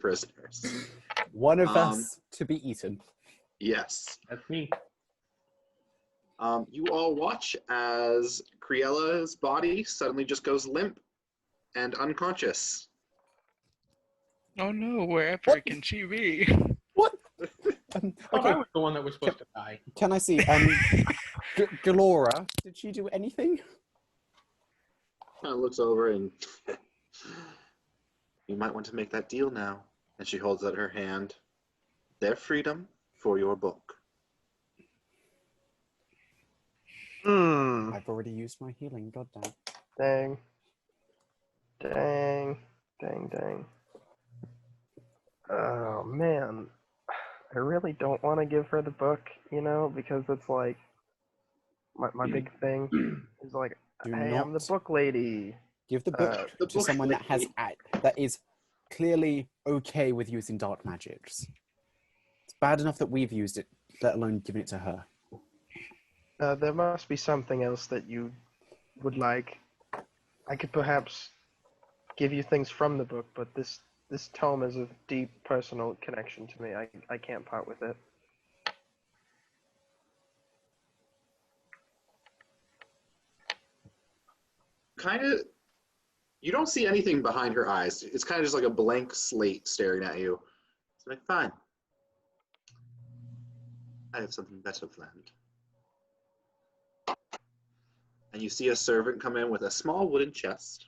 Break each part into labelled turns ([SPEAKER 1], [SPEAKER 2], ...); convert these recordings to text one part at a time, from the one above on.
[SPEAKER 1] prisoners.
[SPEAKER 2] One of us to be eaten.
[SPEAKER 1] Yes.
[SPEAKER 3] That's me.
[SPEAKER 1] You all watch as Criella's body suddenly just goes limp and unconscious.
[SPEAKER 4] Oh no, wherever can she be?
[SPEAKER 2] What?
[SPEAKER 3] Okay. I was the one that was supposed to die.
[SPEAKER 2] Can I see? Glora, did she do anything?
[SPEAKER 1] Kind of looks over and you might want to make that deal now. And she holds out her hand. Their freedom for your book.
[SPEAKER 2] I've already used my healing, goddamn.
[SPEAKER 5] Dang. Dang. Dang, dang. Oh, man. I really don't want to give her the book, you know, because it's like, my big thing is like, hey, I'm the book lady.
[SPEAKER 2] Give the book to someone that is clearly okay with using dark magics. It's bad enough that we've used it, let alone giving it to her.
[SPEAKER 5] There must be something else that you would like. I could perhaps give you things from the book, but this tome is a deep personal connection to me. I can't part with it.
[SPEAKER 1] Kind of, you don't see anything behind her eyes. It's kind of just like a blank slate staring at you. It's like, fine. I have something better planned. And you see a servant come in with a small wooden chest.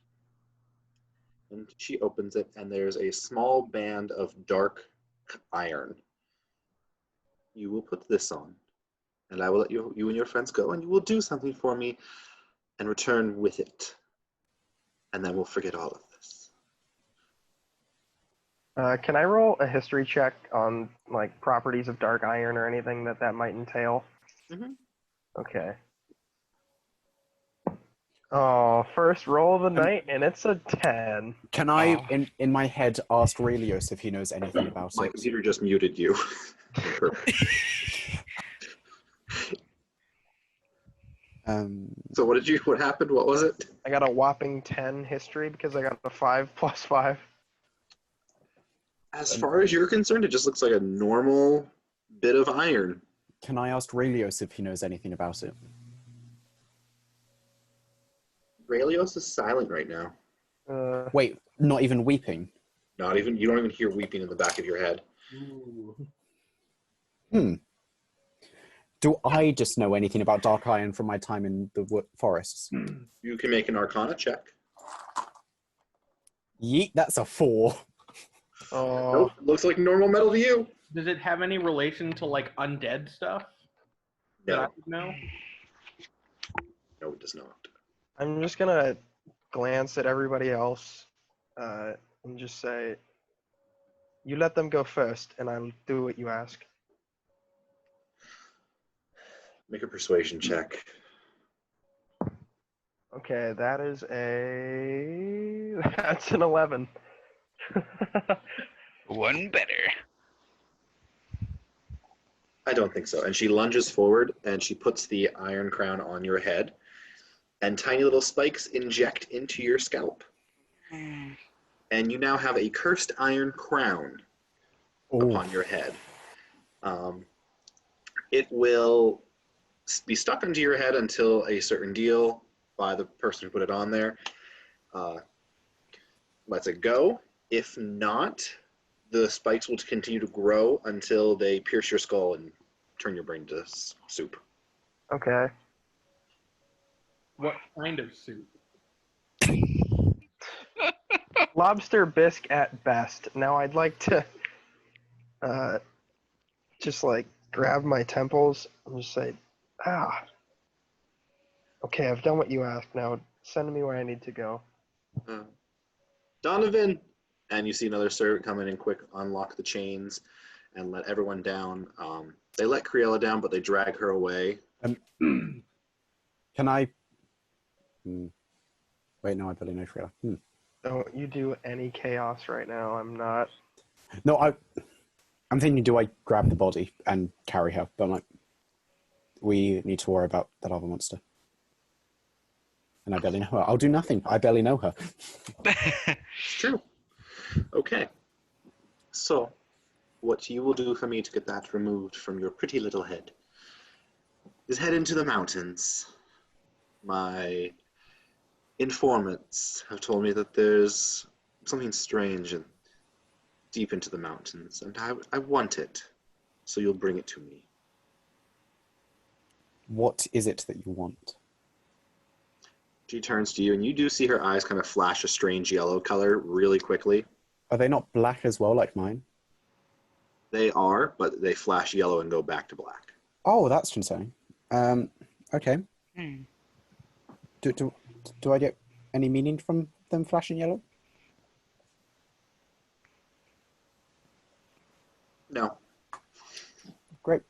[SPEAKER 1] And she opens it, and there's a small band of dark iron. You will put this on, and I will let you and your friends go, and you will do something for me and return with it. And then we'll forget all of this.
[SPEAKER 5] Can I roll a history check on, like, properties of dark iron or anything that might entail?
[SPEAKER 1] Mm-hmm.
[SPEAKER 5] Okay. Oh, first roll of the night, and it's a 10.
[SPEAKER 2] Can I, in my head, ask Relios if he knows anything about
[SPEAKER 1] My
[SPEAKER 2] it?
[SPEAKER 1] computer just muted you. So what happened? What was it?
[SPEAKER 5] I got a whopping 10 history because I got a 5 plus 5.
[SPEAKER 1] As far as you're concerned, it just looks like a normal bit of iron.
[SPEAKER 2] Can I ask Relios if he knows anything about it?
[SPEAKER 1] Raelios is silent right now.
[SPEAKER 2] Wait, not even weeping?
[SPEAKER 1] Not even, you don't even hear weeping in the back of your head.
[SPEAKER 2] Ooh. Do I just know anything about dark iron from my time in the forests?
[SPEAKER 1] You can make an Arcana check.
[SPEAKER 2] Yeet, that's a 4.
[SPEAKER 5] Oh.
[SPEAKER 1] Nope, looks like normal metal to you.
[SPEAKER 3] Does it have any relation to, like, undead stuff?
[SPEAKER 1] No.
[SPEAKER 3] That I would know?
[SPEAKER 1] No, it does not.
[SPEAKER 5] I'm just gonna glance at everybody else and just say, you let them go first, and I'll do what you ask.
[SPEAKER 1] Make a persuasion check.
[SPEAKER 5] Okay, that's an 11.
[SPEAKER 4] One better.
[SPEAKER 1] I don't think so. And she lunges forward and she puts the iron crown on your head. And tiny little spikes inject into your scalp. And you now have a cursed iron crown upon your head. It will be stuck onto your head until a certain deal by the person who put it on there lets it go. If not, the spikes will continue to grow until they pierce your skull and turn your brain to soup.
[SPEAKER 5] Okay.
[SPEAKER 3] What kind of soup?
[SPEAKER 5] Lobster bisque at best. Now I'd like to just like grab my temples and just say, okay, I've done what you asked. Now send me where I need to go.
[SPEAKER 1] Donovan! And you see another servant come in and quick unlock the chains and let everyone down. They let Criella down, but they drag her away.
[SPEAKER 2] Can I... Wait, no, I barely know Criella.
[SPEAKER 5] Don't you do any chaos right now. I'm not.
[SPEAKER 2] No, I'm thinking, do I grab the body and carry her? But I'm like, we need to worry about that other monster. And I barely know her. I'll do nothing. I barely know her.
[SPEAKER 1] It's true. Okay. So, what you will do for me to get that removed from your pretty little head is head into the mountains. My informants have told me that there's something strange and deep into the mountains, and I want it, so you'll bring it to me.
[SPEAKER 2] What is it that you want?
[SPEAKER 1] She turns to you, and you do see her eyes kind of flash a strange yellow color really quickly.
[SPEAKER 2] Are they not black as well, like mine?
[SPEAKER 1] They are, but they flash yellow and go back to black.
[SPEAKER 2] Oh, that's concerning. Okay.
[SPEAKER 4] Hmm.
[SPEAKER 2] Do I get any meaning from them flashing yellow?
[SPEAKER 1] No.
[SPEAKER 2] Great.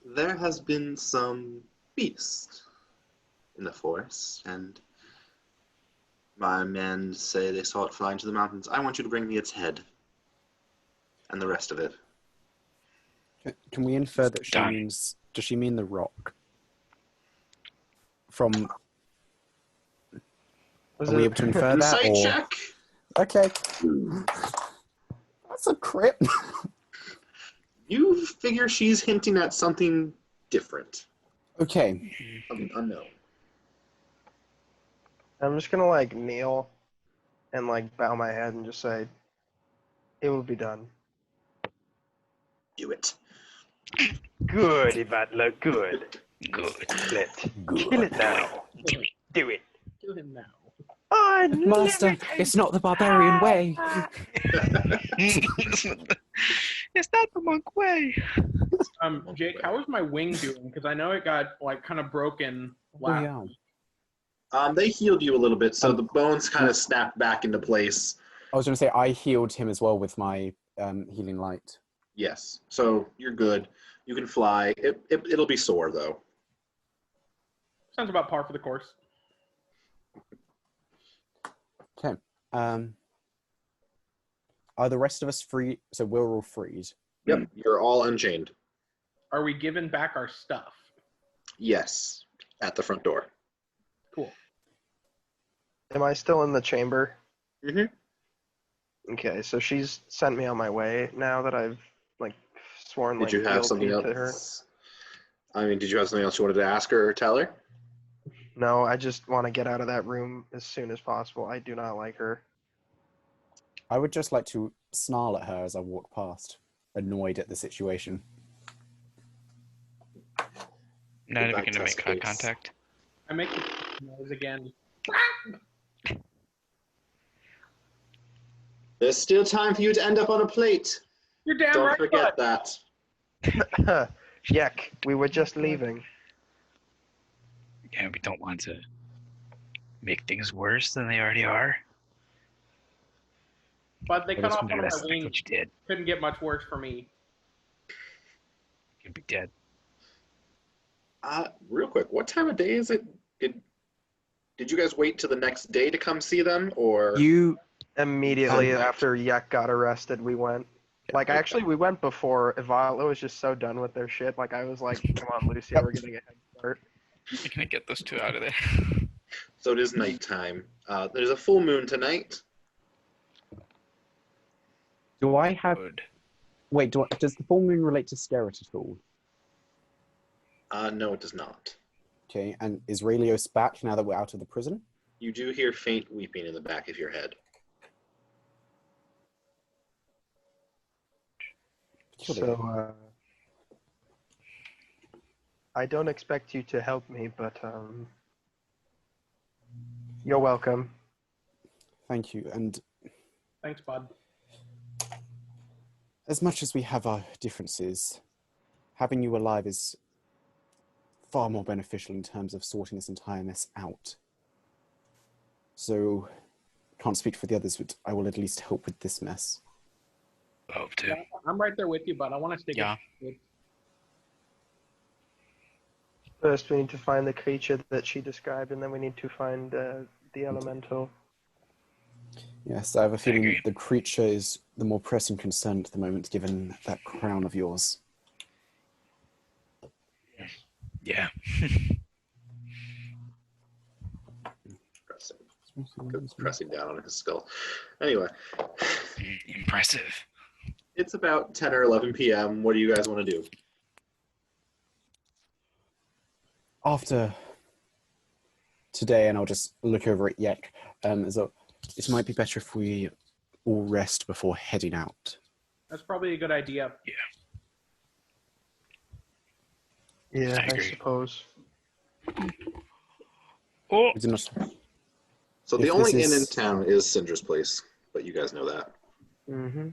[SPEAKER 1] There has been some beast in the forest, and my men say they saw it fly into the mountains. I want you to bring me its head and the rest of it.
[SPEAKER 2] Can we infer that she
[SPEAKER 4] Done.
[SPEAKER 2] means... Does she mean the rock? From...
[SPEAKER 5] Was
[SPEAKER 2] Are we
[SPEAKER 5] it-
[SPEAKER 2] able to infer that?
[SPEAKER 1] Insight
[SPEAKER 2] Or...
[SPEAKER 1] check!
[SPEAKER 2] Okay. That's a crit.
[SPEAKER 1] You figure she's hinting at something different.
[SPEAKER 2] Okay.
[SPEAKER 1] Something unknown.
[SPEAKER 5] I'm just gonna like kneel and like bow my head and just say, "It will be done."
[SPEAKER 1] Do it.
[SPEAKER 5] Good, Yvatla, good.
[SPEAKER 4] Good.
[SPEAKER 5] Kill it.
[SPEAKER 2] Good.
[SPEAKER 5] Kill it now. Do it.
[SPEAKER 3] Kill him now.
[SPEAKER 5] I
[SPEAKER 2] Master, it's not the barbarian way.
[SPEAKER 4] It's not the monk way.
[SPEAKER 3] Jake, how is my wing doing? Because I know it got like kind of broken
[SPEAKER 2] Oh,
[SPEAKER 3] last.
[SPEAKER 2] yeah.
[SPEAKER 1] They healed you a little bit, so the bones kind of snapped back into place.
[SPEAKER 2] I was going to say, I healed him as well with my healing light.
[SPEAKER 1] Yes, so you're good. You can fly. It'll be sore, though.
[SPEAKER 3] Sounds about par for the course.
[SPEAKER 2] Okay. Are the rest of us free? So we're all freed.
[SPEAKER 1] Yep, you're all unchained.
[SPEAKER 3] Are we giving back our stuff?
[SPEAKER 1] Yes, at the front door.
[SPEAKER 3] Cool.
[SPEAKER 5] Am I still in the chamber?
[SPEAKER 1] Mm-hmm.
[SPEAKER 5] Okay, so she's sent me on my way now that I've like sworn
[SPEAKER 1] Did
[SPEAKER 5] like
[SPEAKER 1] you have
[SPEAKER 5] fealty
[SPEAKER 1] something
[SPEAKER 5] to her.
[SPEAKER 1] else? I mean, did you have something else you wanted to ask her or tell her?
[SPEAKER 5] No, I just want to get out of that room as soon as possible. I do not like her.
[SPEAKER 2] I would just like to snarl at her as I walk past, annoyed at the situation.
[SPEAKER 4] Not even
[SPEAKER 1] back
[SPEAKER 4] going to
[SPEAKER 1] to
[SPEAKER 4] make eye
[SPEAKER 1] space.
[SPEAKER 4] contact.
[SPEAKER 3] I make the noise again.
[SPEAKER 1] There's still time for you to end up on a plate.
[SPEAKER 3] You're damn
[SPEAKER 1] Don't
[SPEAKER 3] right.
[SPEAKER 1] forget
[SPEAKER 3] bud.
[SPEAKER 1] that.
[SPEAKER 5] Yuck, we were just leaving.
[SPEAKER 4] Yeah, we don't want to make things worse than they already are.
[SPEAKER 3] But they cut off one of
[SPEAKER 4] That's
[SPEAKER 3] my
[SPEAKER 4] like
[SPEAKER 3] wings.
[SPEAKER 4] what you did.
[SPEAKER 3] Couldn't get much worse for me.
[SPEAKER 4] You'd be dead.
[SPEAKER 1] Real quick, what time of day is it? Did you guys wait till the next day to come see them, or?
[SPEAKER 2] You...
[SPEAKER 5] Immediately
[SPEAKER 1] Okay.
[SPEAKER 5] after Yuck got arrested, we went. Like,
[SPEAKER 1] Okay.
[SPEAKER 5] actually, we went before Yvatla was just so done with their shit. Like, I was like, come on, Lucio, we're getting a head start.
[SPEAKER 4] You're going to get those two out of there.
[SPEAKER 1] So it is nighttime. There's a full moon tonight.
[SPEAKER 2] Do I have...
[SPEAKER 4] Good.
[SPEAKER 2] Wait, does the full moon relate to Skerrit at all?
[SPEAKER 1] No, it does not.
[SPEAKER 2] Okay, and is Raelios back now that we're out of the prison?
[SPEAKER 1] You do hear faint weeping in the back of your head.
[SPEAKER 5] So, I don't expect you to help me, but, you're welcome.
[SPEAKER 2] Thank you, and
[SPEAKER 3] Thanks, bud.
[SPEAKER 2] as much as we have our differences, having you alive is far more beneficial in terms of sorting this entire mess out. So, can't speak for the others, but I will at least help with this mess.
[SPEAKER 4] Hope to.
[SPEAKER 3] Yeah, I'm right there with you, but I want to stick
[SPEAKER 4] Yeah.
[SPEAKER 3] it.
[SPEAKER 5] First, we need to find the creature that she described, and then we need to find the elemental.
[SPEAKER 2] Yes, I have a feeling
[SPEAKER 4] agree.
[SPEAKER 2] the creature is the more pressing concern at the moment, given that crown of yours.
[SPEAKER 4] Yeah.
[SPEAKER 1] Pressing. Pressing down on his skull. Anyway,
[SPEAKER 4] Impressive.
[SPEAKER 1] it's about 10 or 11 p.m. What do you guys want to do?
[SPEAKER 2] After today, and I'll just look over at Yek, so it might be better if we all rest before heading out.
[SPEAKER 3] That's probably a good idea.
[SPEAKER 5] Yeah, I
[SPEAKER 4] agree.
[SPEAKER 5] suppose.
[SPEAKER 4] Oh,
[SPEAKER 2] Is it not-
[SPEAKER 1] So the
[SPEAKER 2] If
[SPEAKER 1] only
[SPEAKER 2] this
[SPEAKER 1] inn in
[SPEAKER 2] is-
[SPEAKER 1] town is Syndra's place, but you guys know that.
[SPEAKER 5] Mm-hmm.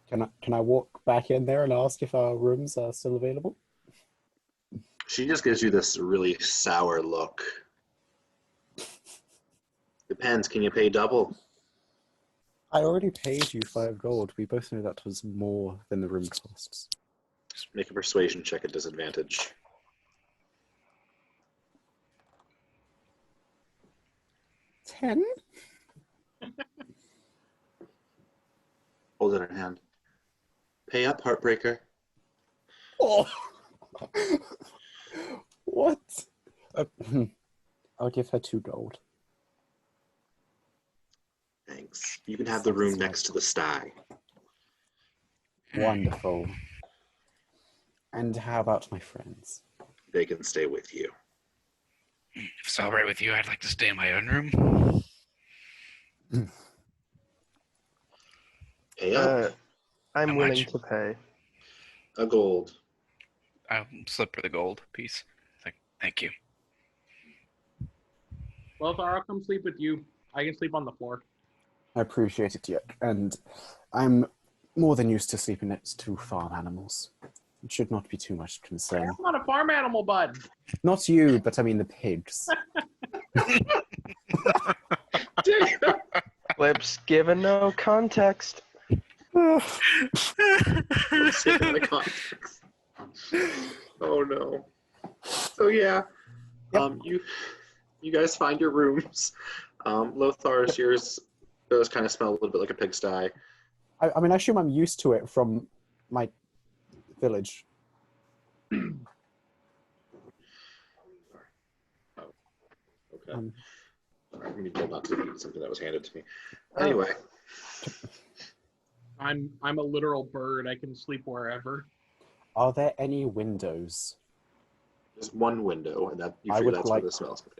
[SPEAKER 2] Can I walk back in there and ask if our rooms are still available?
[SPEAKER 1] She just gives you this really sour look. Depends. Can you pay double?
[SPEAKER 2] I already paid you 5 gold. We both know that was more than the room costs.
[SPEAKER 1] Just make a persuasion check at disadvantage.
[SPEAKER 2] 10?
[SPEAKER 1] Hold it in hand. Pay up, Heartbreaker.
[SPEAKER 2] Oh! What? I'll give her 2 gold.
[SPEAKER 1] Thanks. You can have the room next to the sty.
[SPEAKER 2] Wonderful. And how about my friends?
[SPEAKER 1] They can stay with you.
[SPEAKER 4] if it's all right with you, I'd like to stay in my own room.
[SPEAKER 1] Pay up.
[SPEAKER 5] I'm
[SPEAKER 4] How
[SPEAKER 5] willing
[SPEAKER 4] much?
[SPEAKER 5] to pay.
[SPEAKER 1] A gold.
[SPEAKER 4] I'll slip her the gold piece. It's like, thank you.
[SPEAKER 3] Lothar, I'll come sleep with you. I can sleep on the floor.
[SPEAKER 2] I appreciate it, Yek. And I'm more than used to sleeping next to farm animals. It should not be too much concern.
[SPEAKER 3] I'm not a farm animal, bud.
[SPEAKER 2] Not you, but I mean the pigs.
[SPEAKER 5] Flips given no context.
[SPEAKER 1] Take out of context. Oh no. So yeah.
[SPEAKER 2] Yep.
[SPEAKER 1] You guys find your rooms. Lothar's, yours does kind of smell a little bit like a pigsty.
[SPEAKER 2] I mean, I assume I'm used to it from my village.
[SPEAKER 1] Okay. Sorry, I need to not to eat something that was handed to me. Anyway,
[SPEAKER 3] I'm a literal bird. I can sleep wherever.
[SPEAKER 2] Are there any windows?
[SPEAKER 1] there's one window, and that you
[SPEAKER 2] I
[SPEAKER 1] figure
[SPEAKER 2] would
[SPEAKER 1] that's
[SPEAKER 2] like-
[SPEAKER 1] where the smell's coming.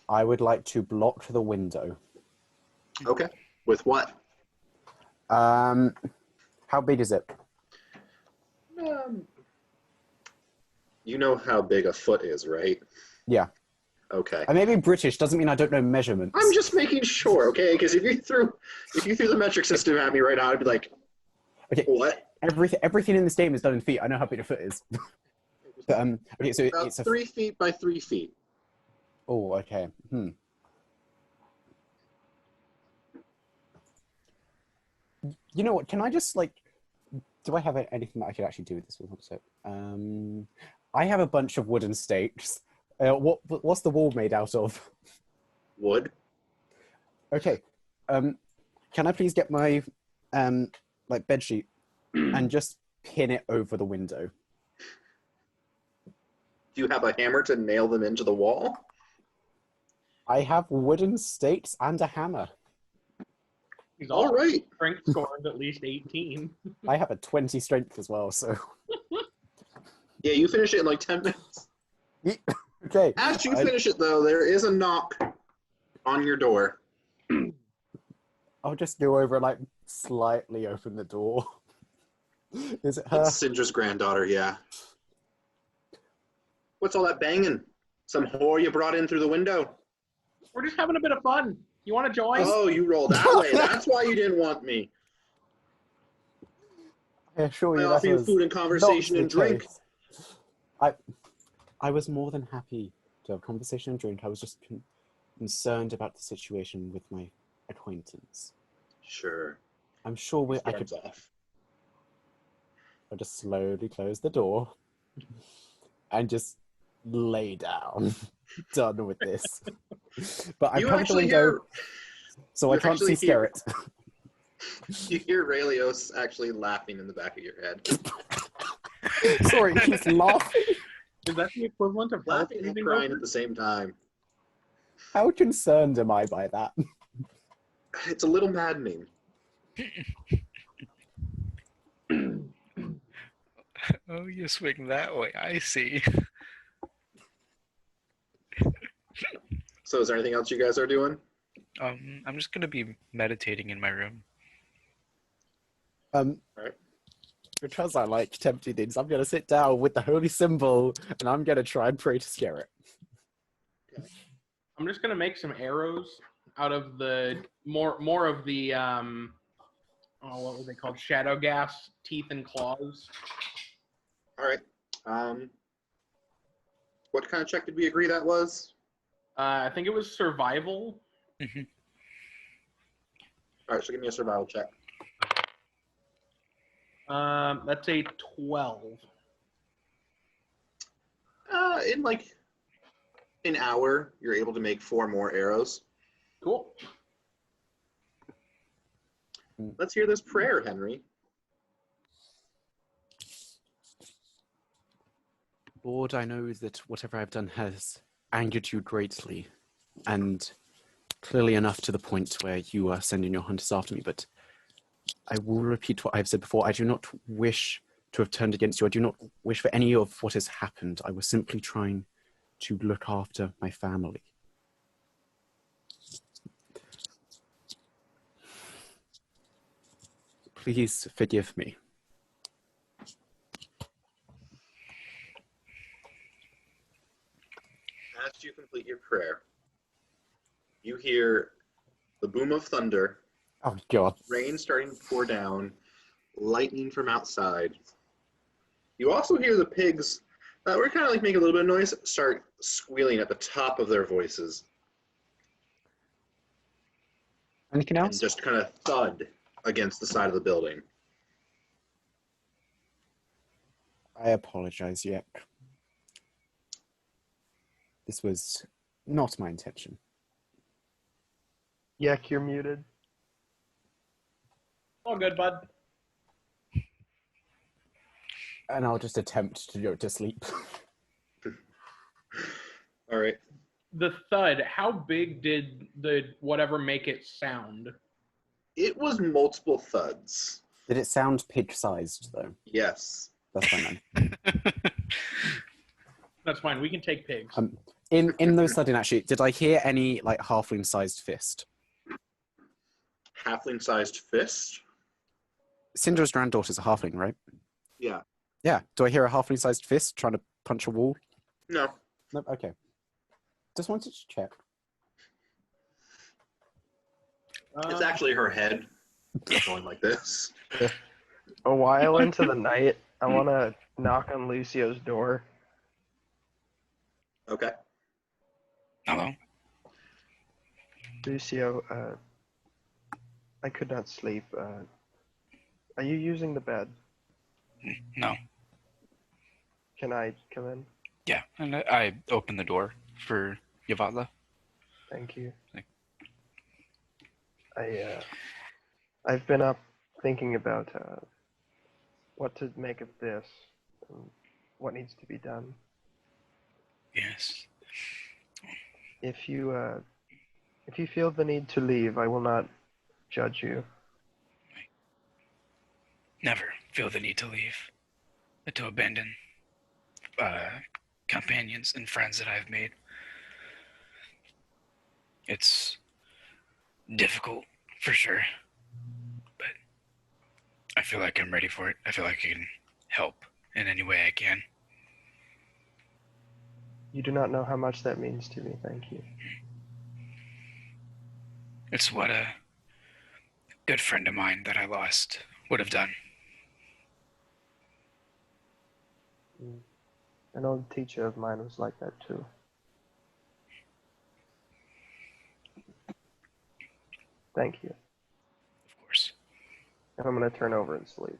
[SPEAKER 2] I would like to block the window.
[SPEAKER 1] Okay. With what?
[SPEAKER 2] How big is it?
[SPEAKER 1] You know how big a foot is, right?
[SPEAKER 2] Yeah.
[SPEAKER 1] Okay.
[SPEAKER 2] I may be British, doesn't mean I don't know measurements.
[SPEAKER 1] I'm just making sure, okay? Because if you threw the metric system at me right now, I'd be like,
[SPEAKER 2] Okay.
[SPEAKER 1] what?
[SPEAKER 2] Everything in this game is done in feet. I know how big a foot is. But, okay, so
[SPEAKER 1] About
[SPEAKER 2] it's a
[SPEAKER 1] 3 feet by 3 feet.
[SPEAKER 2] Oh, okay. You know what? Can I just do I have anything that I could actually do with this? So, I have a bunch of wooden stakes. What's the wall made out of?
[SPEAKER 1] Wood.
[SPEAKER 2] Okay. Can I please get my bed sheet and just pin it over the window?
[SPEAKER 1] Do you have a hammer to nail them into the wall?
[SPEAKER 2] I have wooden stakes and a hammer.
[SPEAKER 3] He's
[SPEAKER 1] All
[SPEAKER 3] also
[SPEAKER 1] right.
[SPEAKER 3] strength scores at least 18.
[SPEAKER 2] I have a 20 strength as well, so
[SPEAKER 1] Yeah, you finish it in like 10 minutes.
[SPEAKER 2] okay.
[SPEAKER 1] As you finish it, though, there is a knock on your door.
[SPEAKER 2] I'll just go over and slightly open the door. Is it her?
[SPEAKER 1] It's Syndra's granddaughter, yeah. What's all that banging? Some whore you brought in through the window?
[SPEAKER 3] We're just having a bit of fun. You want to join?
[SPEAKER 1] Oh, you rolled that way. That's why you didn't want me.
[SPEAKER 2] I assure
[SPEAKER 1] I
[SPEAKER 2] you
[SPEAKER 1] offer
[SPEAKER 2] that
[SPEAKER 1] you
[SPEAKER 2] was
[SPEAKER 1] food and conversation
[SPEAKER 2] not
[SPEAKER 1] and
[SPEAKER 2] the
[SPEAKER 1] drink.
[SPEAKER 2] case. I was more than happy to have conversation and drink. I was just concerned about the situation with my acquaintance.
[SPEAKER 1] Sure.
[SPEAKER 2] I'm sure I could.
[SPEAKER 1] Storms off.
[SPEAKER 2] I'll just slowly close the door and just lay down. Done with this. But I
[SPEAKER 1] You
[SPEAKER 2] covered the
[SPEAKER 1] actually
[SPEAKER 2] window,
[SPEAKER 1] hear
[SPEAKER 2] so I
[SPEAKER 1] you
[SPEAKER 2] can't see
[SPEAKER 1] actually hear-
[SPEAKER 2] Skerrit.
[SPEAKER 1] you hear Raelios actually laughing in the back of your head.
[SPEAKER 2] Sorry, he's laughing.
[SPEAKER 3] Is that the equivalent of health
[SPEAKER 1] Laughing and
[SPEAKER 3] saving
[SPEAKER 1] crying
[SPEAKER 3] over?
[SPEAKER 1] at the same time.
[SPEAKER 2] How concerned am I by that?
[SPEAKER 1] It's a little maddening.
[SPEAKER 4] Oh, you swing that way. I see.
[SPEAKER 1] So is there anything else you guys are doing?
[SPEAKER 4] I'm just gonna be meditating in my room.
[SPEAKER 1] Alright.
[SPEAKER 2] Because I like tempting things, I'm gonna sit down with the holy symbol and I'm gonna try and pray to Skerrit.
[SPEAKER 3] I'm just gonna make some arrows out of the more of the what were they called? Shadow gas teeth and claws.
[SPEAKER 1] Alright. What kind of check did we agree that was?
[SPEAKER 3] I think it was survival.
[SPEAKER 1] Alright, so give me a survival check.
[SPEAKER 3] That's a 12.
[SPEAKER 1] In like an hour, you're able to make 4 more arrows.
[SPEAKER 3] Cool.
[SPEAKER 1] Let's hear this prayer, Henry.
[SPEAKER 2] Lord, I know that whatever I've done has angered you greatly, and clearly enough to the point where you are sending your hunters after me, but I will repeat what I've said before. I do not wish to have turned against you. I do not wish for any of what has happened. I was simply trying to look after my family. Please forgive me.
[SPEAKER 1] As you complete your prayer, you hear the boom of thunder,
[SPEAKER 2] Oh, God.
[SPEAKER 1] rain starting to pour down, lightning from outside. You also hear the pigs, we're kind of like making a little bit of noise, start squealing at the top of their voices.
[SPEAKER 2] Anything
[SPEAKER 1] And
[SPEAKER 2] else?
[SPEAKER 1] just kind of thud against the side of the building.
[SPEAKER 2] I apologize, Yak. This was not my intention.
[SPEAKER 5] Yak, you're muted.
[SPEAKER 3] All good, bud.
[SPEAKER 2] And I'll just attempt to go to sleep.
[SPEAKER 1] All right.
[SPEAKER 3] The thud, how big did the whatever make it sound?
[SPEAKER 1] It was multiple thuds.
[SPEAKER 2] Did it sound pig-sized, though?
[SPEAKER 1] Yes.
[SPEAKER 2] That's fine, then.
[SPEAKER 3] That's fine. We can take pigs.
[SPEAKER 2] In those thudding, actually, did I hear any, like, halfling-sized fist?
[SPEAKER 1] Halfling-sized fist?
[SPEAKER 2] Cinder's granddaughter's a halfling, right?
[SPEAKER 1] Yeah.
[SPEAKER 2] Yeah. Do I hear a halfling-sized fist trying to punch a wall?
[SPEAKER 1] No.
[SPEAKER 2] Nope. Okay. Just wanted to check.
[SPEAKER 1] It's actually her head going like this.
[SPEAKER 5] A while into the night, I want to knock on Lucio's door.
[SPEAKER 1] Okay.
[SPEAKER 4] Hello?
[SPEAKER 5] Lucio, I could not sleep. Are you using the bed?
[SPEAKER 4] No.
[SPEAKER 5] Can I come in?
[SPEAKER 4] Yeah, and I opened the door for Yvatla.
[SPEAKER 5] Thank you.
[SPEAKER 4] Thank-
[SPEAKER 5] I've been up thinking about what to make of this, and what needs to be done.
[SPEAKER 4] Yes.
[SPEAKER 5] If you feel the need to leave, I will not judge you.
[SPEAKER 4] Never feel the need to leave. To abandon companions and friends that I've made. It's difficult, for sure. But I feel like I'm ready for it. I feel like I can help in any way I can.
[SPEAKER 5] You do not know how much that means to me. Thank you.
[SPEAKER 4] It's what a good friend of mine that I lost would have done.
[SPEAKER 5] An old teacher of mine was like that too. Thank you.
[SPEAKER 4] Of course.
[SPEAKER 5] And I'm going to turn over and sleep.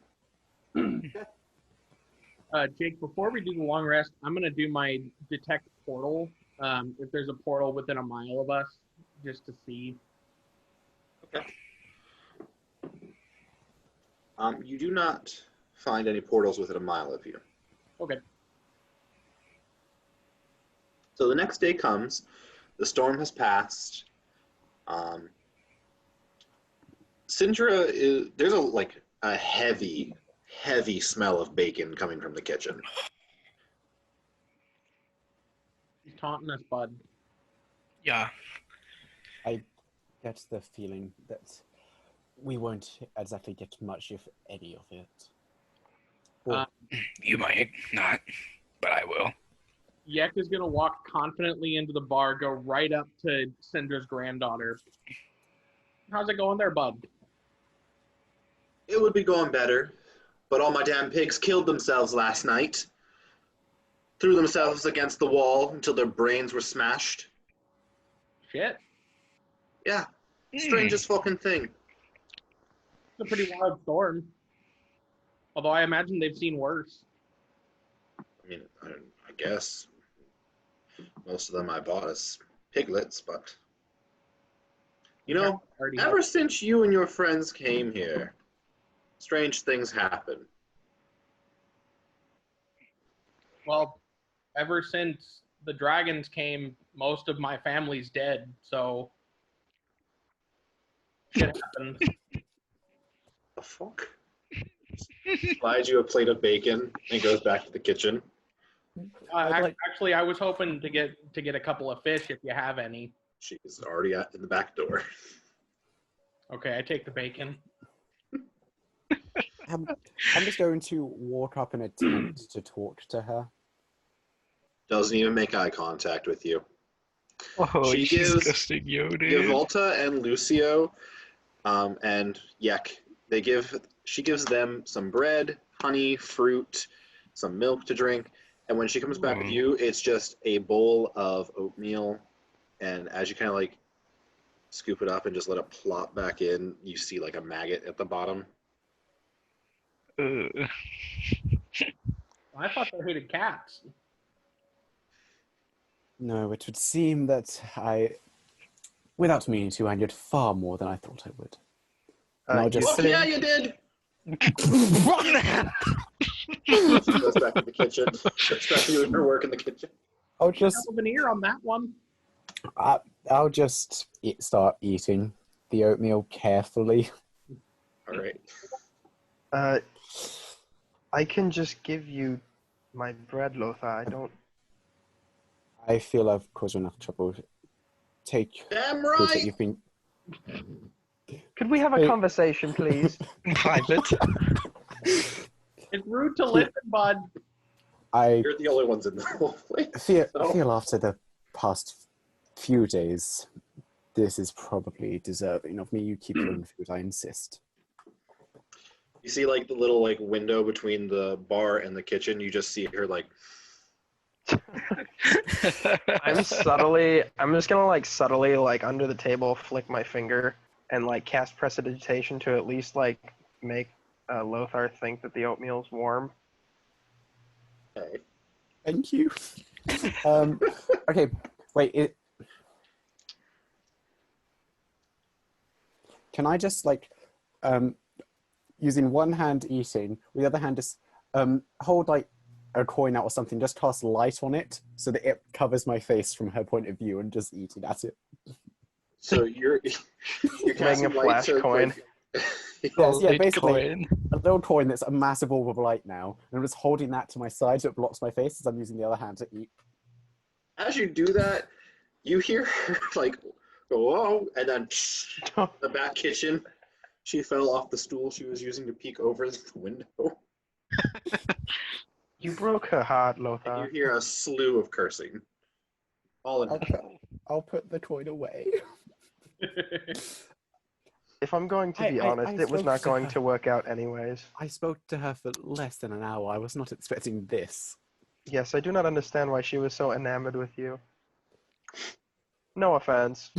[SPEAKER 3] Jake, before we do the long rest, I'm going to do my detect portal. If there's a portal within a mile of us, just to see.
[SPEAKER 1] Okay. You do not find any portals within a mile of you.
[SPEAKER 3] Okay.
[SPEAKER 1] So the next day comes, the storm has passed. Sindra there's a heavy smell of bacon coming from the kitchen.
[SPEAKER 3] He's taunting us, bud.
[SPEAKER 4] Yeah.
[SPEAKER 2] I get the feeling that we won't exactly get much, if any, of it. Well,
[SPEAKER 4] You might not, but I will.
[SPEAKER 3] Yek is going to walk confidently into the bar, go right up to Cinder's granddaughter. How's it going there, bud?
[SPEAKER 1] It would be going better, but all my damn pigs killed themselves last night. Threw themselves against the wall until their brains were smashed.
[SPEAKER 3] Shit.
[SPEAKER 1] Yeah, strangest fucking thing.
[SPEAKER 3] It's a pretty wild storm. Although I imagine they've seen worse.
[SPEAKER 1] I mean, I guess most of them I bought as piglets, but you know,
[SPEAKER 3] Already
[SPEAKER 1] ever since you and your friends came here, strange things happen.
[SPEAKER 3] Well, ever since the dragons came, most of my family's dead, so shit happens.
[SPEAKER 1] The fuck? Slides you a plate of bacon and goes back to the kitchen.
[SPEAKER 3] Actually, I was hoping to get a couple of fish if you have any.
[SPEAKER 1] She's already in the back door.
[SPEAKER 3] Okay, I take the bacon.
[SPEAKER 2] I'm just going to walk up and attempt to talk to her.
[SPEAKER 1] Doesn't even make eye contact with you.
[SPEAKER 4] Oh,
[SPEAKER 1] She
[SPEAKER 4] you
[SPEAKER 1] gives-
[SPEAKER 4] disgusting yo, dude.
[SPEAKER 1] Yvatla and Lucio and Yek, she gives them some bread, honey, fruit, some milk to drink, and when she comes back with you, it's just a bowl of oatmeal, and as you kind of like scoop it up and just let it plop back in, you see like a maggot at the bottom.
[SPEAKER 4] Ugh.
[SPEAKER 3] I thought they hated cats.
[SPEAKER 2] No, it would seem that without meaning to, I did far more than I thought I would. And I'll just
[SPEAKER 1] Fuck yeah, you did! She goes back to the kitchen. Starts back doing her work in the kitchen.
[SPEAKER 2] I'll just
[SPEAKER 3] Souvenir on that one.
[SPEAKER 2] I'll just start eating the oatmeal carefully.
[SPEAKER 1] All right.
[SPEAKER 5] I can just give you my bread, Lothar.
[SPEAKER 2] I feel I've caused you enough trouble. Take
[SPEAKER 1] Damn
[SPEAKER 2] proof that
[SPEAKER 1] right!
[SPEAKER 2] you've been.
[SPEAKER 5] Could we have a
[SPEAKER 2] Hey.
[SPEAKER 5] conversation, please?
[SPEAKER 4] Private.
[SPEAKER 3] It's rude to listen, bud.
[SPEAKER 2] I
[SPEAKER 1] You're the only ones in the whole place.
[SPEAKER 2] feel after the past few days, this is probably deserving of me. You keep your own food, I insist.
[SPEAKER 1] You see, like, the little, like, window between the bar and the kitchen. You just see her, like,
[SPEAKER 5] I'm just gonna like subtly like under the table flick my finger and like cast prestidigitation to at least like make Lothar think that the oatmeal's warm.
[SPEAKER 1] hey.
[SPEAKER 2] Thank you. Okay, wait. Can I just like, using one hand eating, with the other hand just hold like a coin out or something, just cast light on it so that it covers my face from her point of view and just eating at it.
[SPEAKER 1] So you're
[SPEAKER 5] Making a flash coin.
[SPEAKER 2] Yes, yeah, basically
[SPEAKER 4] Bitcoin.
[SPEAKER 2] a little coin that's a massive orb of light now, and I'm just holding that to my side so it blocks my face as I'm using the other hand to eat.
[SPEAKER 1] As you do that, you hear her like, whoa, and then the back kitchen. She fell off the stool she was using to peek over the window.
[SPEAKER 5] You broke her heart,
[SPEAKER 1] And
[SPEAKER 5] Lothar.
[SPEAKER 1] you hear a slew of cursing. All in
[SPEAKER 2] I'll put the coin away.
[SPEAKER 5] If I'm going to be
[SPEAKER 2] I
[SPEAKER 5] honest, it was
[SPEAKER 2] spoke
[SPEAKER 5] not
[SPEAKER 2] to
[SPEAKER 5] going
[SPEAKER 2] her.
[SPEAKER 5] to work out anyways.
[SPEAKER 2] I spoke to her for less than an hour. I was not expecting this.
[SPEAKER 5] Yes, I do not understand why she was so enamored with you. No offense.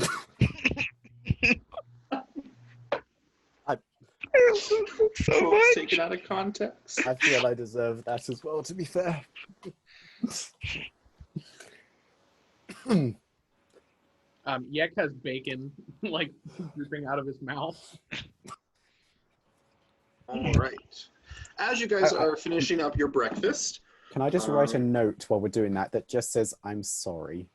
[SPEAKER 4] So much.
[SPEAKER 1] taken out of context.
[SPEAKER 2] I feel I deserve that as well, to be fair.
[SPEAKER 3] Yek has bacon like dripping out of his mouth.
[SPEAKER 1] All right. As you guys are finishing up your breakfast,
[SPEAKER 2] Can I just write a note while we're doing that that just says, I'm sorry?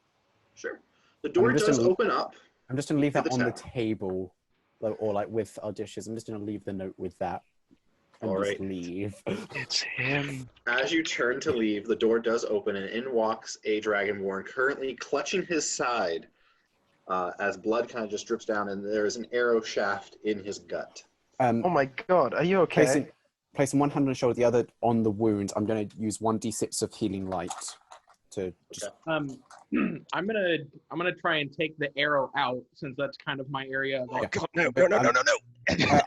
[SPEAKER 1] Sure. The door
[SPEAKER 2] just
[SPEAKER 1] does
[SPEAKER 2] gonna-
[SPEAKER 1] open up.
[SPEAKER 2] I'm just going to leave
[SPEAKER 1] To
[SPEAKER 2] that
[SPEAKER 1] the
[SPEAKER 2] on the
[SPEAKER 1] tower.
[SPEAKER 2] table, or like with our dishes. I'm just going to leave the note with that and
[SPEAKER 1] All
[SPEAKER 2] just
[SPEAKER 1] right.
[SPEAKER 2] leave.
[SPEAKER 4] It's him.
[SPEAKER 1] As you turn to leave, the door does open, and in walks a Dragonborn, currently clutching his side, as blood kind of just drips down, and there is an arrow shaft in his gut.
[SPEAKER 5] Oh my god, are you okay?
[SPEAKER 2] Placing one hand on the shoulder, the other on the wound. I'm going to use 1d6 of healing light to just.
[SPEAKER 1] Okay.
[SPEAKER 3] I'm gonna try and take the arrow out since that's kind of my area.
[SPEAKER 4] Oh
[SPEAKER 3] Like,
[SPEAKER 4] god, no.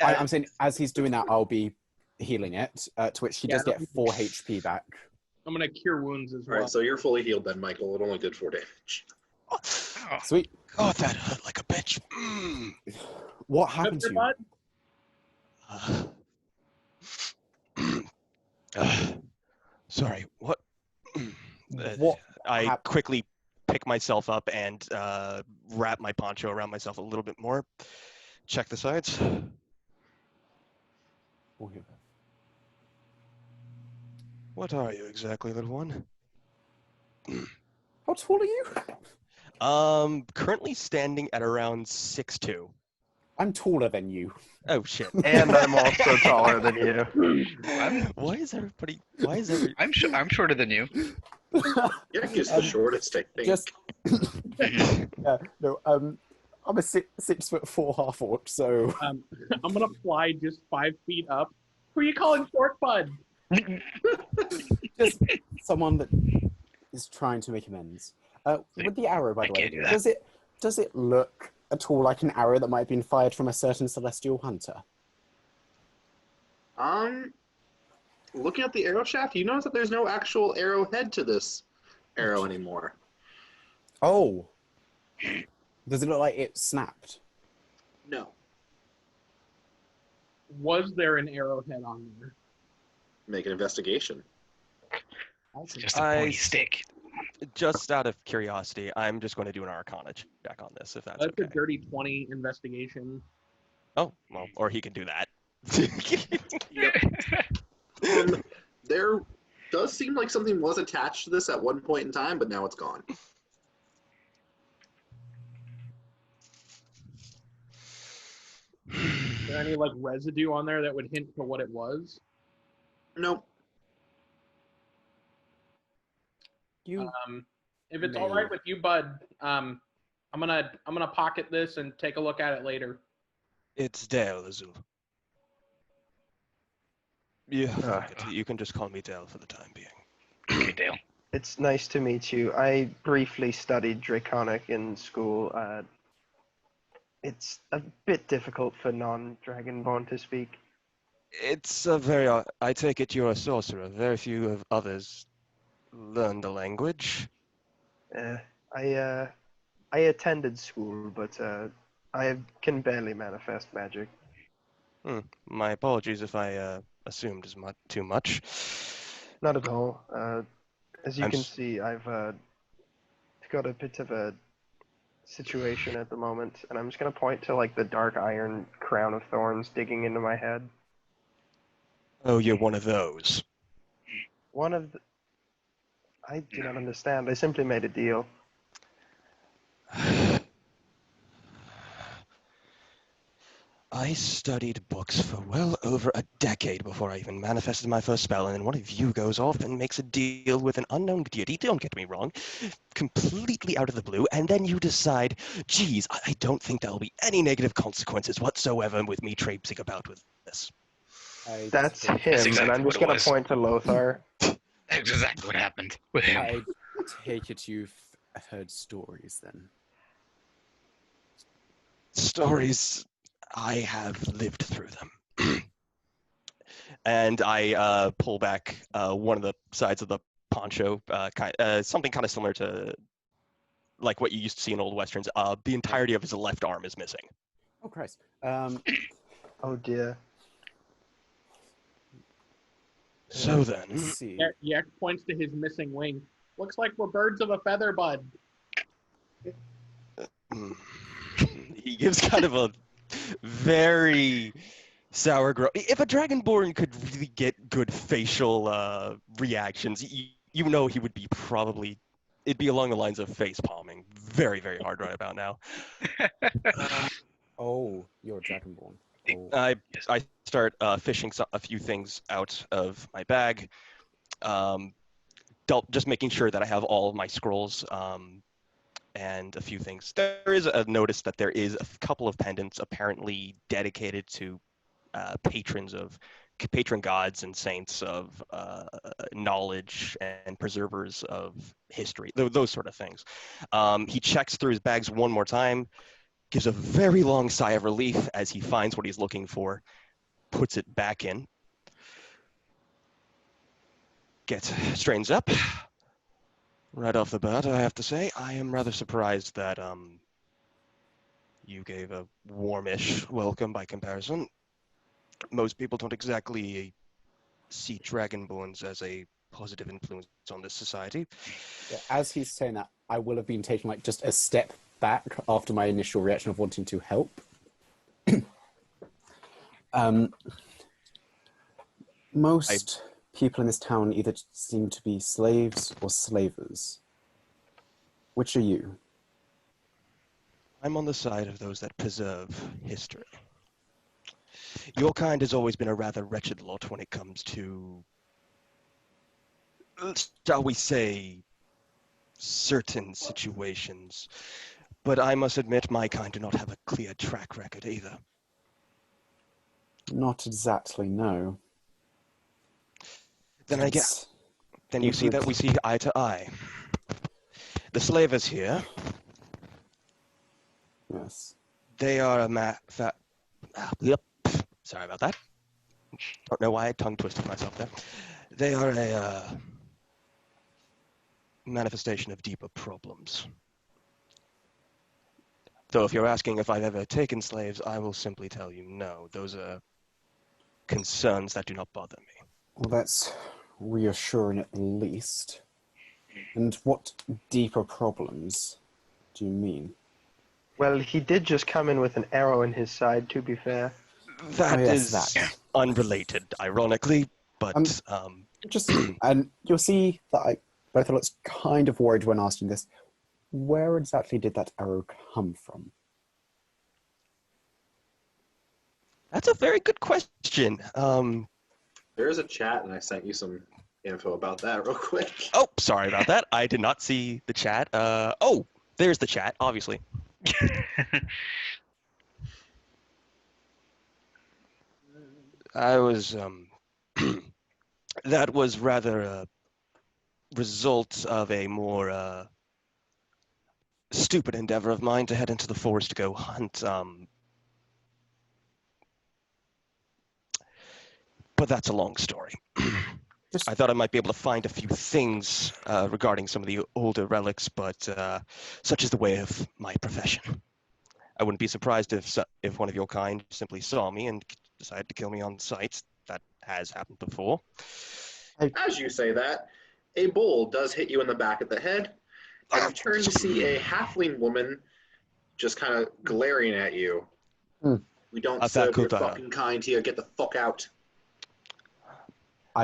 [SPEAKER 2] I'm saying as he's doing that, I'll be healing it, to which he does get 4 HP back.
[SPEAKER 3] I'm gonna cure wounds as
[SPEAKER 1] All
[SPEAKER 3] well.
[SPEAKER 1] right, so you're fully healed then, Michael. It only did 4 damage.
[SPEAKER 4] Oh,
[SPEAKER 2] Sweet.
[SPEAKER 4] God, that hurt like a bitch.
[SPEAKER 2] What happened to you?
[SPEAKER 6] Sorry, what?
[SPEAKER 2] What
[SPEAKER 6] I quickly pick myself up and wrap my poncho around myself a little bit more. Check the sides. What are you exactly, little one?
[SPEAKER 2] How tall are you?
[SPEAKER 6] Currently standing at around 6'2".
[SPEAKER 2] I'm taller than you.
[SPEAKER 6] Oh shit.
[SPEAKER 5] And I'm also taller than you.
[SPEAKER 6] Why is everybody?
[SPEAKER 4] I'm shorter than you.
[SPEAKER 1] Yak is the shortest, I think.
[SPEAKER 2] Just no. I'm a 6'4" half orc, so
[SPEAKER 3] I'm gonna fly just 5 feet up. Who are you calling short, bud?
[SPEAKER 2] just someone that is trying to make amends. With the arrow, by the way,
[SPEAKER 4] can't do that.
[SPEAKER 2] does it look at all like an arrow that might have been fired from a certain celestial hunter?
[SPEAKER 1] Looking at the arrow shaft, you notice that there's no actual arrowhead to this arrow anymore.
[SPEAKER 2] Oh, does it look like it snapped?
[SPEAKER 1] No.
[SPEAKER 3] Was there an arrowhead on there?
[SPEAKER 1] Make an investigation.
[SPEAKER 4] It's just a pointy stick.
[SPEAKER 6] Just out of curiosity, I'm just going to do an Arcana check on this, if that's
[SPEAKER 3] That's
[SPEAKER 6] okay.
[SPEAKER 3] a dirty 20 investigation.
[SPEAKER 6] Oh, well, or he can do that.
[SPEAKER 1] There does seem like something was attached to this at one point in time, but now it's gone.
[SPEAKER 3] Is there any like residue on there that would hint to what it was?
[SPEAKER 1] Nope.
[SPEAKER 3] If it's all right with you, bud, I'm gonna pocket this and take a look at it later.
[SPEAKER 6] It's Dal-Zool. Yeah, you can just call me Dale for the time being.
[SPEAKER 4] Okay, Dale.
[SPEAKER 5] It's nice to meet you. I briefly studied Draconic in school. It's a bit difficult for non-Dragonborn to speak.
[SPEAKER 6] It's I take it you're a sorcerer. Very few of others learn the language.
[SPEAKER 5] I attended school, but I can barely manifest magic.
[SPEAKER 6] My apologies if I assumed too much.
[SPEAKER 5] Not at all. As you
[SPEAKER 6] I'm
[SPEAKER 5] can
[SPEAKER 6] s-
[SPEAKER 5] see, I've got a bit of a situation at the moment, and I'm just gonna point to like the dark iron crown of thorns digging into my head.
[SPEAKER 6] Oh, you're one of those.
[SPEAKER 5] One of the... I do not understand. I simply made a deal.
[SPEAKER 6] I studied books for well over a decade before I even manifested my first spell, and then one of you goes off and makes a deal with an unknown deity, don't get me wrong, completely out of the blue, and then you decide, geez, I don't think there'll be any negative consequences whatsoever with me traipsing about with this.
[SPEAKER 5] That's him,
[SPEAKER 4] exactly
[SPEAKER 5] and I'm
[SPEAKER 4] what
[SPEAKER 5] just
[SPEAKER 4] it
[SPEAKER 5] gonna
[SPEAKER 4] was.
[SPEAKER 5] point to Lothar.
[SPEAKER 4] That's exactly what happened with him.
[SPEAKER 2] I take it you've heard stories then.
[SPEAKER 6] Stories, I have lived through them. And I pull back one of the sides of the poncho, something kind of similar to like what you used to see in old westerns. The entirety of his left arm is missing.
[SPEAKER 2] Oh Christ.
[SPEAKER 5] Oh dear.
[SPEAKER 6] So then,
[SPEAKER 2] Let's see.
[SPEAKER 3] Yak points to his missing wing. Looks like we're birds of a feather, bud.
[SPEAKER 6] he gives kind of a very sour grow. If a Dragonborn could really get good facial reactions, you know he would be probably, it'd be along the lines of face palming very, very hard right about now.
[SPEAKER 2] Oh, you're a Dragonborn. Oh.
[SPEAKER 6] I start fishing a few things out of my bag, just making sure that I have all of my scrolls and a few things. There is a notice that there is a couple of pendants apparently dedicated to patron gods and saints of knowledge and preservers of history, those sort of things. He checks through his bags one more time, gives a very long sigh of relief as he finds what he's looking for, puts it back in, straightens up. Right off the bat, I have to say, I am rather surprised that you gave a warmish welcome by comparison. Most people don't exactly see Dragonborns as a positive influence on this society.
[SPEAKER 2] Yeah, as he's saying that, I will have been taking like just a step back after my initial reaction of wanting to help. Most people in this town either seem to be slaves or slavers. Which are you?
[SPEAKER 6] I'm on the side of those that preserve history. Your kind has always been a rather wretched lot when it comes to, shall we say, certain situations. But I must admit my kind do not have a clear track record either.
[SPEAKER 2] Not exactly, no.
[SPEAKER 6] Then you see that we see eye to eye. The slavers here,
[SPEAKER 2] yes,
[SPEAKER 6] they are sorry about that. Don't know why I tongue twisted myself there. They are a manifestation of deeper problems. Though if you're asking if I've ever taken slaves, I will simply tell you no. Those are concerns that do not bother me.
[SPEAKER 2] Well, that's reassuring at least. And what deeper problems do you mean?
[SPEAKER 5] Well, he did just come in with an arrow in his side, to be fair.
[SPEAKER 6] That is
[SPEAKER 2] that.
[SPEAKER 6] unrelated, ironically, but
[SPEAKER 2] Just and you'll see that both looks kind of worried when asking this. Where exactly did that arrow come from?
[SPEAKER 6] that's a very good question.
[SPEAKER 1] There is a chat, and I sent you some info about that real quick.
[SPEAKER 6] Oh, sorry about that. I did not see the chat. Oh, there's the chat, obviously. I was, that was rather a result of a more stupid endeavor of mine to head into the forest to go hunt. But that's a long story. I thought I might be able to find a few things regarding some of the older relics, but such is the way of my profession. I wouldn't be surprised if one of your kind simply saw me and decided to kill me on sight. That has happened before.
[SPEAKER 1] As you say that, a bull does hit you in the back of the head, and you turn to see a halfling woman just kind of glaring at you. We don't serve your fucking kind here. Get the fuck out.
[SPEAKER 6] Do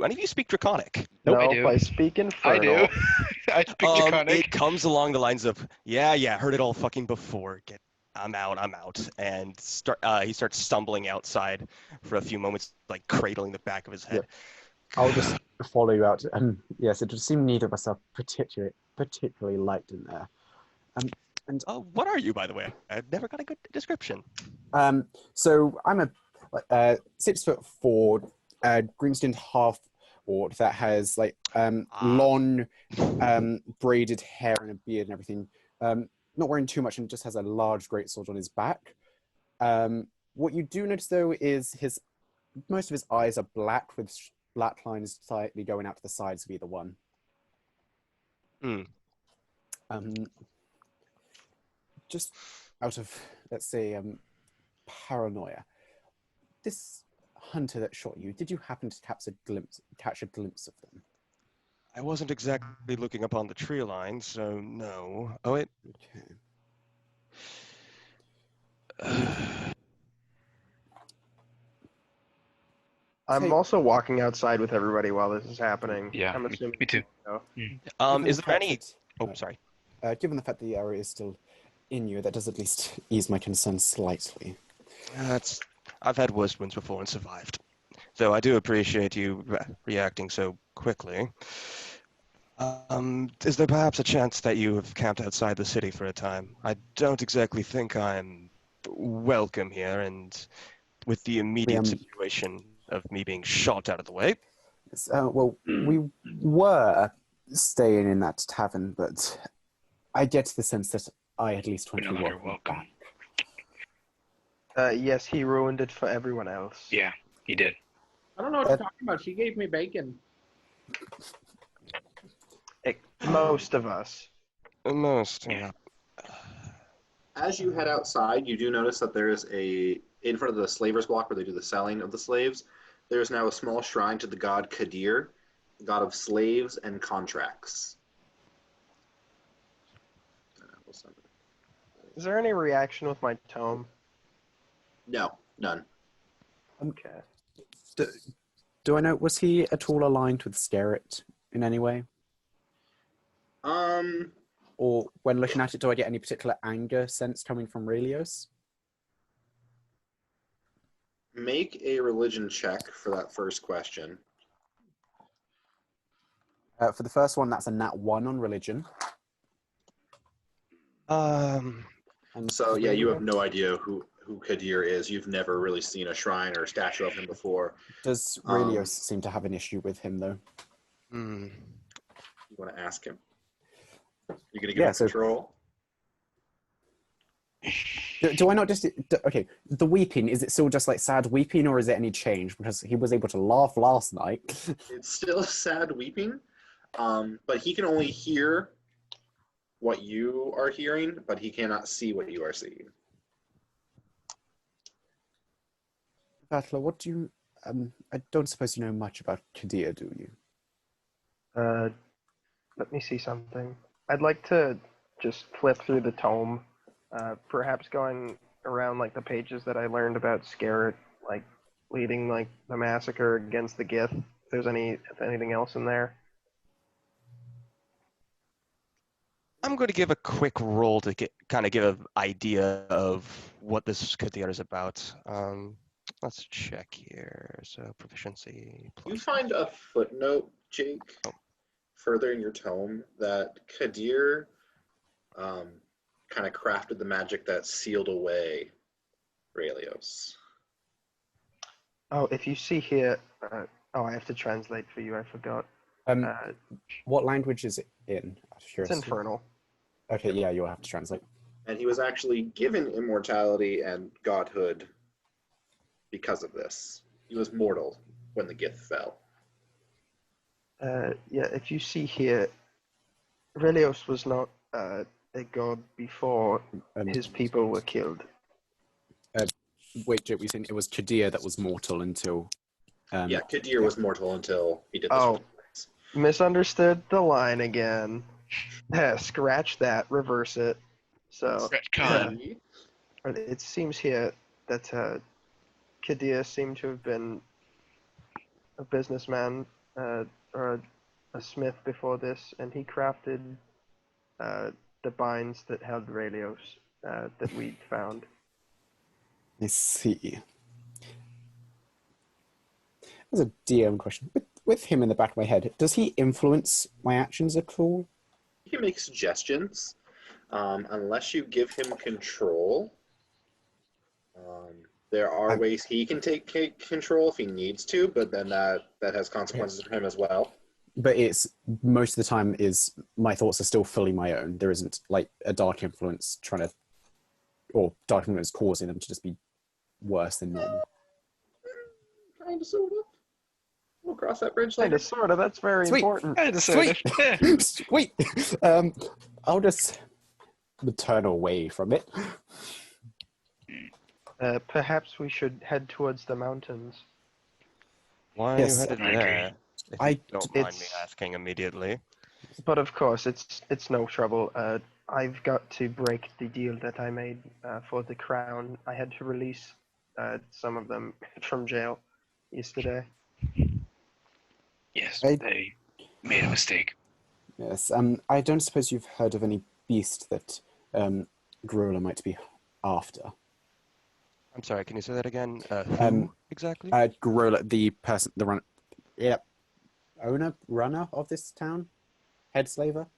[SPEAKER 6] any of you speak Draconic?
[SPEAKER 5] Nope,
[SPEAKER 4] I do.
[SPEAKER 5] I speak Infernal.
[SPEAKER 4] I do. I speak Draconic.
[SPEAKER 6] It comes along the lines of, yeah, heard it all fucking before. I'm out. And he starts stumbling outside for a few moments, like cradling the back of his head.
[SPEAKER 2] Yeah. I'll just follow you out. Yes, it would seem neither of us are particularly liked in there. And
[SPEAKER 6] what are you, by the way? I've never got a good description.
[SPEAKER 2] So I'm a 6'4", green-skinned half-orc that has like long braided hair and a beard and everything. Not wearing too much and just has a large greatsword on his back. What you do notice though is most of his eyes are black with black lines slightly going out to the sides of either one. Just out of, let's say, paranoia. This hunter that shot you, did you happen to catch a glimpse of them?
[SPEAKER 6] I wasn't exactly looking upon the tree line, so no. Oh, wait.
[SPEAKER 2] Okay.
[SPEAKER 5] I'm
[SPEAKER 2] Say-
[SPEAKER 5] also walking outside with everybody while this is happening.
[SPEAKER 4] Yeah,
[SPEAKER 5] I'm
[SPEAKER 4] me
[SPEAKER 5] assuming.
[SPEAKER 4] too.
[SPEAKER 5] So.
[SPEAKER 2] Given
[SPEAKER 6] Is
[SPEAKER 2] the
[SPEAKER 6] there
[SPEAKER 2] fact
[SPEAKER 6] any?
[SPEAKER 2] that-
[SPEAKER 6] Oh, sorry.
[SPEAKER 2] given the fact that the arrow is still in you, that does at least ease my concern slightly.
[SPEAKER 6] That's. I've had worse wounds before and survived. Though I do appreciate you reacting so quickly. Is there perhaps a chance that you have camped outside the city for a time? I don't exactly think I'm welcome here, and with the immediate situation of me being shot out of the way.
[SPEAKER 2] Well, we were staying in that tavern, but I get the sense that I at least
[SPEAKER 4] We're
[SPEAKER 2] want
[SPEAKER 4] no
[SPEAKER 2] to be
[SPEAKER 4] longer
[SPEAKER 2] welcome
[SPEAKER 4] welcome.
[SPEAKER 2] back.
[SPEAKER 5] Yes, he ruined it for everyone else.
[SPEAKER 4] Yeah, he did.
[SPEAKER 3] I don't know what you're talking about. She gave me bacon.
[SPEAKER 5] Most of us.
[SPEAKER 6] Most. Yeah.
[SPEAKER 1] As you head outside, you do notice that there is in front of the slavers' walk where they do the selling of the slaves, there is now a small shrine to the god Kadir, the god of slaves and contracts.
[SPEAKER 5] Is there any reaction with my tome?
[SPEAKER 1] No, none.
[SPEAKER 5] Okay.
[SPEAKER 2] Do I know, was he at all aligned with Skerrit in any way? Or when looking at it, do I get any particular anger sense coming from Relios?
[SPEAKER 1] Make a religion check for that first question.
[SPEAKER 2] For the first one, that's a nat 1 on religion.
[SPEAKER 6] Um.
[SPEAKER 2] And
[SPEAKER 1] So yeah, you have
[SPEAKER 2] Relios?
[SPEAKER 1] no idea who Kadir is. You've never really seen a shrine or a statue of him before.
[SPEAKER 2] Does Relios seem to have an issue with him, though?
[SPEAKER 6] Hmm.
[SPEAKER 1] You want to ask him? You're gonna give him
[SPEAKER 2] so-
[SPEAKER 1] control.
[SPEAKER 2] Do I not just... Okay, the weeping, is it still just like sad weeping, or is it any change? Because he was able to laugh last night.
[SPEAKER 1] It's still sad weeping, but he can only hear what you are hearing, but he cannot see what you are seeing.
[SPEAKER 2] Yvatla, what do you... I don't suppose you know much about Kadir, do you?
[SPEAKER 5] Let me see something. I'd like to just flip through the tome, perhaps going around like the pages that I learned about Skerrit, like leading like the massacre against the Gith. If there's anything else in there.
[SPEAKER 6] I'm going to give a quick roll to kind of give an idea of what this Kadir is about. Let's check here. So proficiency.
[SPEAKER 1] You
[SPEAKER 6] Plus
[SPEAKER 1] find a footnote, Jake, further in your tome that Kadir kind of crafted the magic that sealed away Relios.
[SPEAKER 5] Oh, if you see here, I have to translate for you. I forgot.
[SPEAKER 2] What language is it in?
[SPEAKER 5] It's infernal.
[SPEAKER 2] Okay, yeah, you'll have to translate.
[SPEAKER 1] And he was actually given immortality and godhood because of this. He was mortal when the Gith fell.
[SPEAKER 5] Yeah, if you see here, Relios was not a god before his people were killed.
[SPEAKER 2] Wait, Jake, we saying it was Kadir that was mortal until...
[SPEAKER 1] Yeah, Kadir was mortal until he did this.
[SPEAKER 5] Oh, misunderstood the line again. Scratch that, reverse it. So,
[SPEAKER 4] Retcon.
[SPEAKER 5] it seems here that Kadir seemed to have been a businessman or a smith before this, and he crafted the binds that held Relios that we found.
[SPEAKER 2] I see. There's a DM question. With him in the back of my head, does he influence my actions at all?
[SPEAKER 1] He can make suggestions. Unless you give him control, there are ways he can take control if he needs to, but then that has consequences for him as well.
[SPEAKER 2] But it's most of the time is my thoughts are still fully my own. There isn't like a dark influence or dark influence causing them to just be worse than normal.
[SPEAKER 1] Kind of, sort of. We'll cross that bridge
[SPEAKER 5] Kind
[SPEAKER 1] later.
[SPEAKER 5] of, sort of. That's very
[SPEAKER 2] Sweet.
[SPEAKER 5] important.
[SPEAKER 2] Sweet. Sweet. I'll just turn away from it.
[SPEAKER 5] Perhaps we should head towards the mountains.
[SPEAKER 6] Why are
[SPEAKER 2] Yes,
[SPEAKER 6] you headed
[SPEAKER 4] I agree.
[SPEAKER 6] there? If
[SPEAKER 2] I
[SPEAKER 6] you don't mind me
[SPEAKER 5] it's-
[SPEAKER 6] asking immediately.
[SPEAKER 5] But of course, it's no trouble. I've got to break the deal that I made for the crown. I had to release some of them from jail. yesterday.
[SPEAKER 4] Yes,
[SPEAKER 2] I-
[SPEAKER 4] they made a mistake.
[SPEAKER 2] Yes. I don't suppose you've heard of any beast that Criella might be after.
[SPEAKER 6] I'm sorry, can you say that again? Who
[SPEAKER 2] Um,
[SPEAKER 6] exactly?
[SPEAKER 2] Criella, the person, the run, yeah, runner of this town, head slaver.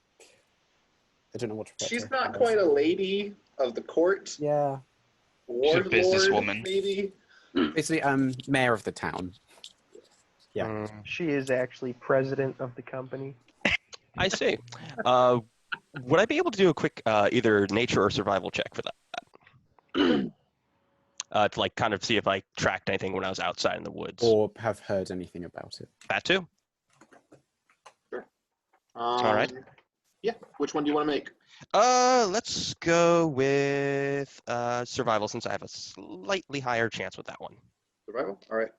[SPEAKER 2] I don't know what to refer to
[SPEAKER 1] She's
[SPEAKER 2] her
[SPEAKER 1] not
[SPEAKER 2] as.
[SPEAKER 1] quite a lady of the court.
[SPEAKER 2] Yeah,
[SPEAKER 4] She's a
[SPEAKER 1] Ward
[SPEAKER 4] businesswoman.
[SPEAKER 1] Lord, maybe.
[SPEAKER 2] basically, mayor of the town. Yeah.
[SPEAKER 5] She is actually president of the company.
[SPEAKER 6] I see. Would I be able to do a quick either nature or survival check for that? To like kind of see if I tracked anything when I was outside in the woods.
[SPEAKER 2] Or have heard anything about it.
[SPEAKER 6] That too.
[SPEAKER 1] All
[SPEAKER 6] right.
[SPEAKER 1] Yeah. Which one do you want to make?
[SPEAKER 6] Let's go with survival since I have a slightly higher chance with that one.
[SPEAKER 1] Survival. All right.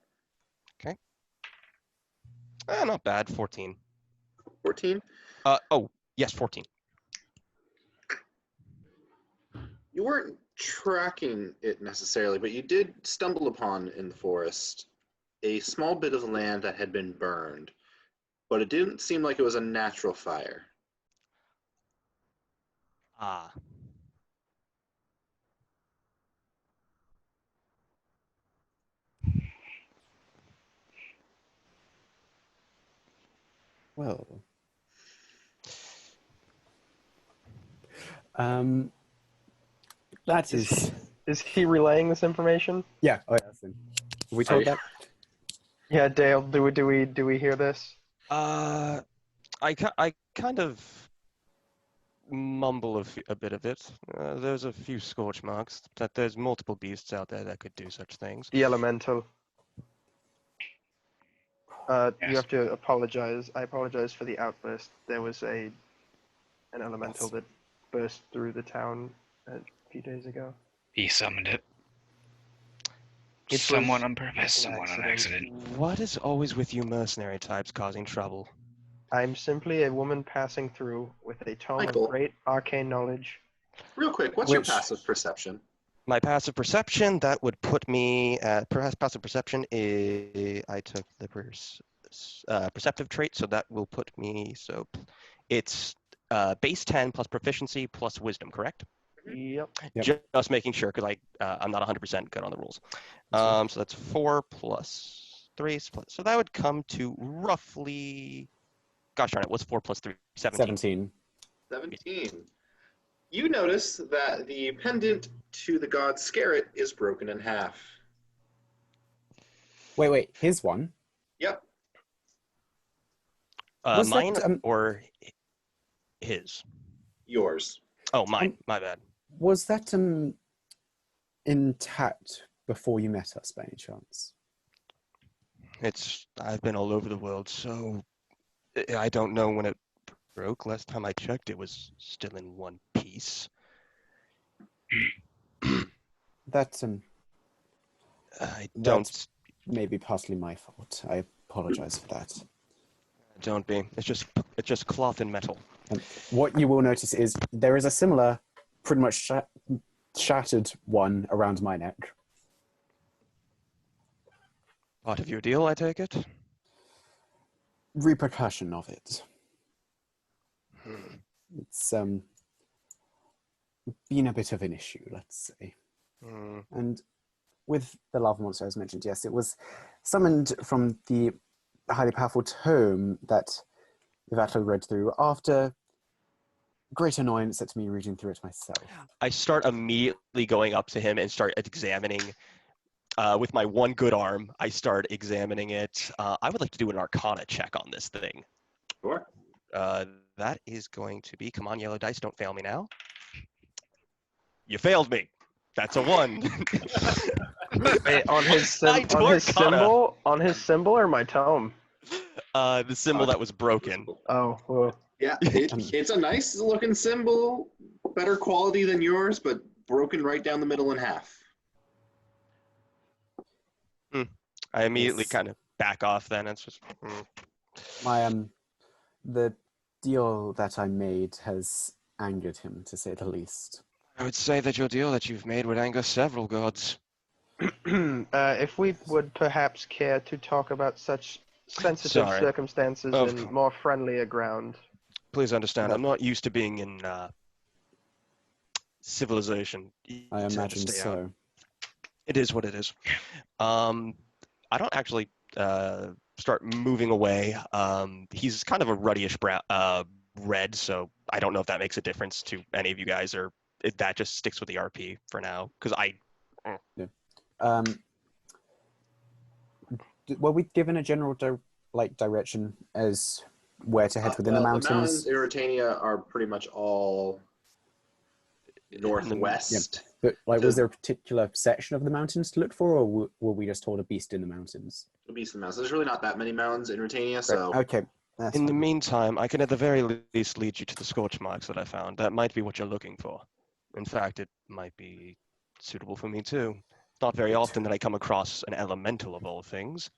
[SPEAKER 6] Not bad. 14.
[SPEAKER 1] 14.
[SPEAKER 6] Oh yes, 14.
[SPEAKER 1] You weren't tracking it necessarily, but you did stumble upon in the forest a small bit of land that had been burned, but it didn't seem like it was a natural fire.
[SPEAKER 6] Ah.
[SPEAKER 2] Well, that is.
[SPEAKER 5] Is he relaying this information?
[SPEAKER 2] Yeah. Oh, yeah. Have we told that?
[SPEAKER 5] Yeah, Dale. Do we hear this?
[SPEAKER 6] I kind of mumble a bit of it. There's a few scorch marks. That there's multiple beasts out there that could do such things.
[SPEAKER 5] The elemental. You
[SPEAKER 4] Yes.
[SPEAKER 5] have to apologize. I apologize for the outburst. There was an elemental that burst through the town a few days ago.
[SPEAKER 4] He summoned it.
[SPEAKER 5] It
[SPEAKER 4] Someone
[SPEAKER 5] was
[SPEAKER 4] on purpose,
[SPEAKER 5] an
[SPEAKER 4] someone on
[SPEAKER 5] accident.
[SPEAKER 4] accident.
[SPEAKER 6] What is always with you mercenary types causing trouble?
[SPEAKER 5] I'm simply a woman passing through with a tome
[SPEAKER 1] Michael.
[SPEAKER 5] of great arcane knowledge.
[SPEAKER 1] Real quick, what's your
[SPEAKER 2] Which-
[SPEAKER 1] passive perception?
[SPEAKER 6] My passive perception, that would put me at passive perception is I took the perceptive trait, so that will put me, so it's base 10 plus proficiency plus wisdom, correct?
[SPEAKER 5] Yep.
[SPEAKER 2] Yep.
[SPEAKER 6] Just making sure, because I'm not 100% good on the rules.
[SPEAKER 2] That's
[SPEAKER 6] So that's 4 plus 3, so that would come to roughly, gosh darn it, what's 4 plus 3? 17.
[SPEAKER 1] 17. You notice that the pendant to the god Skerrit is broken in half.
[SPEAKER 2] Wait. His one.
[SPEAKER 1] Yep.
[SPEAKER 2] Was that,
[SPEAKER 6] Mine or his?
[SPEAKER 1] Yours.
[SPEAKER 6] Oh, mine. My bad.
[SPEAKER 2] Was that intact before you met us, by any chance?
[SPEAKER 6] I've been all over the world, so I don't know when it broke. Last time I checked, it was still in one piece.
[SPEAKER 2] That
[SPEAKER 6] I don't.
[SPEAKER 2] That's maybe partly my fault. I apologize for that.
[SPEAKER 6] Don't be. It's just cloth and metal.
[SPEAKER 2] What you will notice is there is a similar, pretty much shattered one around my neck.
[SPEAKER 6] Part of your deal, I take it.
[SPEAKER 2] Repercussion of it. It's been a bit of an issue, let's say. And with the lava monster, as mentioned, yes, it was summoned from the highly powerful tome that Yvatla read through after great annoyance at me reading through it myself.
[SPEAKER 6] I start immediately going up to him and start examining. With my one good arm, I start examining it. I would like to do an Arcana check on this thing.
[SPEAKER 1] Sure.
[SPEAKER 6] That is going to be, come on, yellow dice, don't fail me now. You failed me. That's a 1.
[SPEAKER 5] Wait, on his
[SPEAKER 6] I do Arcana.
[SPEAKER 5] on his symbol or my tome?
[SPEAKER 6] The symbol that was broken.
[SPEAKER 5] Oh, well,
[SPEAKER 1] Yeah, it's a nice looking symbol, better quality than yours, but broken right down the middle in half.
[SPEAKER 6] I immediately
[SPEAKER 2] Yes.
[SPEAKER 6] kind of back off then. It's just.
[SPEAKER 2] My the deal that I made has angered him, to say the least.
[SPEAKER 6] I would say that your deal that you've made would anger several gods.
[SPEAKER 5] If we would perhaps care to talk about such sensitive
[SPEAKER 6] Sorry.
[SPEAKER 5] circumstances
[SPEAKER 6] Of
[SPEAKER 5] in
[SPEAKER 6] course.
[SPEAKER 5] more friendlier ground.
[SPEAKER 6] Please understand,
[SPEAKER 2] No.
[SPEAKER 6] I'm not used to being in civilization. You
[SPEAKER 2] I
[SPEAKER 6] tend to
[SPEAKER 2] imagine
[SPEAKER 6] stay out.
[SPEAKER 2] so.
[SPEAKER 6] It is what it is. I don't actually start moving away. He's kind of a ruddyish brown, red, so I don't know if that makes a difference to any of you guys, or if that just sticks with the RP for now. Because
[SPEAKER 2] Were we given a general direction as where to head within the mountains?
[SPEAKER 1] The mountains in Ruritania are pretty much all northwest.
[SPEAKER 2] But was there a particular section of the mountains to look for, or were we just told a beast in the mountains?
[SPEAKER 1] The beast in the mountains. There's really not that many mountains in Ruritania, so
[SPEAKER 2] Okay. That's
[SPEAKER 6] in the
[SPEAKER 2] fine.
[SPEAKER 6] meantime, I can at the very least lead you to the scorch marks that I found. That might be what you're looking for. In fact, it might be suitable for me too. It's not very often that I come across an elemental of all things.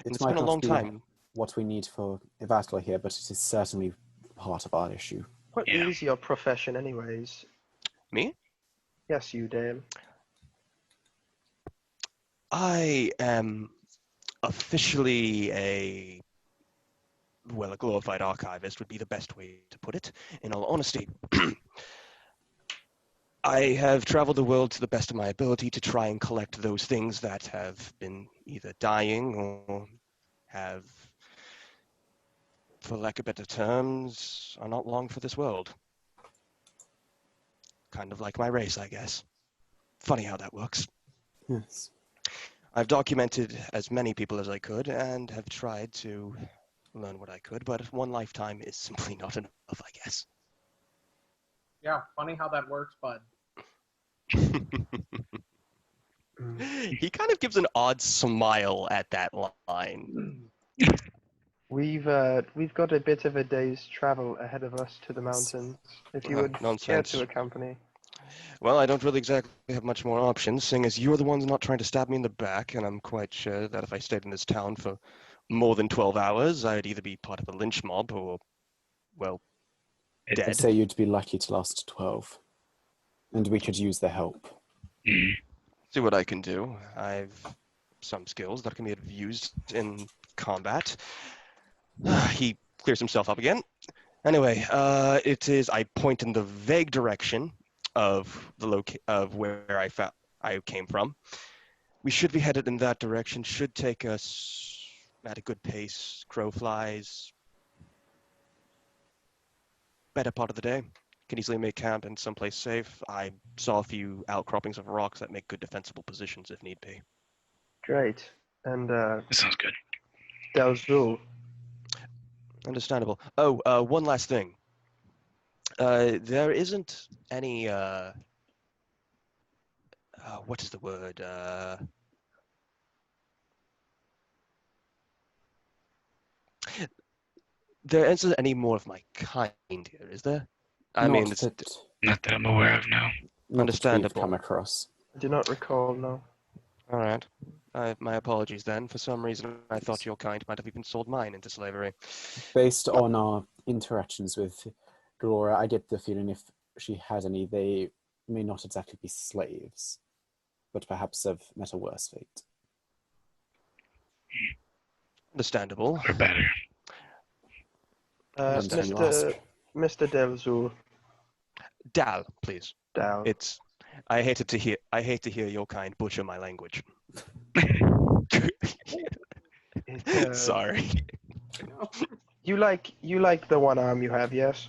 [SPEAKER 6] And it's
[SPEAKER 2] might
[SPEAKER 6] been a
[SPEAKER 2] not
[SPEAKER 6] long
[SPEAKER 2] be
[SPEAKER 6] time.
[SPEAKER 2] what we need for Yvatla here, but it is certainly part of our issue.
[SPEAKER 5] What is your profession, anyways?
[SPEAKER 6] Me?
[SPEAKER 5] Yes, you, Dale.
[SPEAKER 6] I am officially a glorified archivist would be the best way to put it, in all honesty. I have traveled the world to the best of my ability to try and collect those things that have been either dying or have, for lack of better terms, are not long for this world. Kind of like my race, I guess. Funny how that works.
[SPEAKER 2] Yes.
[SPEAKER 6] I've documented as many people as I could and have tried to learn what I could, but one lifetime is simply not enough, I guess.
[SPEAKER 3] Yeah, funny how that works, bud.
[SPEAKER 6] He kind of gives an odd smile at that line.
[SPEAKER 5] We've got a bit of a day's travel ahead of us to the mountains. If you would care
[SPEAKER 6] Nonsense.
[SPEAKER 5] to accompany.
[SPEAKER 6] Well, I don't really exactly have much more options, seeing as you're the ones not trying to stab me in the back, and I'm quite sure that if I stayed in this town for more than 12 hours, I'd either be part of a lynch mob or, well,
[SPEAKER 2] I'd
[SPEAKER 6] dead.
[SPEAKER 2] say you'd be lucky to last 12. And we could use the help.
[SPEAKER 6] See what I can do. I've some skills that can be used in combat. He clears himself up again. Anyway, it is. I point in the vague direction of the of where I came from. We should be headed in that direction. Should take us at a good pace. Crow flies. Better part of the day. Can easily make camp in someplace safe. I saw a few outcroppings of rocks that make good defensible positions if need be.
[SPEAKER 5] Great. And
[SPEAKER 4] That sounds good.
[SPEAKER 5] Dal-Zool.
[SPEAKER 6] Understandable. Oh, one last thing. There isn't any, what is the word? There isn't any more of my kind here, is there? I mean, it's
[SPEAKER 4] Not that I'm aware of now.
[SPEAKER 2] not that we've
[SPEAKER 6] understandable.
[SPEAKER 2] come across.
[SPEAKER 5] I do not recall, no.
[SPEAKER 6] all right. My apologies then. For some reason, I thought your kind might have even sold mine into slavery.
[SPEAKER 2] Based on our interactions with Glora, I get the feeling if she had any, they may not exactly be slaves, but perhaps have met a worse fate.
[SPEAKER 6] Understandable.
[SPEAKER 4] Or better.
[SPEAKER 2] Understand you ask.
[SPEAKER 5] Mr. Dal-Zool.
[SPEAKER 6] Dal, please.
[SPEAKER 5] Dal.
[SPEAKER 6] It's. I hate to hear your kind butcher my language. Sorry.
[SPEAKER 5] You like the one arm you have, yes?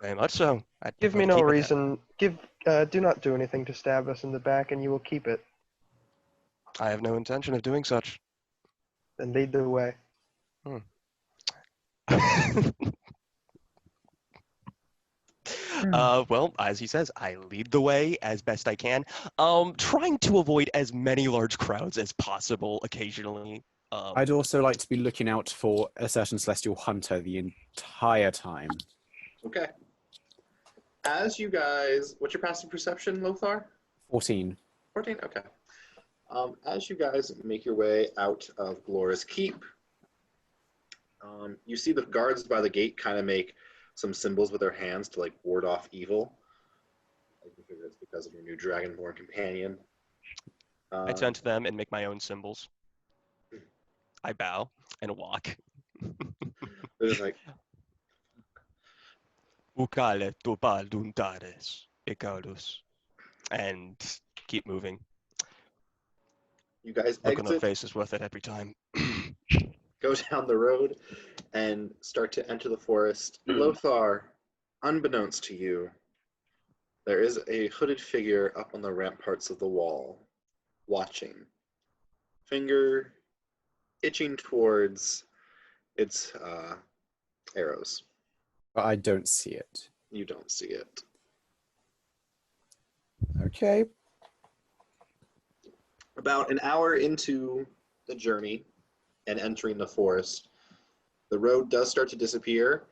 [SPEAKER 6] Very much so.
[SPEAKER 5] Give me no reason. Do not do anything to stab us in the back, and you will keep it.
[SPEAKER 6] I have no intention of doing such.
[SPEAKER 5] Then lead the way.
[SPEAKER 6] Well, as he says, I lead the way as best I can. Trying to avoid as many large crowds as possible occasionally.
[SPEAKER 2] I'd also like to be looking out for a certain celestial hunter the entire time.
[SPEAKER 1] Okay. As you guys, what's your passive perception, Lothar?
[SPEAKER 2] 14.
[SPEAKER 1] 14? Okay. As you guys make your way out of Gloras Keep, you see the guards by the gate kind of make some symbols with their hands to like ward off evil. I figure it's because of your new Dragonborn companion.
[SPEAKER 6] I turn to them and make my own symbols. I bow and walk.
[SPEAKER 1] They're just like,
[SPEAKER 6] Ukale topal duntares, Icarus. And keep moving.
[SPEAKER 1] you guys
[SPEAKER 6] Look on their
[SPEAKER 1] exit,
[SPEAKER 6] face is worth it every time.
[SPEAKER 1] go down the road, and start to enter the forest. Lothar, unbeknownst to you, there is a hooded figure up on the ramparts of the wall, watching. Finger itching towards its arrows.
[SPEAKER 2] But I don't see it.
[SPEAKER 1] You don't see it.
[SPEAKER 2] Okay.
[SPEAKER 1] About an hour into the journey and entering the forest, the road does start to disappear,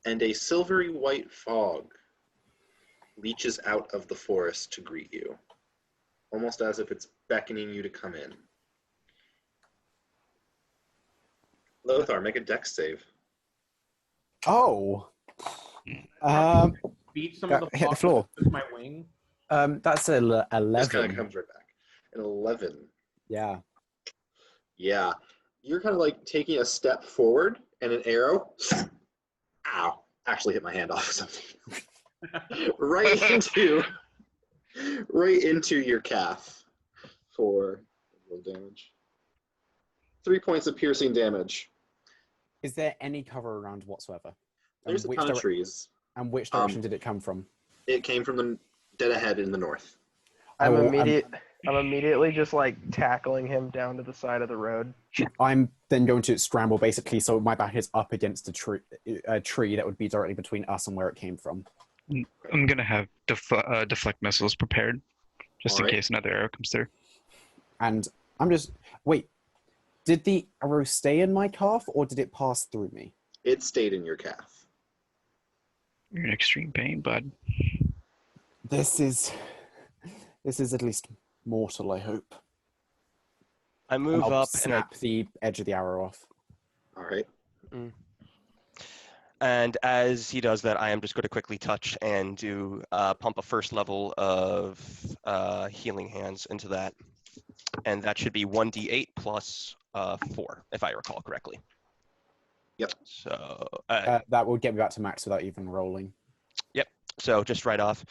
[SPEAKER 1] and a silvery white fog reaches out of the forest to greet you, almost as if it's beckoning you to come in. Lothar, make a dex save.
[SPEAKER 2] Oh.
[SPEAKER 3] Beat some of the
[SPEAKER 2] Hit the
[SPEAKER 3] fog
[SPEAKER 2] floor.
[SPEAKER 3] with my wing.
[SPEAKER 2] That's a 11.
[SPEAKER 1] Just kind of comes right back. An 11.
[SPEAKER 2] Yeah.
[SPEAKER 1] Yeah. You're kind of like taking a step forward, and an arrow, ow, actually hit my hand off something. right into your calf for damage. 3 points of piercing damage.
[SPEAKER 2] Is there any cover around whatsoever?
[SPEAKER 1] There's a ton of trees.
[SPEAKER 2] And which direction did it come from?
[SPEAKER 1] It came from the dead ahead in the north.
[SPEAKER 5] I'm immediately just like tackling him down to the side of the road.
[SPEAKER 2] I'm then going to scramble basically so my back is up against a tree that would be directly between us and where it came from.
[SPEAKER 4] I'm gonna have deflect missiles prepared, just in
[SPEAKER 1] Alright.
[SPEAKER 4] case another arrow comes through.
[SPEAKER 2] And I'm just... Wait. Did the arrow stay in my calf or did it pass through me?
[SPEAKER 1] It stayed in your calf.
[SPEAKER 4] You're in extreme pain, bud.
[SPEAKER 2] This is at least mortal, I hope.
[SPEAKER 6] I move
[SPEAKER 2] I'll
[SPEAKER 6] up and
[SPEAKER 2] snap the edge of the arrow off.
[SPEAKER 1] All right.
[SPEAKER 6] And as he does that, I am just going to quickly touch and do pump a first level of healing hands into that. And that should be 1d8 plus 4, if I recall correctly.
[SPEAKER 1] Yep.
[SPEAKER 6] So
[SPEAKER 2] that will get me back to max without even rolling.
[SPEAKER 6] Yep. So just right off.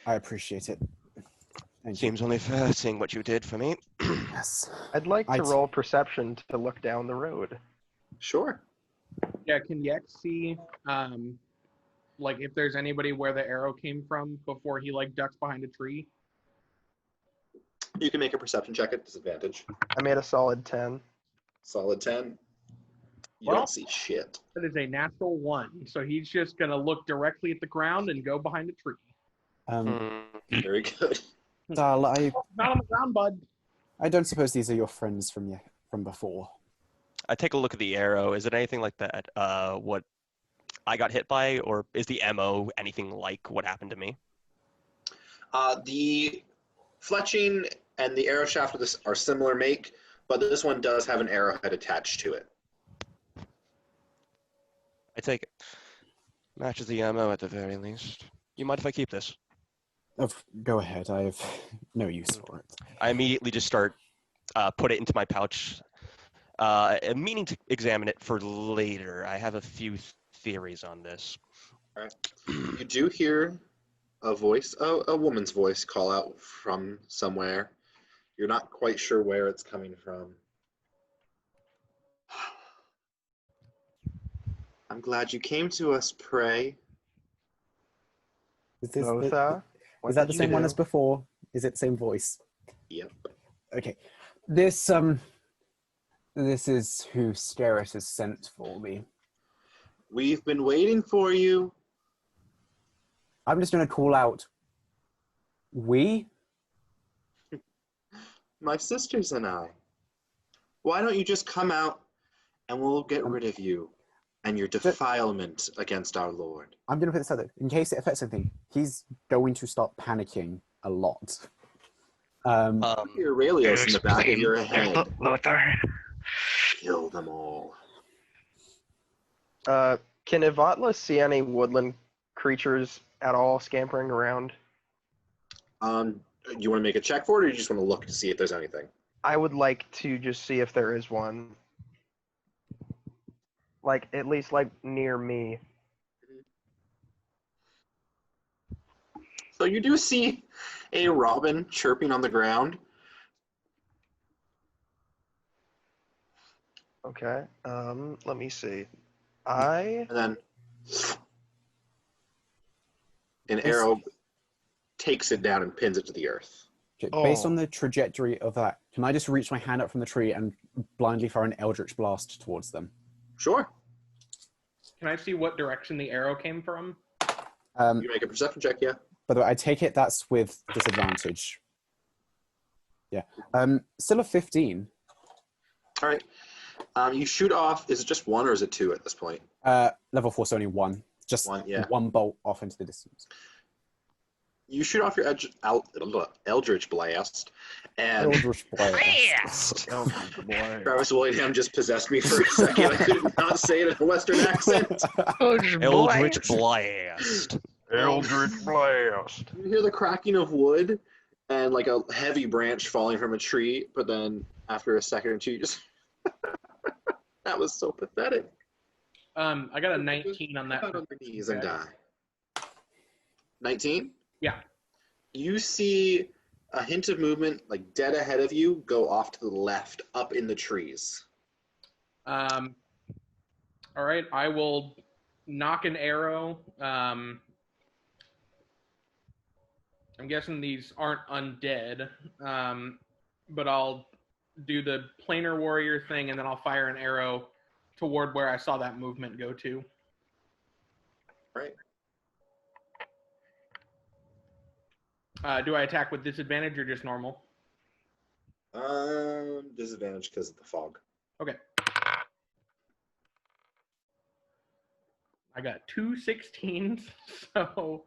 [SPEAKER 2] I appreciate it. Thank
[SPEAKER 6] Seems only fair seeing what you did for me.
[SPEAKER 2] you. Yes.
[SPEAKER 5] I'd like to roll perception to look down the road.
[SPEAKER 1] Sure.
[SPEAKER 3] Yeah, can Yex see, like, if there's anybody where the arrow came from before he, like, ducks behind a tree?
[SPEAKER 1] You can make a perception check at disadvantage.
[SPEAKER 5] I made a solid 10.
[SPEAKER 1] Solid 10. You
[SPEAKER 3] Well,
[SPEAKER 1] don't see shit.
[SPEAKER 3] That is a natural 1, so he's just going to look directly at the ground and go behind a tree.
[SPEAKER 1] Very good.
[SPEAKER 2] Dal,
[SPEAKER 3] Not on the ground, bud.
[SPEAKER 2] I don't suppose these are your friends from before.
[SPEAKER 6] I take a look at the arrow. Is it anything like that? What I got hit by, or is the MO anything like what happened to me?
[SPEAKER 1] The fletching and the arrow shaft of this are similar make, but this one does have an arrowhead attached to it.
[SPEAKER 6] I take it. Matches the MO at the very least. You mind if I keep this?
[SPEAKER 2] Go ahead. I have no use for it.
[SPEAKER 6] I immediately just start put it into my pouch, meaning to examine it for later. I have a few theories on this.
[SPEAKER 1] All right. You do hear a voice, a woman's voice, call out from somewhere. You're not quite sure where it's coming from. I'm glad you came to us, Prey.
[SPEAKER 2] Is this
[SPEAKER 5] Lothar?
[SPEAKER 2] is that the same one as before? Is it the same voice?
[SPEAKER 1] Yep.
[SPEAKER 2] Okay. This is who Skerrit has sent for me.
[SPEAKER 1] We've been waiting for you.
[SPEAKER 2] I'm just going to call out, we?
[SPEAKER 1] My sisters and I. Why don't you just come out and we'll get rid of you and your defilement against our Lord.
[SPEAKER 2] I'm going to put this out there. In case it affects anything, he's going to start panicking a lot.
[SPEAKER 1] Your Aurelius in the back of your head.
[SPEAKER 4] Lothar.
[SPEAKER 1] Kill them all.
[SPEAKER 5] Can Yvatla see any woodland creatures at all scampering around?
[SPEAKER 1] Do you want to make a check for it, or you just want to look to see if there's anything?
[SPEAKER 5] I would like to just see if there is one. Like, at least, like, near me.
[SPEAKER 1] So you do see a robin chirping on the ground.
[SPEAKER 5] Okay, let me see. I...
[SPEAKER 1] And then an arrow takes it down and pins it to the earth.
[SPEAKER 2] Based
[SPEAKER 5] Oh.
[SPEAKER 2] on the trajectory of that, can I just reach my hand up from the tree and blindly fire an eldritch blast towards them?
[SPEAKER 1] Sure.
[SPEAKER 3] Can I see what direction the arrow came from?
[SPEAKER 1] You make a perception check, yeah.
[SPEAKER 2] By the way, I take it that's with disadvantage. Yeah. Still a 15.
[SPEAKER 1] All right. You shoot off. Is it just one or is it two at this point?
[SPEAKER 2] Level 4's only one. Just
[SPEAKER 1] One, yeah.
[SPEAKER 2] one bolt off into the distance.
[SPEAKER 1] You shoot off your Eldritch Blast, and
[SPEAKER 2] Eldritch blast.
[SPEAKER 1] Travis Willingham just possessed me for a second. I could not say it in a Western accent.
[SPEAKER 6] Eldritch Blast.
[SPEAKER 5] Eldritch Blast.
[SPEAKER 1] You hear the cracking of wood and like a heavy branch falling from a tree, but then after a second or two, you just that was so pathetic.
[SPEAKER 3] I got a 19 on that.
[SPEAKER 1] Out on your knees and
[SPEAKER 3] Okay.
[SPEAKER 1] die. 19?
[SPEAKER 3] Yeah.
[SPEAKER 1] You see a hint of movement, like dead ahead of you, go off to the left, up in the trees.
[SPEAKER 3] All right, I will knock an arrow. I'm guessing these aren't undead, but I'll do the planar warrior thing, and then I'll fire an arrow toward where I saw that movement go to.
[SPEAKER 1] Right.
[SPEAKER 3] Do I attack with disadvantage or just normal?
[SPEAKER 1] Disadvantage because of the fog.
[SPEAKER 3] Okay. I got 2 16s, so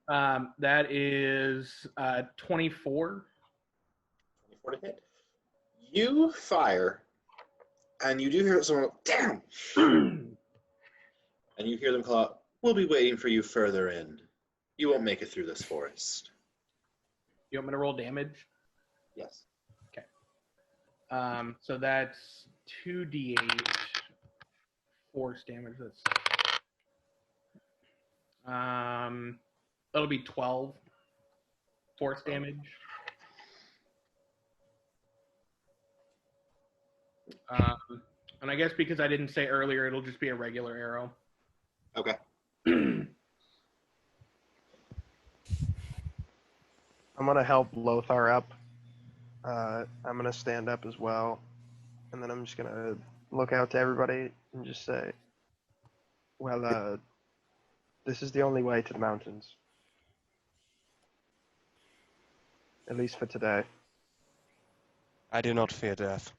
[SPEAKER 3] that is 24.
[SPEAKER 1] 24 to hit. You fire, and you do hear someone, damn! And you hear them call out, we'll be waiting for you further in. You won't make it through this forest.
[SPEAKER 3] You want me to roll damage?
[SPEAKER 1] Yes.
[SPEAKER 3] So that's 2d8 force damage. That's that'll be 12 force damage. And I guess because I didn't say earlier, it'll just be a regular arrow.
[SPEAKER 1] Okay.
[SPEAKER 5] I'm gonna help Lothar up. I'm gonna stand up as well, and then I'm just gonna look out to everybody and just say, well, this is the only way to the mountains. At least for today.
[SPEAKER 6] I do not fear death.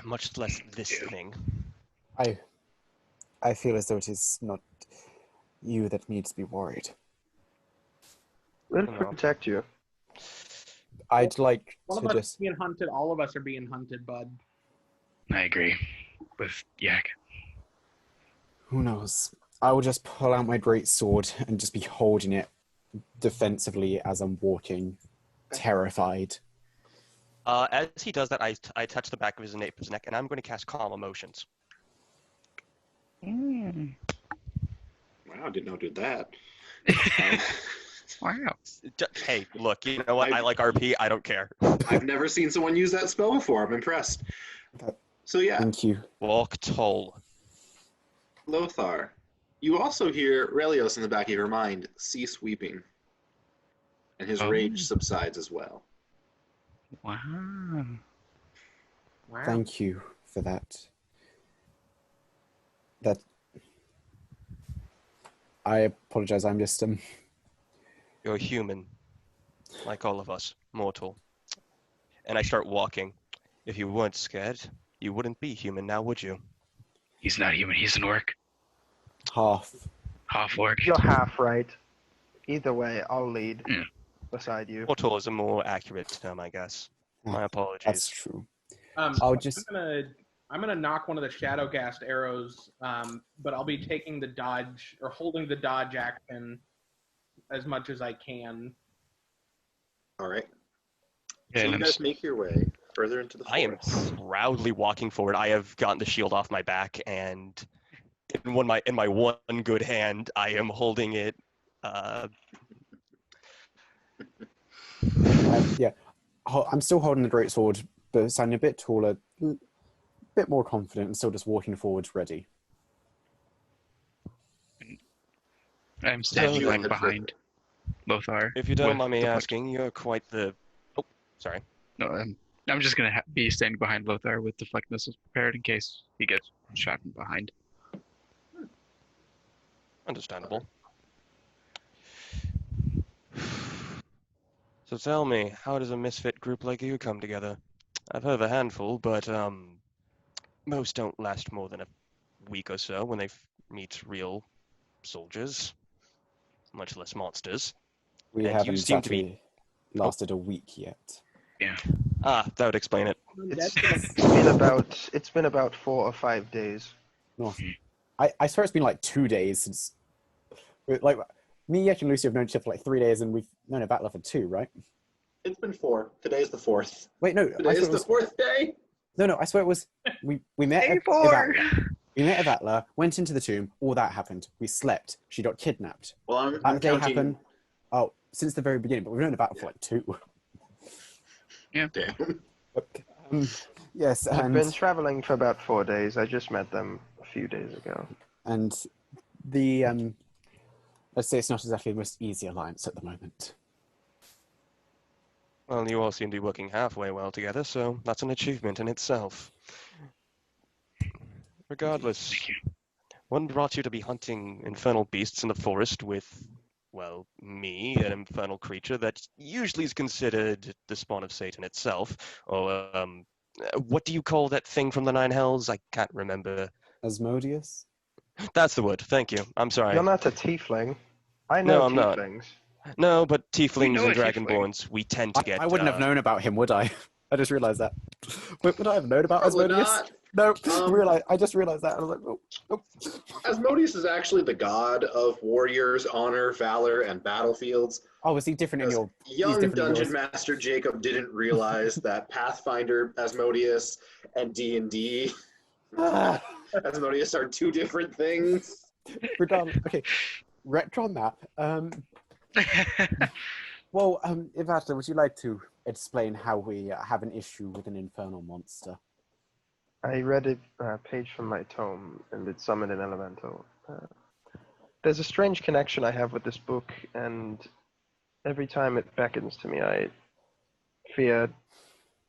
[SPEAKER 6] Much less this thing.
[SPEAKER 2] I feel as though it is not you that needs to be worried.
[SPEAKER 5] We'll
[SPEAKER 6] No.
[SPEAKER 5] protect you.
[SPEAKER 2] I'd like
[SPEAKER 3] One
[SPEAKER 2] to
[SPEAKER 3] of us
[SPEAKER 2] just...
[SPEAKER 3] is being hunted. All of us are being hunted, bud.
[SPEAKER 4] I agree with Yak.
[SPEAKER 2] Who knows? I will just pull out my great sword and just be holding it defensively as I'm walking, terrified.
[SPEAKER 6] As he does that, I touch the back of his neck, and I'm going to cast Calm Emotions.
[SPEAKER 4] Mm.
[SPEAKER 1] Wow, didn't know it did that.
[SPEAKER 4] Wow.
[SPEAKER 6] Hey, look, you know what? I like RP. I don't care.
[SPEAKER 1] I've never seen someone use that spell before. I'm impressed. So yeah,
[SPEAKER 2] Thank you.
[SPEAKER 6] Walk tall.
[SPEAKER 1] Lothar. You also hear Relios in the back of your mind cease weeping. And his
[SPEAKER 4] Oh.
[SPEAKER 1] rage subsides as well.
[SPEAKER 4] Wow.
[SPEAKER 3] Wow.
[SPEAKER 2] Thank you for that. That... I apologize, I'm just...
[SPEAKER 6] You're human. Like all of us. Mortal. And I start walking. If you weren't scared, you wouldn't be human now, would you?
[SPEAKER 4] He's not human. He's an orc.
[SPEAKER 2] half.
[SPEAKER 4] Half orc.
[SPEAKER 5] You're half right. Either way, I'll lead
[SPEAKER 4] Yeah.
[SPEAKER 5] beside you.
[SPEAKER 6] Mortal is a more accurate term, I guess. My
[SPEAKER 2] That's
[SPEAKER 6] apologies.
[SPEAKER 2] true.
[SPEAKER 3] I'm gonna knock one of the Shadowcast arrows, but I'll be taking the dodge or holding the dodge action as much as I can.
[SPEAKER 1] All right.
[SPEAKER 4] Yeah,
[SPEAKER 1] So
[SPEAKER 4] and
[SPEAKER 1] you
[SPEAKER 4] I'm
[SPEAKER 1] guys make your way further into the
[SPEAKER 6] I am
[SPEAKER 1] forest.
[SPEAKER 6] proudly walking forward. I have gotten the shield off my back, and in my one good hand, I am holding it.
[SPEAKER 2] Yeah, I'm still holding the great sword, but sounding a bit taller, a bit more confident, and still just walking forwards, ready.
[SPEAKER 4] I'm standing
[SPEAKER 1] you
[SPEAKER 4] like
[SPEAKER 1] head
[SPEAKER 4] behind Lothar.
[SPEAKER 6] If you don't
[SPEAKER 4] with
[SPEAKER 6] mind me
[SPEAKER 4] deflect-
[SPEAKER 6] asking, you're quite the. Oh, sorry.
[SPEAKER 4] No, I'm just gonna be standing behind Lothar with deflect missiles prepared in case he gets shot from behind.
[SPEAKER 6] Understandable. So tell me, how does a misfit group like you come together? I've heard of a handful, but most don't last more than a week or so when they meet real soldiers, much less monsters.
[SPEAKER 2] We
[SPEAKER 6] And you
[SPEAKER 2] haven't
[SPEAKER 6] seem to be.
[SPEAKER 2] exactly lasted a week yet.
[SPEAKER 4] Yeah.
[SPEAKER 6] Ah, that would explain it.
[SPEAKER 5] It's been about 4 or 5 days.
[SPEAKER 2] No, I swear it's been like 2 days since. Like, me, Yek, and Lucio have known each other for like 3 days, and we've known about Yvatla for 2, right?
[SPEAKER 1] It's been 4. Today's the 4th.
[SPEAKER 2] Wait, no. I
[SPEAKER 1] Today's
[SPEAKER 2] swear it
[SPEAKER 1] the
[SPEAKER 2] was,
[SPEAKER 1] 4th day.
[SPEAKER 2] no, I swear it was. We met Yvatla. We met Yvatla, went into the tomb. All that happened. We slept. She got kidnapped.
[SPEAKER 1] Well, I'm
[SPEAKER 2] That day
[SPEAKER 1] counting.
[SPEAKER 2] happened. Oh, since the very beginning, but we've known about it for like 2.
[SPEAKER 1] Damn.
[SPEAKER 2] Yes,
[SPEAKER 5] I've
[SPEAKER 2] and
[SPEAKER 5] been traveling for about 4 days. I just met them a few days ago.
[SPEAKER 2] and the let's say it's not exactly the most easy alliance at the moment.
[SPEAKER 6] Well, you all seem to be working halfway well together, so that's an achievement in itself. Regardless,
[SPEAKER 4] Thank you.
[SPEAKER 6] what brought you to be hunting infernal beasts in the forest with, well, me, an infernal creature that usually is considered the spawn of Satan itself, or, what do you call that thing from the Nine Hells? I can't remember.
[SPEAKER 2] Asmodeus?
[SPEAKER 6] That's the word, thank you. I'm sorry.
[SPEAKER 5] You're not a tiefling. I
[SPEAKER 6] No,
[SPEAKER 5] know
[SPEAKER 6] I'm not.
[SPEAKER 5] tieflings.
[SPEAKER 6] No, but tieflings
[SPEAKER 4] know
[SPEAKER 6] and
[SPEAKER 4] a tiefling.
[SPEAKER 6] dragonborns, we tend to get...
[SPEAKER 2] I wouldn't have known about him, would I? I just realized that. Would I have known about
[SPEAKER 1] Probably
[SPEAKER 2] Asmodeus?
[SPEAKER 1] not.
[SPEAKER 2] No, I just realized that. I was like, oh, oh.
[SPEAKER 1] Asmodeus is actually the god of warriors, honor, valor, and battlefields.
[SPEAKER 2] Oh, is he different in your?
[SPEAKER 1] Young
[SPEAKER 2] different in
[SPEAKER 1] Dungeon
[SPEAKER 2] yours.
[SPEAKER 1] Master Jacob didn't realize that Pathfinder Asmodeus and D&D
[SPEAKER 2] Ah,
[SPEAKER 1] Asmodeus are 2 different things.
[SPEAKER 2] regardless. Okay, retron that. Well, Yvatla, would you like to explain how we have an issue with an infernal monster?
[SPEAKER 5] I read a page from my tome, and it summoned an elemental. There's a strange connection I have with this book, and every time it beckons to me, I fear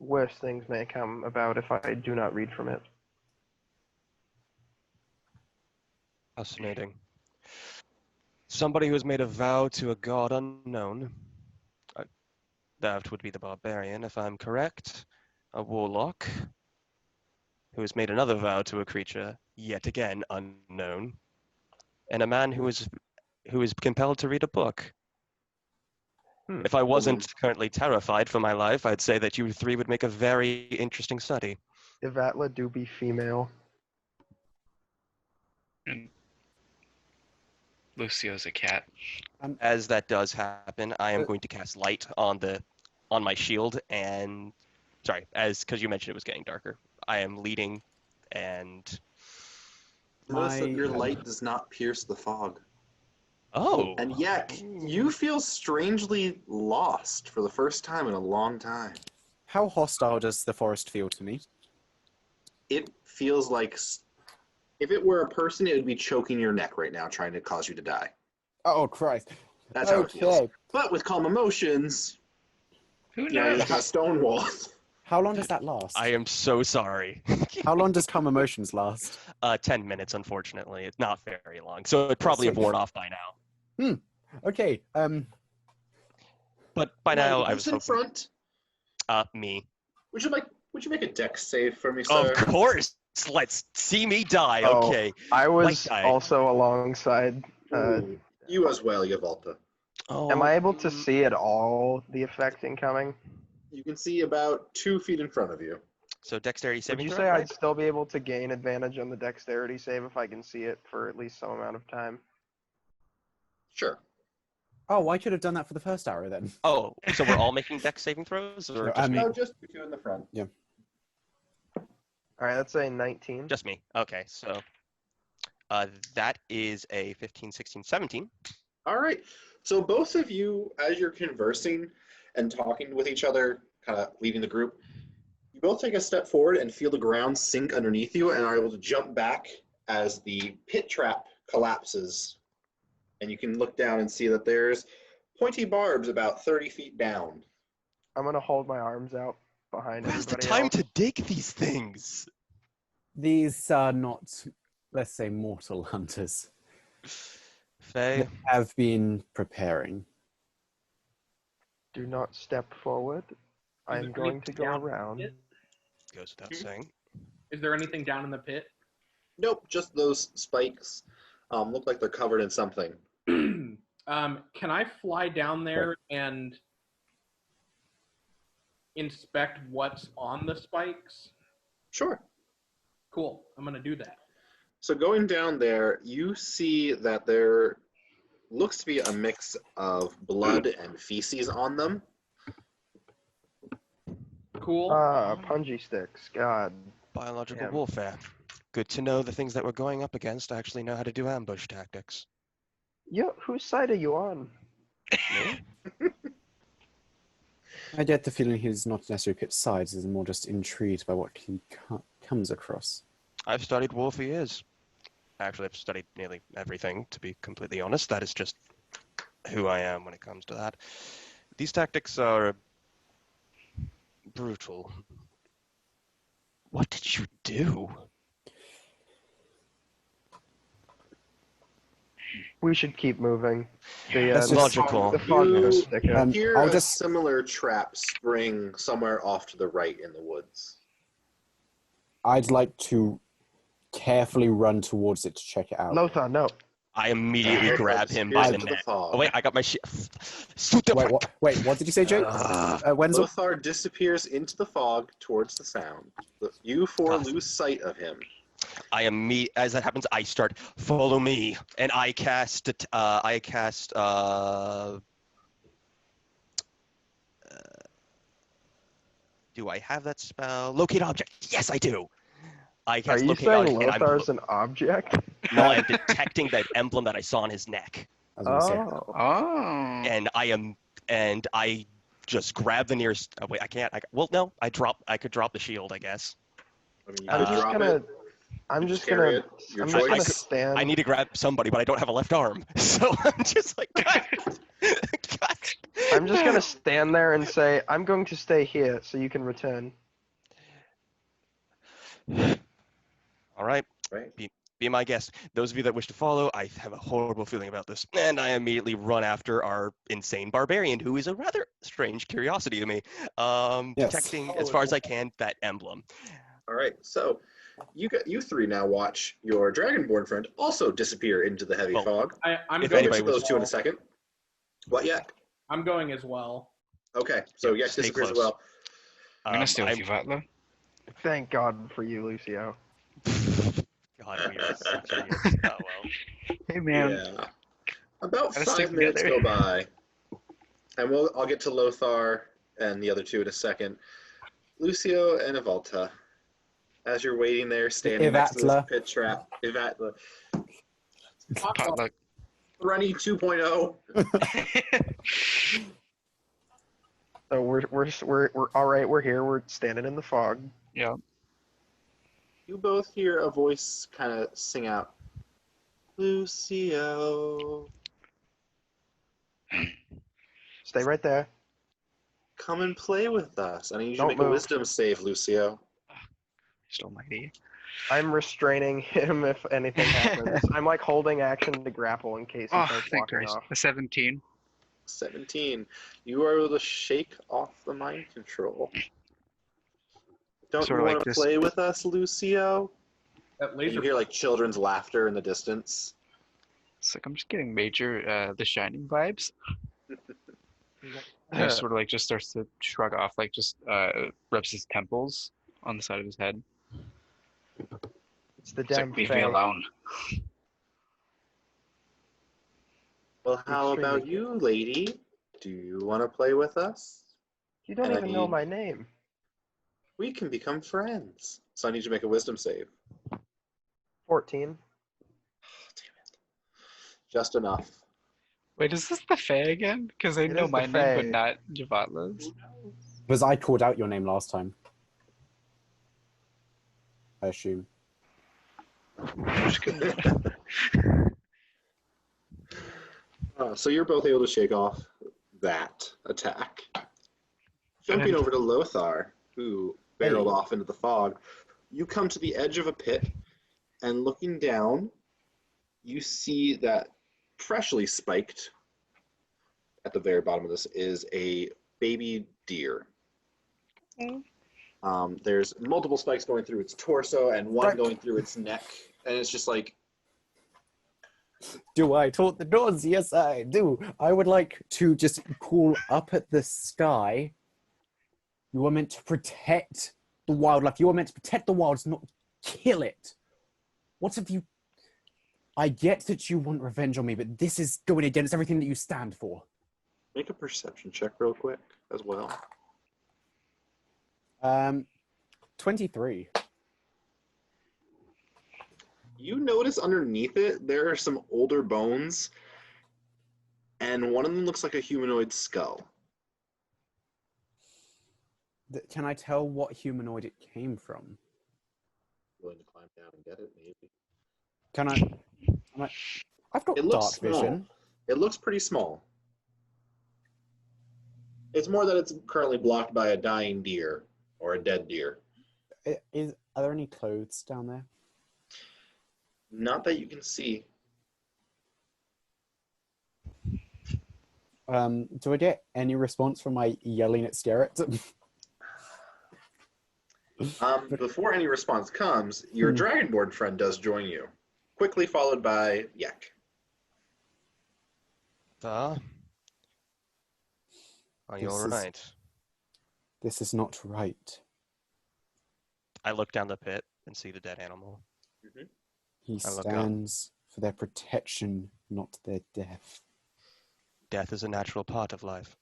[SPEAKER 5] worse things may come about if I do not read from it.
[SPEAKER 6] Fascinating. Somebody who has made a vow to a god unknown. That would be the barbarian, if I'm correct. A warlock who has made another vow to a creature yet again unknown, and a man who is compelled to read a book. If I wasn't currently terrified for my life, I'd say that you 3 would make a very interesting study.
[SPEAKER 5] Yvatla do be female.
[SPEAKER 4] And Lucio's a cat.
[SPEAKER 6] As that does happen, I am going to cast light on my shield, and sorry, because you mentioned it was getting darker. I am leading, and
[SPEAKER 1] Notice that your light does not pierce the fog.
[SPEAKER 6] oh,
[SPEAKER 1] And yet, you feel strangely lost for the first time in a long time.
[SPEAKER 2] How hostile does the forest feel to me?
[SPEAKER 1] It feels like if it were a person, it would be choking your neck right now, trying to cause you to die.
[SPEAKER 2] Oh Christ!
[SPEAKER 1] That's how it feels.
[SPEAKER 2] Okay.
[SPEAKER 1] But with calm emotions,
[SPEAKER 4] Who
[SPEAKER 1] you know, you're
[SPEAKER 4] knows?
[SPEAKER 1] just gonna stonewall.
[SPEAKER 2] How long does that last?
[SPEAKER 6] I am so sorry.
[SPEAKER 2] How long does calm emotions last?
[SPEAKER 6] 10 minutes, unfortunately. It's not very long, so it probably have worn off by now.
[SPEAKER 2] Okay.
[SPEAKER 6] But by now, I was
[SPEAKER 1] in
[SPEAKER 6] hoping.
[SPEAKER 1] front.
[SPEAKER 6] Me.
[SPEAKER 1] Would you make a dex save for me,
[SPEAKER 6] Of
[SPEAKER 1] sir?
[SPEAKER 6] course. Let's see me die.
[SPEAKER 5] Oh,
[SPEAKER 6] Okay.
[SPEAKER 5] I was
[SPEAKER 6] Like I-
[SPEAKER 5] also alongside.
[SPEAKER 1] Ooh, you as well, Yvatla.
[SPEAKER 6] Oh,
[SPEAKER 5] Am I able to see at all the effect incoming?
[SPEAKER 1] You can see about 2 feet in front of you.
[SPEAKER 6] So dexterity
[SPEAKER 5] Would
[SPEAKER 6] saving
[SPEAKER 5] you
[SPEAKER 6] throw,
[SPEAKER 5] say
[SPEAKER 6] right?
[SPEAKER 5] I'd still be able to gain advantage on the dexterity save if I can see it for at least some amount of time?
[SPEAKER 1] Sure.
[SPEAKER 2] Oh, I should have done that for the first arrow then.
[SPEAKER 6] Oh, so we're all making dex saving throws, or
[SPEAKER 2] No,
[SPEAKER 6] just me?
[SPEAKER 1] No, just you two in the front.
[SPEAKER 5] All right, that's a 19.
[SPEAKER 6] Just me. Okay, so that is a 15, 16, 17.
[SPEAKER 1] All right. So both of you, as you're conversing and talking with each other, kind of leading the group, you both take a step forward and feel the ground sink underneath you and are able to jump back as the pit trap collapses. And you can look down and see that there's pointy barbs about 30 feet down.
[SPEAKER 5] I'm gonna hold my arms out behind
[SPEAKER 6] Where's the
[SPEAKER 5] everybody
[SPEAKER 6] time
[SPEAKER 5] else.
[SPEAKER 6] to dig these things?
[SPEAKER 2] These are not, let's say, mortal hunters.
[SPEAKER 6] Faye,
[SPEAKER 2] They have been preparing.
[SPEAKER 5] Do not step forward. I'm
[SPEAKER 3] there
[SPEAKER 5] going
[SPEAKER 3] anything
[SPEAKER 5] to go
[SPEAKER 3] down in the
[SPEAKER 5] around.
[SPEAKER 3] pit?
[SPEAKER 6] goes without saying.
[SPEAKER 3] Is there anything down in the pit?
[SPEAKER 1] Nope, just those spikes. Look like they're covered in something.
[SPEAKER 3] Can I fly down there and inspect what's on the spikes?
[SPEAKER 1] Sure.
[SPEAKER 3] Cool. I'm gonna do that.
[SPEAKER 1] So going down there, you see that there looks to be a mix of blood and feces on them.
[SPEAKER 3] Cool.
[SPEAKER 5] Punji sticks. God.
[SPEAKER 6] Biological
[SPEAKER 5] Damn.
[SPEAKER 6] warfare. Good to know the things that we're going up against actually know how to do ambush tactics.
[SPEAKER 5] Yo, whose side are you on?
[SPEAKER 2] I get the feeling he's not necessarily picked sides, he's more just intrigued by what he comes across.
[SPEAKER 6] I've studied war for years. Actually, I've studied nearly everything, to be completely honest. That is just who I am when it comes to that. These tactics are brutal. What did you do?
[SPEAKER 5] We should keep moving.
[SPEAKER 2] That's
[SPEAKER 5] The
[SPEAKER 2] just-
[SPEAKER 6] logical.
[SPEAKER 5] The fog
[SPEAKER 1] You-
[SPEAKER 5] knows stick out.
[SPEAKER 1] Hear
[SPEAKER 2] I'll
[SPEAKER 1] a
[SPEAKER 2] just-
[SPEAKER 1] similar trap spring somewhere off to the right in the woods.
[SPEAKER 2] I'd like to carefully run towards it to check it out.
[SPEAKER 5] Lothar, no.
[SPEAKER 6] I immediately
[SPEAKER 1] Lothar
[SPEAKER 6] grab him by the
[SPEAKER 1] disappears into
[SPEAKER 6] neck.
[SPEAKER 1] fog.
[SPEAKER 6] Oh wait, I got my shit.
[SPEAKER 2] Wait, what did you say, Jake? Wenzel?
[SPEAKER 1] Lothar disappears into the fog towards the sound. You four
[SPEAKER 6] Awesome.
[SPEAKER 1] lose sight of him.
[SPEAKER 6] As that happens, I start, follow me, and I cast, do I have that spell? Locate object. Yes, I do. I
[SPEAKER 5] Are
[SPEAKER 6] cast
[SPEAKER 5] you
[SPEAKER 6] locate
[SPEAKER 5] saying
[SPEAKER 6] object, and I'm,
[SPEAKER 5] Lothar's an object?
[SPEAKER 6] no, I'm detecting that emblem that I saw on his neck,
[SPEAKER 2] I was gonna say.
[SPEAKER 5] Oh.
[SPEAKER 4] Oh.
[SPEAKER 6] and I just grab the nearest. Oh, wait, I can't. Well, no, I could drop the shield, I guess.
[SPEAKER 1] I mean, you
[SPEAKER 6] I'm
[SPEAKER 1] could
[SPEAKER 6] just
[SPEAKER 1] drop
[SPEAKER 5] gonna-
[SPEAKER 1] it.
[SPEAKER 5] I'm
[SPEAKER 1] Just
[SPEAKER 5] just
[SPEAKER 1] carry
[SPEAKER 5] gonna.
[SPEAKER 1] it. Your
[SPEAKER 5] I'm just
[SPEAKER 1] choice.
[SPEAKER 5] gonna stand.
[SPEAKER 6] I need to grab somebody, but I don't have a left arm, so I'm just like, God.
[SPEAKER 5] I'm just gonna stand there and say, I'm going to stay here so you can return.
[SPEAKER 6] All right.
[SPEAKER 1] Right.
[SPEAKER 6] Be my guest. Those of you that wish to follow, I have a horrible feeling about this. And I immediately run after our insane barbarian, who is a rather strange curiosity to me.
[SPEAKER 2] Yes.
[SPEAKER 6] Detecting, as far as I can, that emblem.
[SPEAKER 1] All right. So you three now watch your Dragonborn friend also disappear into the heavy
[SPEAKER 6] Well,
[SPEAKER 1] fog.
[SPEAKER 3] I'm
[SPEAKER 6] if
[SPEAKER 1] We'll
[SPEAKER 3] going.
[SPEAKER 1] get
[SPEAKER 6] anybody
[SPEAKER 1] to those
[SPEAKER 6] was-
[SPEAKER 1] two in a second. What? Yeah.
[SPEAKER 3] I'm going as well.
[SPEAKER 1] Okay. So
[SPEAKER 6] Yeah,
[SPEAKER 1] yeah,
[SPEAKER 6] stay
[SPEAKER 1] disappears as
[SPEAKER 6] close.
[SPEAKER 1] well.
[SPEAKER 4] I'm gonna stay with
[SPEAKER 6] I'm-
[SPEAKER 4] Yvatla.
[SPEAKER 5] Thank God for you, Lucio.
[SPEAKER 6] God, we are such idiots. Oh, well.
[SPEAKER 4] Hey man.
[SPEAKER 1] Yeah. About
[SPEAKER 4] Gotta stick
[SPEAKER 1] 5 minutes
[SPEAKER 4] together.
[SPEAKER 1] go by, and I'll get to Lothar and the other two in a second. Lucio and Yvatla, as you're waiting there, standing next to this
[SPEAKER 2] Yvatla.
[SPEAKER 1] pit trap. Yvatla.
[SPEAKER 4] Potluck.
[SPEAKER 1] Runny 2.0.
[SPEAKER 5] So we're all right. We're here. We're standing in the fog.
[SPEAKER 4] Yeah.
[SPEAKER 1] You both hear a voice kind of sing out, Lucio,
[SPEAKER 5] Stay right there.
[SPEAKER 1] come and play with us. I need you to
[SPEAKER 5] Don't
[SPEAKER 1] make a
[SPEAKER 5] move.
[SPEAKER 1] wisdom save, Lucio.
[SPEAKER 4] Still mighty.
[SPEAKER 5] I'm restraining him if anything happens. I'm like holding action to grapple in case he
[SPEAKER 4] Oh,
[SPEAKER 5] starts
[SPEAKER 4] thank
[SPEAKER 5] walking
[SPEAKER 4] Christ.
[SPEAKER 5] off.
[SPEAKER 4] A 17.
[SPEAKER 1] 17. You are able to shake off the mind control. Don't
[SPEAKER 4] Sort
[SPEAKER 1] you
[SPEAKER 4] of
[SPEAKER 1] want
[SPEAKER 4] like
[SPEAKER 1] to
[SPEAKER 4] this-
[SPEAKER 1] play with us, Lucio?
[SPEAKER 3] That
[SPEAKER 1] And
[SPEAKER 3] laser.
[SPEAKER 1] you hear like children's laughter in the distance.
[SPEAKER 4] It's like I'm just getting major The Shining vibes. And he sort of like just starts to shrug off, like just rubs his temples on the side of his head.
[SPEAKER 5] It's the
[SPEAKER 4] It's
[SPEAKER 5] damn
[SPEAKER 4] like, leave me
[SPEAKER 5] Fae.
[SPEAKER 4] alone.
[SPEAKER 1] Well, how
[SPEAKER 5] Extremely
[SPEAKER 1] about you, lady? Do you want to play with us?
[SPEAKER 5] You don't
[SPEAKER 1] And I
[SPEAKER 5] even know
[SPEAKER 1] need-
[SPEAKER 5] my name.
[SPEAKER 1] We can become friends. So I need you to make a wisdom save.
[SPEAKER 5] 14.
[SPEAKER 1] Just enough.
[SPEAKER 7] Wait, is this the Fae again? Because I
[SPEAKER 5] It
[SPEAKER 7] know
[SPEAKER 5] is the
[SPEAKER 7] my name, but
[SPEAKER 5] Fae.
[SPEAKER 7] not Yvatla's.
[SPEAKER 2] Because I called out your name last time. I assume.
[SPEAKER 7] Just gonna-
[SPEAKER 1] So you're both able to shake off that attack. Jumping over to Lothar, who barreled
[SPEAKER 2] Hey.
[SPEAKER 1] off into the fog. You come to the edge of a pit, and looking down, you see that freshly spiked at the very bottom of this is a baby deer. There's multiple spikes going through its torso and one going through its neck, and it's just like,
[SPEAKER 2] Do I taunt the doors? Yes, I do. I would like to just call up at the sky. You are meant to protect the wildlife. You are meant to protect the wilds, not kill it. What have you... I get that you want revenge on me, but this is going against everything that you stand for.
[SPEAKER 1] make a perception check real quick as well.
[SPEAKER 2] 23.
[SPEAKER 1] You notice underneath it, there are some older bones, and one of them looks like a humanoid skull.
[SPEAKER 2] Can I tell what humanoid it came from?
[SPEAKER 1] Willing to climb down and get it, maybe.
[SPEAKER 2] Can I... I've got
[SPEAKER 1] It looks
[SPEAKER 2] dark
[SPEAKER 1] small.
[SPEAKER 2] vision.
[SPEAKER 1] It looks pretty small. It's more that it's currently blocked by a dying deer or a dead deer.
[SPEAKER 2] Are there any clothes down there?
[SPEAKER 1] Not that you can see.
[SPEAKER 2] Do I get any response from my yelling at Skerrit?
[SPEAKER 1] Before any response comes, your Dragonborn friend does join you, quickly followed by Yek.
[SPEAKER 6] Are you
[SPEAKER 2] This
[SPEAKER 6] all
[SPEAKER 2] is-
[SPEAKER 6] right?
[SPEAKER 2] This is not right.
[SPEAKER 6] I look down the pit and see the dead animal.
[SPEAKER 2] He
[SPEAKER 6] I look up.
[SPEAKER 2] stands for their protection, not their death.
[SPEAKER 6] Death is a natural part of life.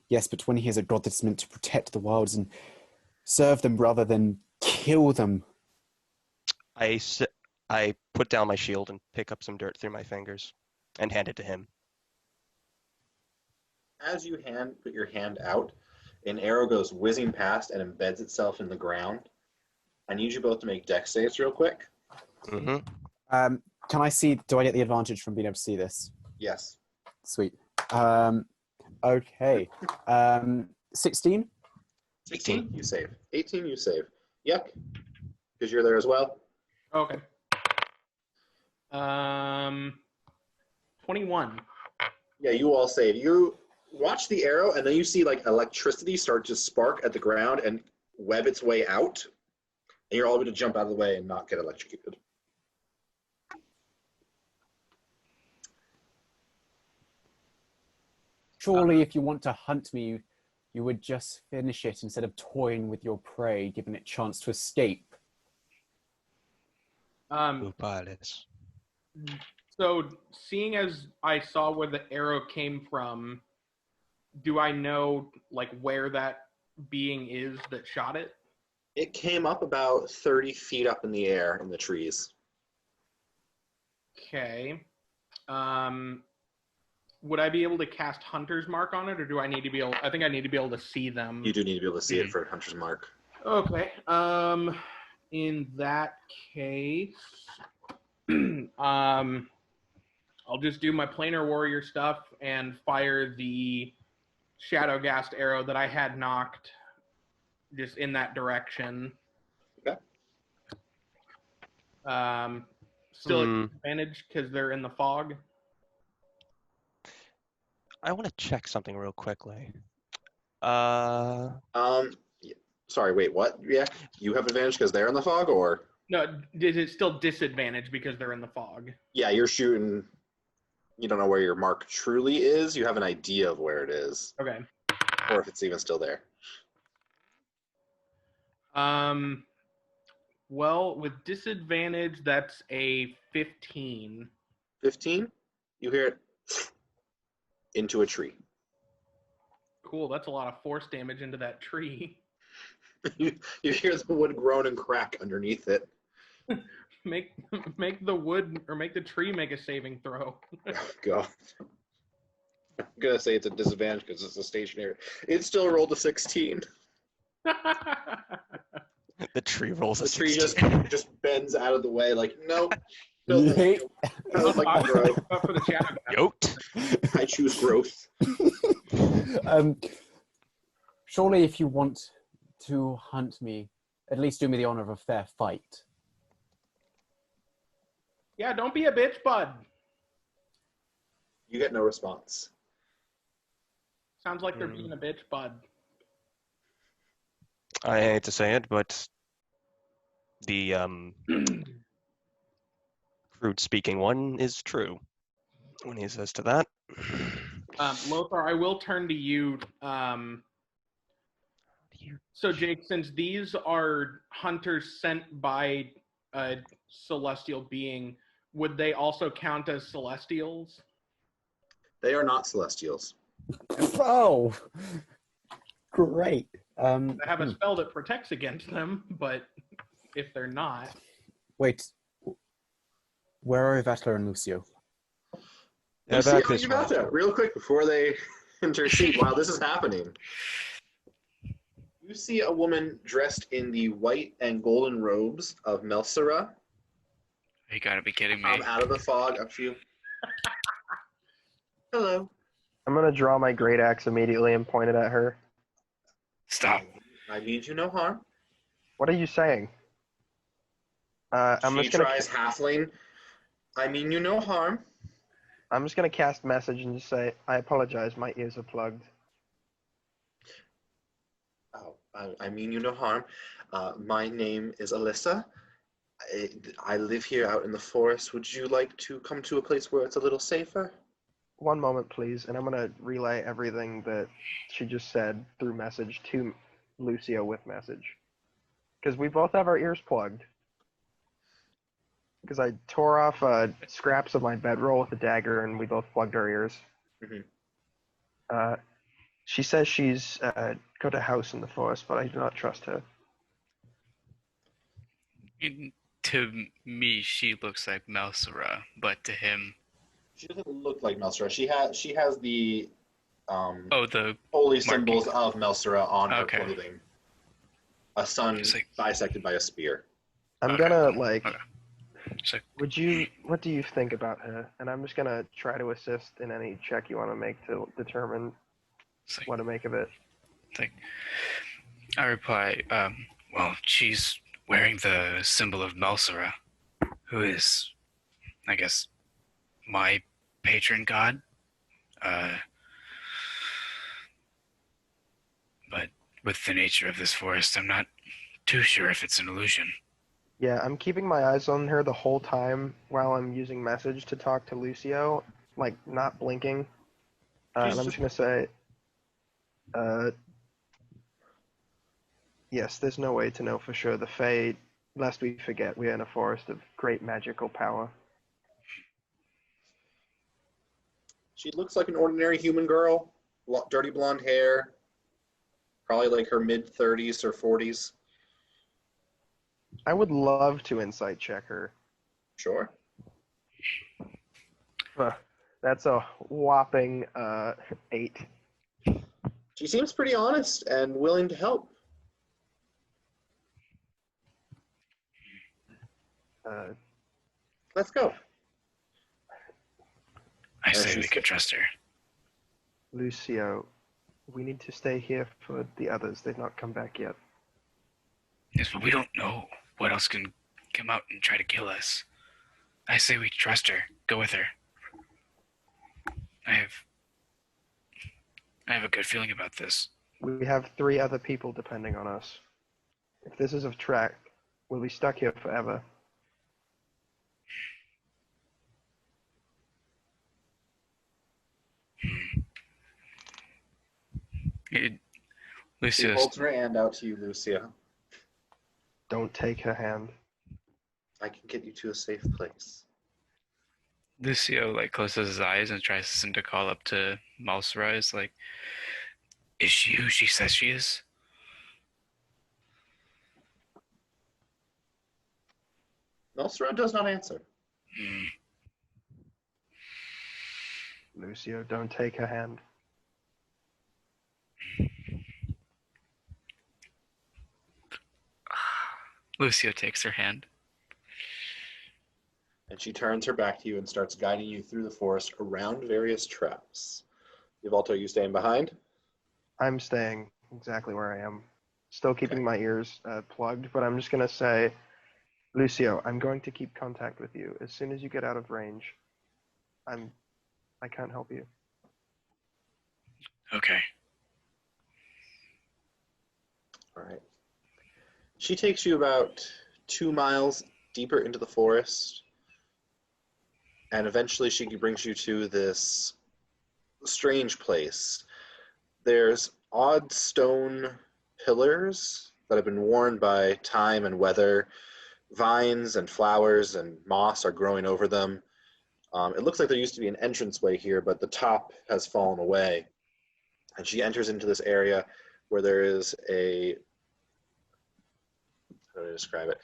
[SPEAKER 2] Yes, but when he is a god that's meant to protect the wilds and serve them rather than kill them.
[SPEAKER 6] I put down my shield and pick up some dirt through my fingers and hand it to him.
[SPEAKER 1] As you put your hand out, an arrow goes whizzing past and embeds itself in the ground. I need you both to make dex saves real quick.
[SPEAKER 6] Mm-hmm.
[SPEAKER 2] Can I see, do I get the advantage from being able to see this?
[SPEAKER 1] Yes.
[SPEAKER 2] Sweet. Okay. 16?
[SPEAKER 1] 16, you save. 18, you save. Yuck, because you're there as well.
[SPEAKER 3] Okay. 21.
[SPEAKER 1] Yeah, you all save. You watch the arrow, and then you see like electricity start to spark at the ground and web its way out, and you're all able to jump out of the way and not get electrocuted.
[SPEAKER 2] Surely if you want to hunt me, you would just finish it instead of toying with your prey, giving it chance to escape.
[SPEAKER 6] Pilots.
[SPEAKER 3] So, seeing as I saw where the arrow came from, do I know like where that being is that shot it?
[SPEAKER 1] It came up about 30 feet up in the air in the trees.
[SPEAKER 3] Okay. Would I be able to cast Hunter's Mark on it, or do I need to be able? I think I need to be able to see them.
[SPEAKER 1] You do need to be able to see it for Hunter's Mark.
[SPEAKER 3] Okay. In that case, I'll just do my planar warrior stuff and fire the shadow ghast arrow that I had knocked just in that direction.
[SPEAKER 1] Okay.
[SPEAKER 3] Still at advantage because they're in the fog.
[SPEAKER 6] I want to check something real quickly.
[SPEAKER 1] Sorry, wait, what? Yeah, you have advantage because they're in the fog, or?
[SPEAKER 3] No, is it still disadvantage because they're in the fog?
[SPEAKER 1] Yeah, you're shooting. You don't know where your mark truly is. You have an idea of where it is,
[SPEAKER 3] Okay.
[SPEAKER 1] or if it's even still there.
[SPEAKER 3] Well, with disadvantage, that's a 15.
[SPEAKER 1] 15. You hear it into a tree.
[SPEAKER 3] Cool. That's a lot of force damage into that tree.
[SPEAKER 1] You hear the wood groan and crack underneath it.
[SPEAKER 3] Make the wood or make the tree make a saving throw.
[SPEAKER 1] Oh, God. I'm going to say it's a disadvantage because it's a stationary. It still rolled a 16.
[SPEAKER 6] The tree rolls a
[SPEAKER 1] The tree
[SPEAKER 6] 16.
[SPEAKER 1] just bends out of the way like, nope. No,
[SPEAKER 2] Yeet.
[SPEAKER 1] thank you. I would like to grow.
[SPEAKER 3] Up for the chat.
[SPEAKER 6] Yoked.
[SPEAKER 1] I choose growth.
[SPEAKER 2] Surely, if you want to hunt me, at least do me the honor of a fair fight.
[SPEAKER 3] Yeah, don't be a bitch, bud.
[SPEAKER 1] You get no response.
[SPEAKER 3] Sounds like they're being a bitch, bud.
[SPEAKER 6] I hate to say it, but the crude speaking one is true when he says to that.
[SPEAKER 3] Lothar, I will turn to you. So, Jake, since these are hunters sent by a celestial being, would they also count as celestials?
[SPEAKER 1] They are not celestials.
[SPEAKER 2] Oh, great.
[SPEAKER 3] I have a spell that protects against them, but if they're not...
[SPEAKER 2] Wait. Where are Yvatla and Lucio?
[SPEAKER 6] Yeah,
[SPEAKER 1] Lucio
[SPEAKER 6] back
[SPEAKER 1] and
[SPEAKER 6] this way.
[SPEAKER 1] Yvatla, real quick before they intercede while this is happening. You see a woman dressed in the white and golden robes of Melsara
[SPEAKER 4] You gotta be kidding me.
[SPEAKER 1] come out of the fog up to you. Hello.
[SPEAKER 5] I'm gonna draw my great axe immediately and point it at her.
[SPEAKER 4] Stop.
[SPEAKER 1] I mean you no harm.
[SPEAKER 5] What are you saying? I'm
[SPEAKER 1] She
[SPEAKER 5] just gonna
[SPEAKER 1] tries halfling. I mean you no harm.
[SPEAKER 5] I'm just gonna cast message and just say, I apologize, my ears are plugged.
[SPEAKER 1] Oh, I mean you no harm. My name is Alyssa. I live here out in the forest. Would you like to come to a place where it's a little safer?
[SPEAKER 5] One moment, please, and I'm gonna relay everything that she just said through message to Lucio with message. Because we both have our ears plugged. Because I tore off scraps of my bedroll with a dagger, and we both plugged our ears.
[SPEAKER 1] Mhm.
[SPEAKER 5] She says she's got a house in the forest, but I do not trust her.
[SPEAKER 4] To me, she looks like Melsara, but to him,
[SPEAKER 1] She doesn't look like Melsara. She has the
[SPEAKER 4] the
[SPEAKER 1] holy symbols of Melsara on her
[SPEAKER 4] Okay.
[SPEAKER 1] clothing. A sun
[SPEAKER 4] It's like-
[SPEAKER 1] bisected by a spear.
[SPEAKER 5] I'm
[SPEAKER 4] Okay.
[SPEAKER 5] gonna like.
[SPEAKER 4] Okay. It's like,
[SPEAKER 5] What do you think about her? And I'm just gonna try to assist in any check you want to make to determine
[SPEAKER 4] it's like,
[SPEAKER 5] what to make of it.
[SPEAKER 4] it's like, I reply, well, she's wearing the symbol of Melsara, who is, I guess, my patron god. But with the nature of this forest, I'm not too sure if it's an illusion.
[SPEAKER 5] Yeah, I'm keeping my eyes on her the whole time while I'm using message to talk to Lucio, like not blinking. And I'm just gonna say, yes, there's no way to know for sure. The Fae, lest we forget, we are in a forest of great magical power.
[SPEAKER 1] She looks like an ordinary human girl. Dirty blonde hair. Probably like her mid-30s or 40s.
[SPEAKER 5] I would love to insight check her.
[SPEAKER 1] Sure.
[SPEAKER 5] That's a whopping 8.
[SPEAKER 1] She seems pretty honest and willing to help. Let's go.
[SPEAKER 4] I say
[SPEAKER 1] she
[SPEAKER 4] we can
[SPEAKER 1] said-
[SPEAKER 4] trust her.
[SPEAKER 5] Lucio, we need to stay here for the others. They've not come back yet.
[SPEAKER 4] Yes, but we don't know what else can come out and try to kill us. I say we trust her. Go with her. I have a good feeling about this.
[SPEAKER 5] We have 3 other people depending on us. If this is of track, we'll be stuck here forever.
[SPEAKER 1] She
[SPEAKER 4] Lucius,
[SPEAKER 1] holds her hand out to you, Lucia.
[SPEAKER 5] Don't take her hand.
[SPEAKER 1] I can get you to a safe place.
[SPEAKER 4] Lucio like closes his eyes and tries to send a call up to Melsara. Is like, is she who she says she is?
[SPEAKER 1] Melsara does not answer.
[SPEAKER 5] Lucio, don't take her hand.
[SPEAKER 4] Lucio takes her hand.
[SPEAKER 1] And she turns her back to you and starts guiding you through the forest around various traps. Yvatla, are you staying behind?
[SPEAKER 5] I'm staying exactly where I am. Still keeping my ears plugged, but I'm just going to say, Lucio, I'm going to keep contact with you. As soon as you get out of range, I can't help you.
[SPEAKER 4] Okay.
[SPEAKER 1] All right. She takes you about 2 miles deeper into the forest, and eventually she brings you to this strange place. There's odd stone pillars that have been worn by time and weather. Vines and flowers and moss are growing over them. It looks like there used to be an entranceway here, but the top has fallen away. And she enters into this area where there is a, how do I describe it?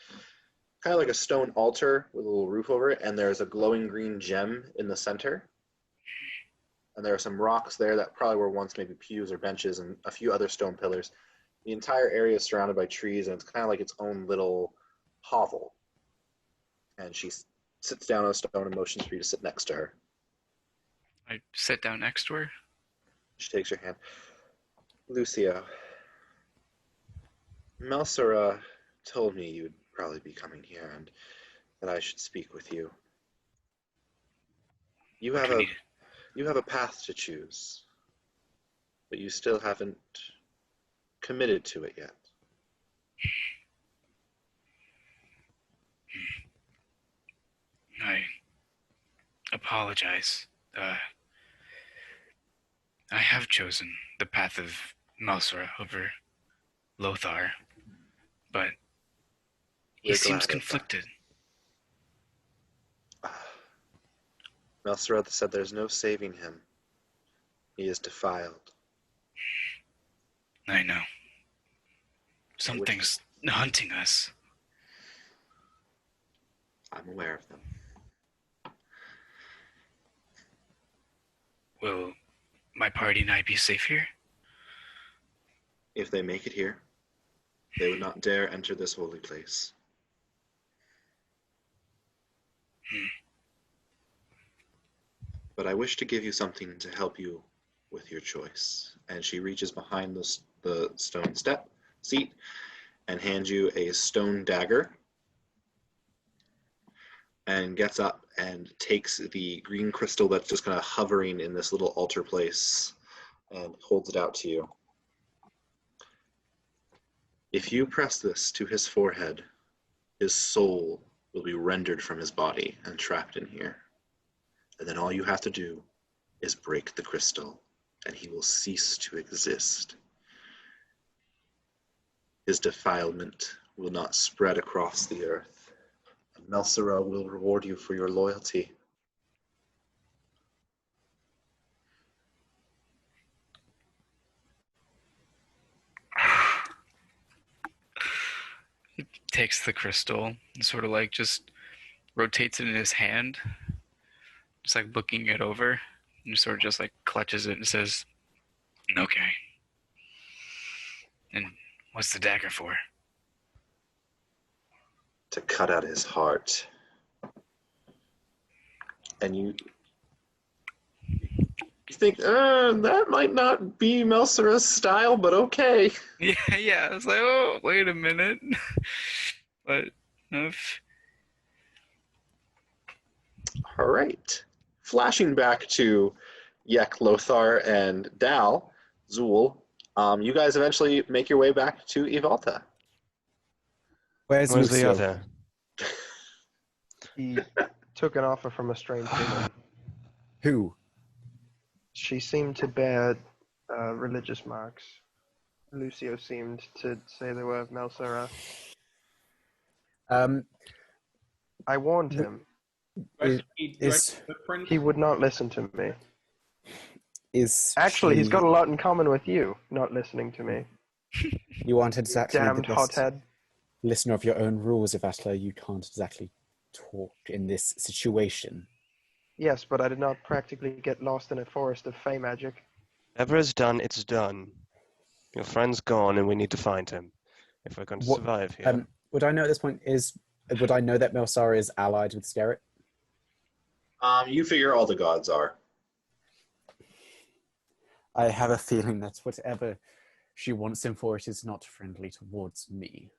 [SPEAKER 1] Kind of like a stone altar with a little roof over it, and there's a glowing green gem in the center. And there are some rocks there that probably were once maybe pews or benches, and a few other stone pillars. The entire area is surrounded by trees, and it's kind of like its own little hovel. And she sits down on a stone and motions for you to sit next to her.
[SPEAKER 4] I sit down next to her.
[SPEAKER 1] She takes your hand. Lucio, Melsara told me you'd probably be coming here and that I should speak with you. You
[SPEAKER 4] What
[SPEAKER 1] have
[SPEAKER 4] do we
[SPEAKER 1] a
[SPEAKER 4] need?
[SPEAKER 1] you have a path to choose, but you still haven't committed to it yet.
[SPEAKER 4] I apologize. I have chosen the path of Melsara over Lothar, but he
[SPEAKER 1] We're
[SPEAKER 4] seems
[SPEAKER 1] glad of that.
[SPEAKER 4] conflicted.
[SPEAKER 1] Melsara said there's no saving him. He is defiled.
[SPEAKER 4] I know. Something's hunting us.
[SPEAKER 1] I'm aware of them.
[SPEAKER 4] Will my party and I be safe here?
[SPEAKER 1] If they make it here, they would not dare enter this holy place. But I wish to give you something to help you with your choice. And she reaches behind the stone seat and hands you a stone dagger and gets up and takes the green crystal that's just kind of hovering in this little altar place and holds it out to you. If you press this to his forehead, his soul will be rendered from his body and trapped in here. And then all you have to do is break the crystal, and he will cease to exist. His defilement will not spread across the earth, and Melsara will reward you for your loyalty.
[SPEAKER 4] He takes the crystal and sort of like just rotates it in his hand, just like looking it over, and sort of just like clutches it and says, "Okay." And what's the dagger for?
[SPEAKER 1] To cut out his heart. And you think, that might not be Melsara's style, but okay.
[SPEAKER 4] Yeah. I was like, oh, wait a minute. But
[SPEAKER 1] All right. Flashing back to Yek, Lothar, and Dal-Zool, you guys eventually make your way back to Yvatla.
[SPEAKER 2] Where's
[SPEAKER 6] Where's the
[SPEAKER 2] Lucio?
[SPEAKER 6] other?
[SPEAKER 5] He took an offer from a strange woman.
[SPEAKER 2] Who?
[SPEAKER 5] She seemed to bear religious marks. Lucio seemed to say they were Melsara.
[SPEAKER 2] Um,
[SPEAKER 5] I warned him.
[SPEAKER 3] Do I
[SPEAKER 2] Is-
[SPEAKER 3] see footprints?
[SPEAKER 5] He would not listen to me.
[SPEAKER 2] Actually,
[SPEAKER 5] He's got a lot in common with you, not listening to me.
[SPEAKER 2] You aren't exactly the
[SPEAKER 5] Damned
[SPEAKER 2] best
[SPEAKER 5] hothead.
[SPEAKER 2] listener of your own rules, Yvatla. You can't exactly talk in this situation.
[SPEAKER 5] Yes, but I did not practically get lost in a forest of fey magic.
[SPEAKER 6] Whatever is done, it's done. Your friend's gone, and we need to find him if we're going to
[SPEAKER 2] What-
[SPEAKER 6] survive here.
[SPEAKER 2] Would I know at this point would I know that Melsara is allied with Skerrit?
[SPEAKER 1] You figure all the gods are.
[SPEAKER 2] I have a feeling that whatever she wants him for, it is not friendly towards me.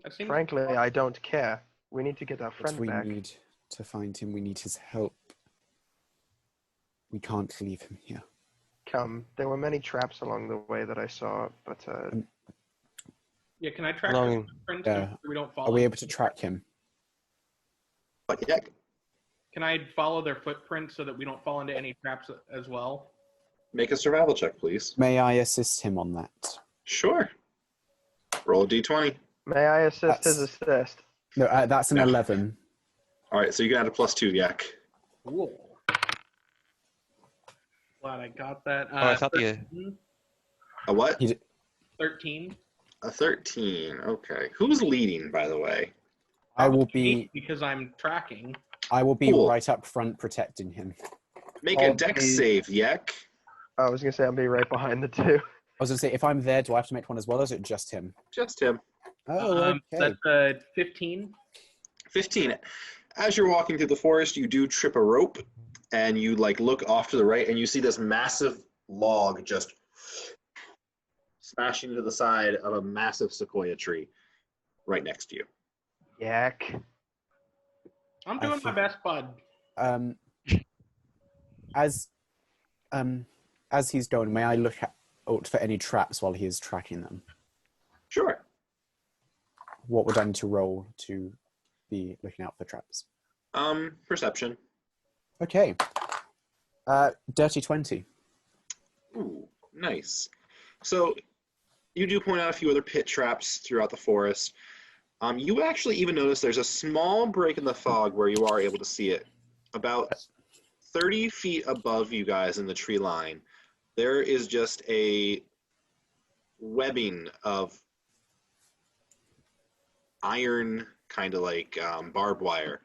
[SPEAKER 3] That seems
[SPEAKER 5] Frankly, I don't care. We need to get our
[SPEAKER 2] But
[SPEAKER 5] friend
[SPEAKER 2] we
[SPEAKER 5] back.
[SPEAKER 2] need to find him. We need his help. We can't leave him here.
[SPEAKER 5] Come, there were many traps along the way that I saw, but
[SPEAKER 3] Yeah, can I track
[SPEAKER 6] Long-
[SPEAKER 3] the footprints
[SPEAKER 2] Yeah.
[SPEAKER 3] so we don't follow?
[SPEAKER 2] Are we able to track him?
[SPEAKER 1] But yeah,
[SPEAKER 3] Can I follow their footprints so that we don't fall into any traps as well?
[SPEAKER 1] make a survival check, please.
[SPEAKER 2] May I assist him on that?
[SPEAKER 1] Sure. Roll a d20.
[SPEAKER 5] may I assist his
[SPEAKER 2] That's-
[SPEAKER 5] assist?
[SPEAKER 2] No, that's an
[SPEAKER 1] No.
[SPEAKER 2] 11.
[SPEAKER 1] All right, so you can add a +2, Yak.
[SPEAKER 3] Cool. Glad I got that.
[SPEAKER 6] Oh, I thought the
[SPEAKER 3] 13?
[SPEAKER 1] A what?
[SPEAKER 3] 13.
[SPEAKER 1] A 13. Okay. Who's leading, by the way?
[SPEAKER 2] I will be.
[SPEAKER 3] Because I'm tracking.
[SPEAKER 2] I will be
[SPEAKER 1] Cool.
[SPEAKER 2] right up front protecting him.
[SPEAKER 1] Make a
[SPEAKER 5] I'll
[SPEAKER 1] dex
[SPEAKER 5] be-
[SPEAKER 1] save, Yak.
[SPEAKER 5] I was gonna say I'll be right behind the two.
[SPEAKER 2] I was going to say, if I'm there, do I have to make one as well, or is it just him?
[SPEAKER 1] Just him.
[SPEAKER 2] Oh, okay.
[SPEAKER 3] That's 15.
[SPEAKER 1] 15. As you're walking through the forest, you do trip a rope, and you look off to the right, and you see this massive log just smashing into the side of a massive sequoia tree right next to you.
[SPEAKER 5] Yak.
[SPEAKER 3] I'm
[SPEAKER 2] I
[SPEAKER 3] doing my
[SPEAKER 2] feel-
[SPEAKER 3] best, bud.
[SPEAKER 2] Um, as he's going, may I look out for any traps while he is tracking them?
[SPEAKER 1] Sure.
[SPEAKER 2] What would I need to roll to be looking out for traps?
[SPEAKER 1] Perception.
[SPEAKER 2] Okay. Dirty 20.
[SPEAKER 1] Ooh, nice. So you do point out a few other pit traps throughout the forest. You actually even notice there's a small break in the fog where you are able to see it. About 30 feet above you guys in the tree line, there is just a webbing of iron, kind of like barbed wire,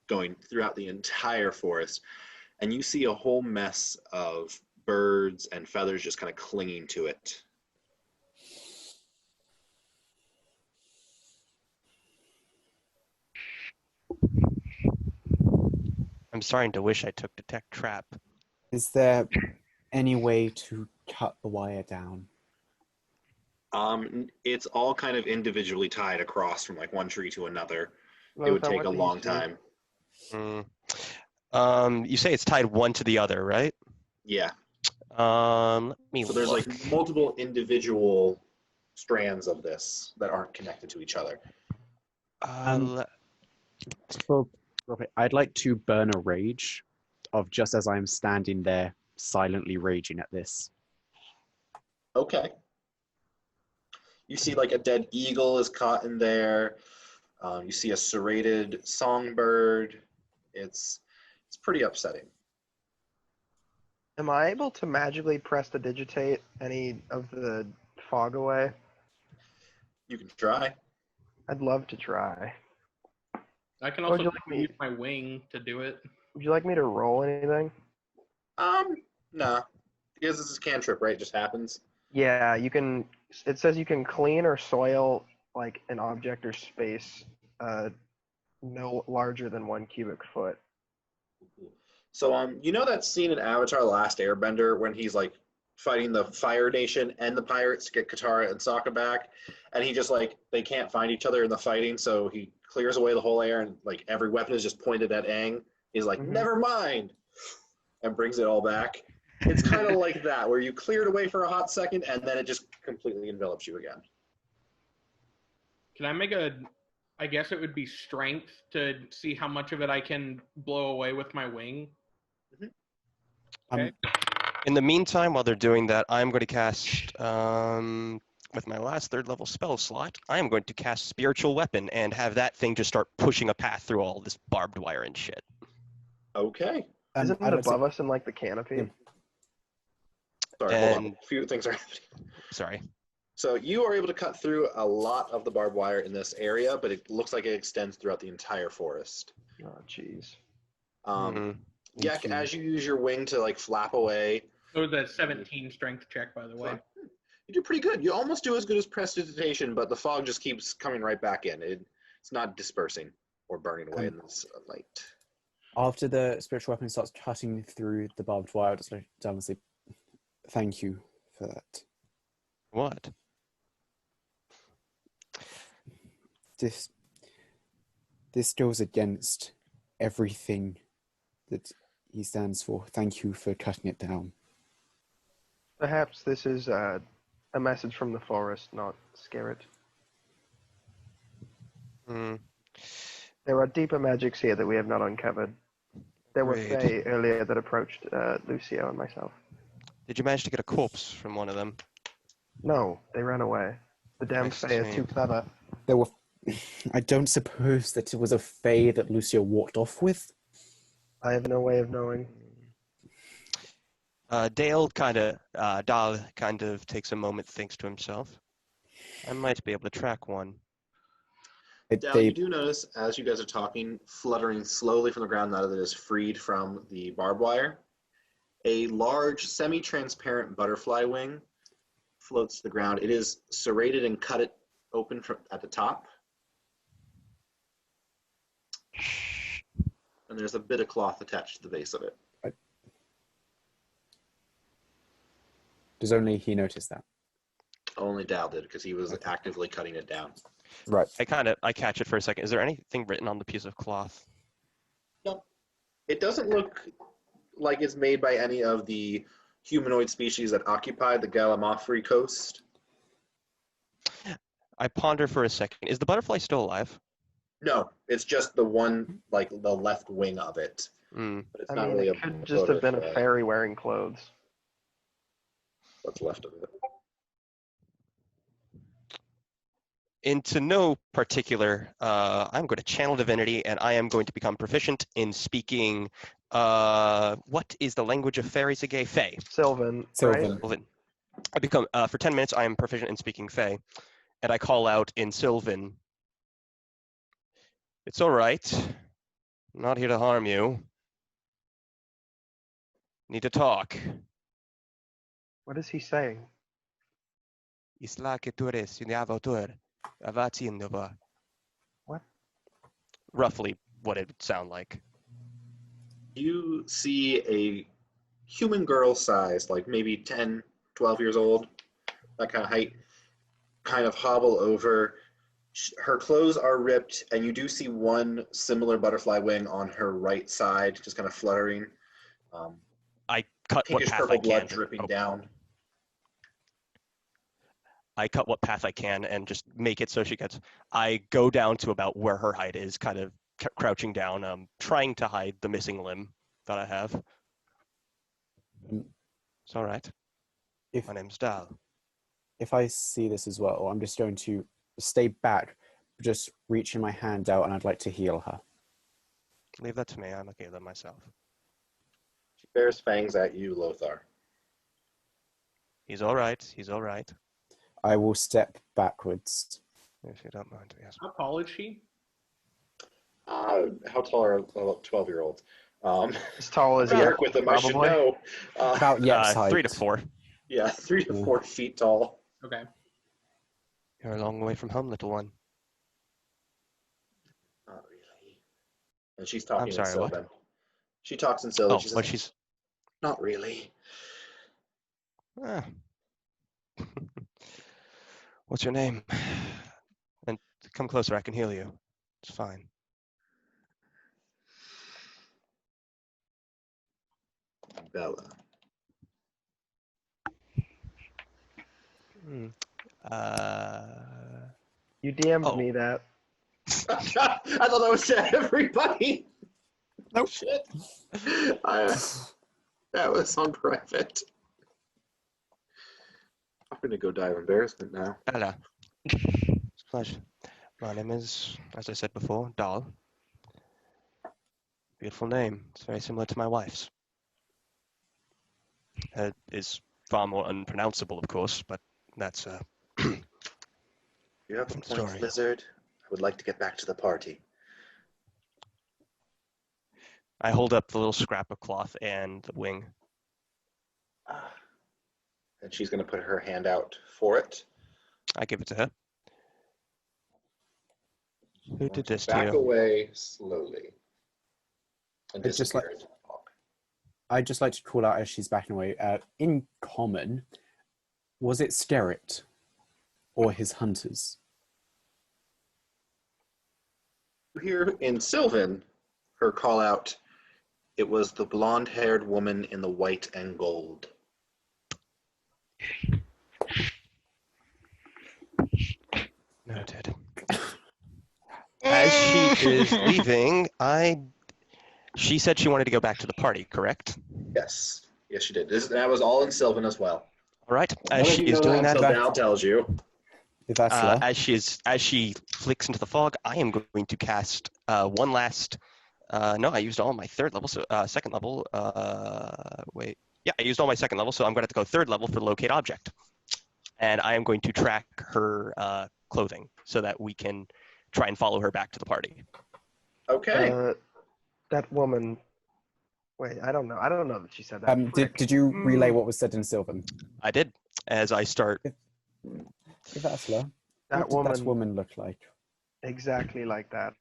[SPEAKER 1] going throughout the entire forest. And you see a whole mess of birds and feathers just kind of clinging to it.
[SPEAKER 6] I'm starting to wish I took Detect Trap.
[SPEAKER 2] Is there any way to cut the wire down?
[SPEAKER 1] It's all kind of individually tied across from one tree to another. It would
[SPEAKER 5] Lothar,
[SPEAKER 1] take
[SPEAKER 5] what
[SPEAKER 1] a
[SPEAKER 5] do you
[SPEAKER 1] long
[SPEAKER 5] see?
[SPEAKER 1] time.
[SPEAKER 6] You say it's tied one to the other, right?
[SPEAKER 1] Yeah.
[SPEAKER 6] Let me
[SPEAKER 1] So there's
[SPEAKER 6] look.
[SPEAKER 1] multiple individual strands of this that aren't connected to each other.
[SPEAKER 2] For Robert, I'd like to burn a rage of just as I'm standing there silently raging at this.
[SPEAKER 1] Okay. You see a dead eagle is caught in there. You see a serrated songbird. It's pretty upsetting.
[SPEAKER 5] Am I able to magically prestidigitate any of the fog away?
[SPEAKER 1] You can try.
[SPEAKER 5] I'd love to try.
[SPEAKER 3] I can
[SPEAKER 5] What would
[SPEAKER 3] also
[SPEAKER 5] you like me-
[SPEAKER 3] use my wing to do it.
[SPEAKER 5] Would you like me to roll anything?
[SPEAKER 1] No. Because this is cantrip, right? It just happens.
[SPEAKER 5] Yeah, you can. It says you can clean or soil an object or space no larger than 1 cubic foot.
[SPEAKER 1] So you know that scene in Avatar: The Last Airbender when he's fighting the Fire Nation and the pirates to get Katara and Sokka back, and he just they can't find each other in the fighting, so he clears away the whole air and every weapon is just pointed at Aang. He's like,
[SPEAKER 5] Mhm.
[SPEAKER 1] never mind, and brings it all back. It's kind of like that, where you clear it away for a hot second and then it just completely envelops you again.
[SPEAKER 3] Can I make I guess it would be strength to see how much of it I can blow away with my wing.
[SPEAKER 2] Um,
[SPEAKER 3] Okay.
[SPEAKER 6] In the meantime, while they're doing that, I'm going to cast with my last 3rd level spell slot, I am going to cast Spiritual Weapon and have that thing just start pushing a path through all this barbed wire and shit.
[SPEAKER 1] Okay.
[SPEAKER 5] Isn't
[SPEAKER 2] I
[SPEAKER 5] it
[SPEAKER 2] don't see-
[SPEAKER 5] above us in like the canopy?
[SPEAKER 2] Yeah.
[SPEAKER 1] Sorry, hold on.
[SPEAKER 6] And-
[SPEAKER 1] A few things are happening.
[SPEAKER 6] Sorry.
[SPEAKER 1] So you are able to cut through a lot of the barbed wire in this area, but it looks like it extends throughout the entire forest.
[SPEAKER 5] Oh, jeez.
[SPEAKER 6] Mhm.
[SPEAKER 1] Yeah,
[SPEAKER 2] Thank you.
[SPEAKER 1] as you use your wing to like flap away,
[SPEAKER 3] It was a 17 strength check, by the way.
[SPEAKER 1] you do pretty good. You almost do as good as prestidigitation, but the fog just keeps coming right back in. It's not dispersing or burning away in the light.
[SPEAKER 2] After the spiritual weapon starts cutting through the barbed wire, I'll just look down and say, thank you for that.
[SPEAKER 6] What?
[SPEAKER 2] This goes against everything that he stands for. Thank you for cutting it down.
[SPEAKER 5] Perhaps this is a message from the forest, not Skerrit.
[SPEAKER 6] Hmm.
[SPEAKER 5] There are deeper magics here that we have not uncovered. There were
[SPEAKER 6] Great.
[SPEAKER 5] Fae earlier that approached Lucio and myself.
[SPEAKER 6] Did you manage to get a corpse from one of them?
[SPEAKER 5] No, they ran away. The damned
[SPEAKER 6] I
[SPEAKER 5] Fae are
[SPEAKER 6] see.
[SPEAKER 5] too clever.
[SPEAKER 2] There were. I don't suppose that it was a fae that Lucio walked off with.
[SPEAKER 5] I have no way of knowing.
[SPEAKER 6] Dal kind of takes a moment, thinks to himself. I might be able to track one.
[SPEAKER 1] Dal, you do notice as you guys are talking, fluttering slowly from the ground now that it is freed from the barbed wire, a large semi-transparent butterfly wing floats to the ground. It is serrated and cut it open at the top. And there's a bit of cloth attached to the base of it.
[SPEAKER 2] Does only he notice that?
[SPEAKER 1] Only Dal did because he was actively cutting it down.
[SPEAKER 2] Right.
[SPEAKER 6] I catch it for a second. Is there anything written on the piece of cloth?
[SPEAKER 1] No. It doesn't look like it's made by any of the humanoid species that occupy the Galamafri coast.
[SPEAKER 6] I ponder for a second. Is the butterfly still alive?
[SPEAKER 1] No, it's just the one, like the left wing of it.
[SPEAKER 6] Hmm.
[SPEAKER 1] But it's
[SPEAKER 5] I
[SPEAKER 1] not
[SPEAKER 5] mean,
[SPEAKER 1] really
[SPEAKER 5] it could just have been a fairy wearing clothes.
[SPEAKER 1] What's left of it.
[SPEAKER 6] Into no particular, I'm going to channel divinity, and I am going to become proficient in speaking. What is the language of fairies again? Fae.
[SPEAKER 5] Sylvan,
[SPEAKER 2] Sylvan.
[SPEAKER 5] right?
[SPEAKER 6] Sylvan. I become for 10 minutes. I am proficient in speaking Fae, and I call out in Sylvan. It's all right. I'm not here to harm you. Need to talk.
[SPEAKER 5] What is he saying?
[SPEAKER 6] Isla que tú eres un autor. Avatinova.
[SPEAKER 5] What?
[SPEAKER 6] Roughly what it would sound like.
[SPEAKER 1] You see a human girl size, like maybe 10, 12 years old, that kind of height, kind of hobble over. Her clothes are ripped, and you do see one similar butterfly wing on her right side, just kind of fluttering.
[SPEAKER 6] I cut what
[SPEAKER 1] Pinkish
[SPEAKER 6] path I
[SPEAKER 1] purple
[SPEAKER 6] can.
[SPEAKER 1] blood dripping down.
[SPEAKER 6] I cut what path I can and just make it so she gets. I go down to about where her height is, kind of crouching down, trying to hide the missing limb that I have. It's all right.
[SPEAKER 2] If
[SPEAKER 6] My name's Dal.
[SPEAKER 2] if I see this as well, I'm just going to stay back, just reaching my hand out, and I'd like to heal her.
[SPEAKER 6] Leave that to me. I'm a healer myself.
[SPEAKER 1] She bears fangs at you, Lothar.
[SPEAKER 6] He's all right. He's all right.
[SPEAKER 2] I will step backwards.
[SPEAKER 6] If you don't mind. Yes.
[SPEAKER 3] How tall is she?
[SPEAKER 1] How tall are 12-year-olds?
[SPEAKER 5] As tall as
[SPEAKER 1] I
[SPEAKER 5] you,
[SPEAKER 1] work with them, I should
[SPEAKER 5] probably.
[SPEAKER 1] know.
[SPEAKER 2] About Yep's height.
[SPEAKER 6] 3 to 4.
[SPEAKER 1] Yeah, 3 to 4 feet tall.
[SPEAKER 3] Okay.
[SPEAKER 6] You're a long way from home, little one.
[SPEAKER 1] Not really. And she's talking
[SPEAKER 6] I'm sorry,
[SPEAKER 1] in
[SPEAKER 6] what?
[SPEAKER 1] Sylvan. She talks in Sylvan.
[SPEAKER 6] Oh,
[SPEAKER 1] She says,
[SPEAKER 6] but she's.
[SPEAKER 1] not really.
[SPEAKER 6] Ah. What's your name? And come closer. I can heal you. It's fine.
[SPEAKER 1] Bella.
[SPEAKER 5] You DM'd
[SPEAKER 6] Oh.
[SPEAKER 5] me that.
[SPEAKER 1] I thought that was to everybody.
[SPEAKER 2] Nope.
[SPEAKER 1] Shit. That was on private. I'm going to go die of embarrassment now.
[SPEAKER 6] Hello. It's a pleasure. My name is, as I said before, Dal. Beautiful name. It's very similar to my wife's. It's far more unpronounceable, of course, but that's
[SPEAKER 1] You have a
[SPEAKER 6] different
[SPEAKER 1] point,
[SPEAKER 6] story.
[SPEAKER 1] Lizard. I would like to get back to the party.
[SPEAKER 6] I hold up the little scrap of cloth and the wing.
[SPEAKER 1] And she's going to put her hand out for it.
[SPEAKER 6] I give it to her. Who did this to
[SPEAKER 1] Back
[SPEAKER 6] you?
[SPEAKER 1] away slowly. And
[SPEAKER 2] It's just like-
[SPEAKER 1] disappear into the fog.
[SPEAKER 2] I'd just like to call out as she's backing away. In common, was it Skerrit or his hunters?
[SPEAKER 1] Here in Sylvan, her call out, it was the blonde-haired woman in the white and gold.
[SPEAKER 6] Noted. As she is leaving, she said she wanted to go back to the party, correct?
[SPEAKER 1] Yes. Yes, she did. That was all in Sylvan as well.
[SPEAKER 6] All right.
[SPEAKER 1] None
[SPEAKER 6] As
[SPEAKER 1] of
[SPEAKER 6] she
[SPEAKER 1] you
[SPEAKER 6] is
[SPEAKER 1] know
[SPEAKER 6] doing that,
[SPEAKER 1] until Dal tells you.
[SPEAKER 2] Yvatla.
[SPEAKER 6] as she flicks into the fog, I am going to cast one last. No, I used all my third level, so second level. Wait, yeah, I used all my second level, so I'm going to have to go third level for locate object, and I am going to track her clothing so that we can try and follow her back to the party.
[SPEAKER 1] Okay.
[SPEAKER 5] That woman. Wait, I don't know. I don't know that she said that.
[SPEAKER 2] Did you relay what was said in Sylvan?
[SPEAKER 6] I did. As I start,
[SPEAKER 2] Yvatla,
[SPEAKER 5] That
[SPEAKER 2] what did that
[SPEAKER 5] woman
[SPEAKER 2] woman look like?
[SPEAKER 5] exactly like that.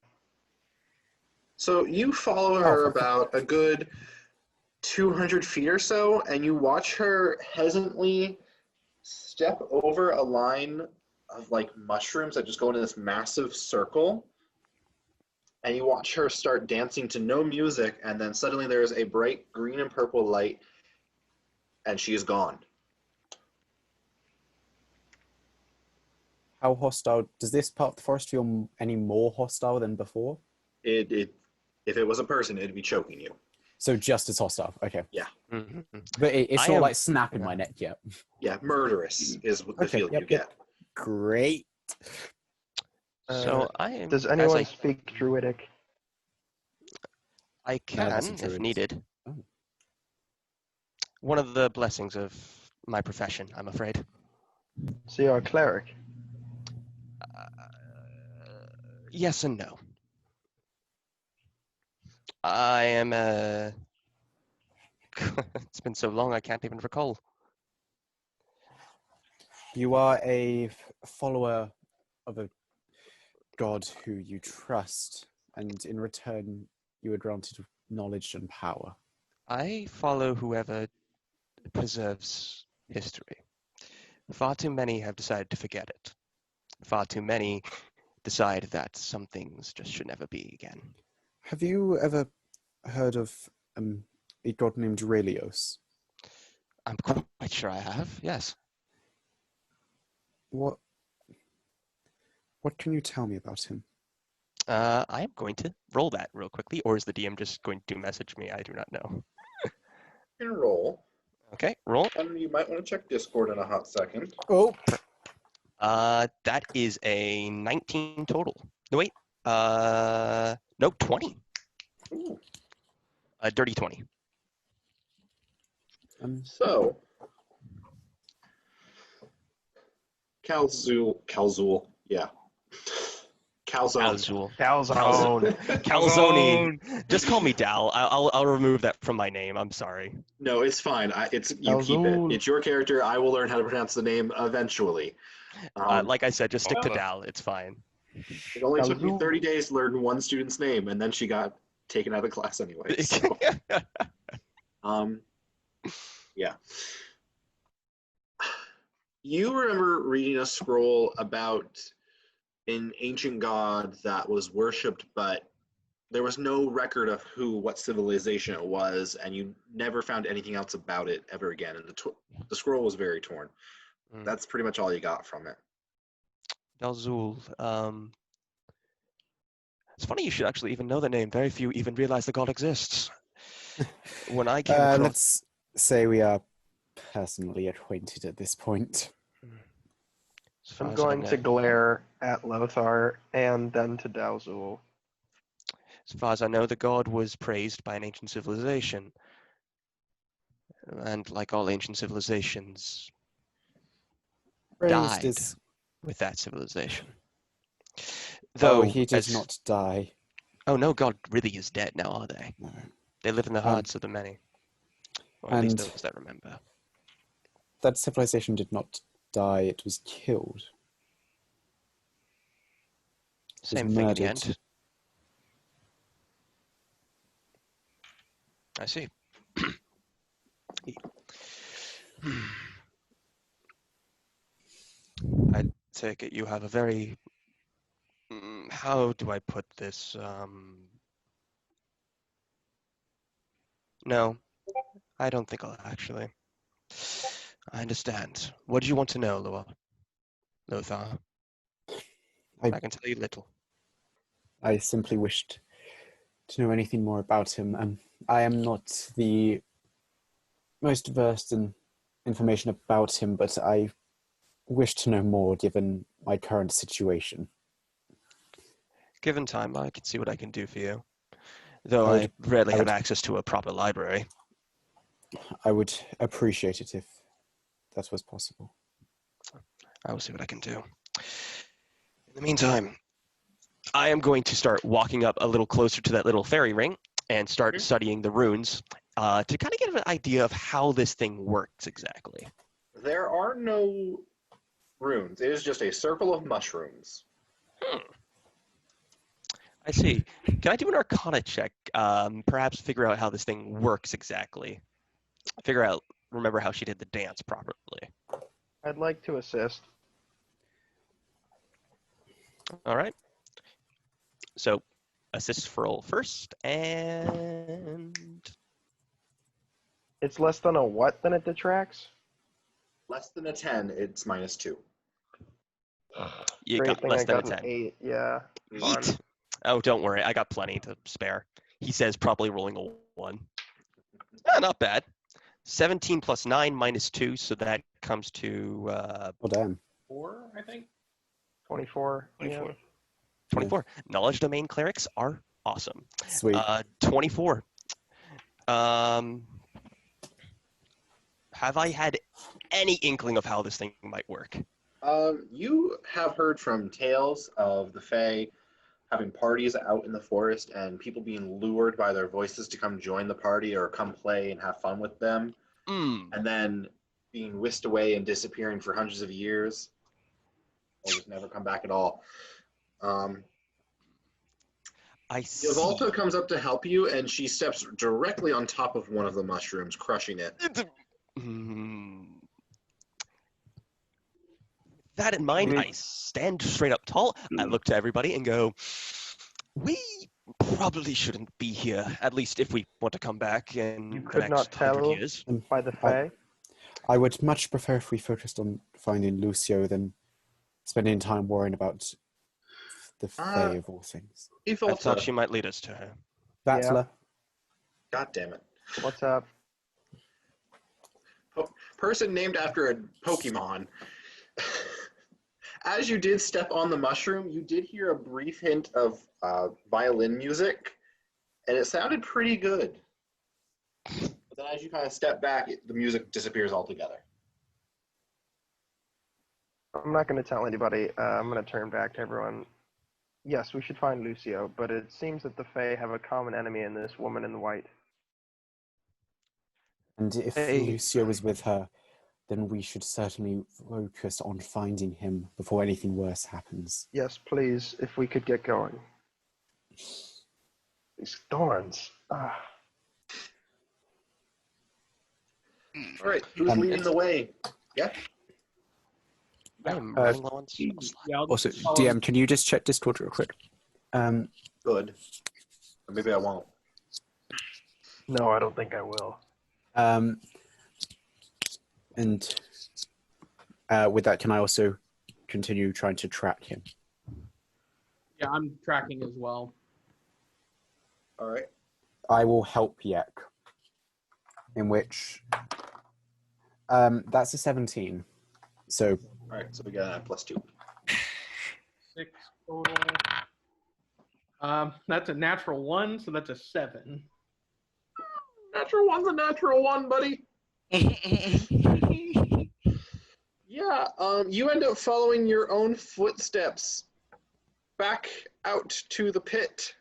[SPEAKER 1] So you follow her
[SPEAKER 2] for-
[SPEAKER 1] about a good 200 feet or so, and you watch her hesitantly step over a line of like mushrooms that just go into this massive circle. And you watch her start dancing to no music, and then suddenly there is a bright green and purple light, and she is gone.
[SPEAKER 2] How hostile? Does this part of the forest feel any more hostile than before?
[SPEAKER 1] If it was a person, it'd be choking you.
[SPEAKER 2] So just as hostile. Okay.
[SPEAKER 6] Mhm.
[SPEAKER 2] But it's
[SPEAKER 6] I
[SPEAKER 2] not
[SPEAKER 6] am-
[SPEAKER 2] like snapping my neck yet.
[SPEAKER 1] Yeah, murderous is the
[SPEAKER 2] Okay,
[SPEAKER 1] feeling
[SPEAKER 2] yep,
[SPEAKER 1] you get.
[SPEAKER 2] Great.
[SPEAKER 6] So I am.
[SPEAKER 5] Does
[SPEAKER 6] as
[SPEAKER 5] anyone
[SPEAKER 6] I,
[SPEAKER 5] speak Druidic?
[SPEAKER 6] I can,
[SPEAKER 2] that's a
[SPEAKER 6] if
[SPEAKER 2] druid.
[SPEAKER 6] needed.
[SPEAKER 2] Oh.
[SPEAKER 6] One of the blessings of my profession, I'm afraid.
[SPEAKER 5] So you're a cleric.
[SPEAKER 6] Yes and no. I am a. It's been so long I can't even recall.
[SPEAKER 2] You are a follower of a god who you trust, and in return, you are granted knowledge and power.
[SPEAKER 6] I follow whoever preserves history. Far too many have decided to forget it. Far too many decide that some things just should never be again.
[SPEAKER 2] Have you ever heard of a god named Relios?
[SPEAKER 6] I'm quite sure I have, yes.
[SPEAKER 2] What can you tell me about him?
[SPEAKER 6] I am going to roll that real quickly, or is the DM just going to message me? I do not know.
[SPEAKER 1] You can roll.
[SPEAKER 6] Okay, roll.
[SPEAKER 1] And you might want to check Discord in a hot second.
[SPEAKER 2] Oh,
[SPEAKER 6] That is a 19 total. No, wait. No, 20.
[SPEAKER 1] Ooh.
[SPEAKER 6] A dirty 20.
[SPEAKER 1] So, Dal-Zool, yeah. Calzone.
[SPEAKER 6] Dal-Zool. Calzone. Just call me Dal. I'll remove that from my name. I'm sorry.
[SPEAKER 1] No, it's fine. You keep
[SPEAKER 5] Dal-Zool.
[SPEAKER 1] it. It's your character. I will learn how to pronounce the name eventually.
[SPEAKER 6] Like I said, just stick to Dal. It's fine.
[SPEAKER 1] It only took me
[SPEAKER 5] Dal-Zool.
[SPEAKER 1] 30 days to learn one student's name, and then she got taken out of the class anyway. So, yeah. You remember reading a scroll about an ancient god that was worshipped, but there was no record of what civilization it was, and you never found anything else about it ever again. And the scroll was very torn.
[SPEAKER 6] Mm.
[SPEAKER 1] That's pretty much all you got from it.
[SPEAKER 6] Dal-Zool. It's funny you should actually even know the name. Very few even realize the god exists. When I came across...
[SPEAKER 2] let's say we are personally acquainted at this point.
[SPEAKER 6] As far
[SPEAKER 5] I'm
[SPEAKER 6] as I
[SPEAKER 5] going to
[SPEAKER 6] know.
[SPEAKER 5] glare at Lothar and then to Dal-Zool.
[SPEAKER 6] As far as I know, the god was praised by an ancient civilization. And like all ancient civilizations,
[SPEAKER 2] Praised
[SPEAKER 6] died
[SPEAKER 2] is.
[SPEAKER 6] with that civilization.
[SPEAKER 2] Oh,
[SPEAKER 6] Though,
[SPEAKER 2] he did not die.
[SPEAKER 6] Oh, no god really is dead now, are they?
[SPEAKER 2] No.
[SPEAKER 6] They live in the hearts of the many. Or at least
[SPEAKER 2] And-
[SPEAKER 6] those that remember.
[SPEAKER 2] That civilization did not die, it was killed. It was
[SPEAKER 6] Same thing in the
[SPEAKER 2] murdered.
[SPEAKER 6] end. I see. I take it you have a very... how do I put this? No, I don't think I'll actually. I understand. What do you want to know, Lothar?
[SPEAKER 2] I-
[SPEAKER 6] I can tell you little.
[SPEAKER 2] I simply wished to know anything more about him. I am not the most versed in information about him, but I wish to know more given my current situation.
[SPEAKER 6] Given time, I can see what I can do for you. Though
[SPEAKER 2] I
[SPEAKER 6] I
[SPEAKER 2] would-
[SPEAKER 6] rarely
[SPEAKER 2] I
[SPEAKER 6] have
[SPEAKER 2] would-
[SPEAKER 6] access to a proper library.
[SPEAKER 2] I would appreciate it if that was possible.
[SPEAKER 6] I will see what I can do. In the meantime, I am going to start walking up a little closer to that little fairy ring and start
[SPEAKER 1] Okay.
[SPEAKER 6] studying the runes to kind of get an idea of how this thing works exactly.
[SPEAKER 1] There are no runes. It is just a circle of mushrooms.
[SPEAKER 6] I see. Can I do an Arcana check? Perhaps figure out how this thing works exactly. Remember how she did the dance properly.
[SPEAKER 5] I'd like to assist.
[SPEAKER 6] All right. So, assist for roll first, and
[SPEAKER 5] It's less than a what, then it detracts?
[SPEAKER 1] Less than a 10, it's -2.
[SPEAKER 6] you
[SPEAKER 5] Great
[SPEAKER 6] got
[SPEAKER 5] thing
[SPEAKER 6] less
[SPEAKER 5] I
[SPEAKER 6] than a
[SPEAKER 5] got
[SPEAKER 6] 10.
[SPEAKER 5] an 8, yeah. Fun.
[SPEAKER 6] Yeet. Oh, don't worry. I got plenty to spare. He says probably rolling a 1. Not bad. 17 plus 9 minus 2, so that comes to
[SPEAKER 2] Oh, damn.
[SPEAKER 3] 4, I think.
[SPEAKER 5] 24.
[SPEAKER 6] 24.
[SPEAKER 5] Yeah.
[SPEAKER 6] 24. Knowledge domain clerics are awesome.
[SPEAKER 2] Sweet.
[SPEAKER 6] 24. Have I had any inkling of how this thing might work?
[SPEAKER 1] You have heard from tales of the Fae having parties out in the forest and people being lured by their voices to come join the party or come play and have fun with them, and then being whisked away and disappearing for hundreds of years, or just never come back at all.
[SPEAKER 6] I see.
[SPEAKER 1] Yvatla comes up to help you, and she steps directly on top of one of the mushrooms, crushing it.
[SPEAKER 6] That in mind,
[SPEAKER 5] We-
[SPEAKER 6] I stand straight up tall. I look to everybody and go, we probably shouldn't be here, at least if we want to come back in
[SPEAKER 5] You
[SPEAKER 6] the
[SPEAKER 5] could
[SPEAKER 6] next
[SPEAKER 5] not
[SPEAKER 6] 100
[SPEAKER 5] tell?
[SPEAKER 6] years.
[SPEAKER 5] By the Fae?
[SPEAKER 2] I would much prefer if we focused on finding Lucio than spending time worrying about the Fae of all things.
[SPEAKER 6] I thought
[SPEAKER 1] Yvatla,
[SPEAKER 6] she might lead us to her.
[SPEAKER 2] Yvatla,
[SPEAKER 1] God damn it.
[SPEAKER 5] What's up?
[SPEAKER 1] Person named after a Pokemon. As you did step on the mushroom, you did hear a brief hint of violin music, and it sounded pretty good. But then as you kind of step back, the music disappears altogether.
[SPEAKER 5] I'm not going to tell anybody. I'm going to turn back to everyone. Yes, we should find Lucio, but it seems that the Fae have a common enemy in this woman in white.
[SPEAKER 2] and if
[SPEAKER 6] Hey.
[SPEAKER 2] Lucio is with her, then we should certainly focus on finding him before anything worse happens.
[SPEAKER 5] Yes, please, if we could get going. These thorns. Ah.
[SPEAKER 1] All right, who's leading the way? Yeah.
[SPEAKER 6] I am
[SPEAKER 2] Uh,
[SPEAKER 6] running low on spell slots.
[SPEAKER 3] Yeah, I'll
[SPEAKER 2] Also,
[SPEAKER 3] just follow-
[SPEAKER 2] DM, can you just check Discord real quick?
[SPEAKER 1] Good. Or maybe I won't.
[SPEAKER 5] No, I don't think I will.
[SPEAKER 2] And with that, can I also continue trying to track him?
[SPEAKER 3] Yeah, I'm tracking as well.
[SPEAKER 1] All right.
[SPEAKER 2] I will help Yek, in which that's a 17. So
[SPEAKER 1] All right, so we got a +2.
[SPEAKER 3] 6 total. That's a natural 1, so that's a 7.
[SPEAKER 1] Natural 1's a natural 1, buddy. Yeah, you end up following your own footsteps back out to the pit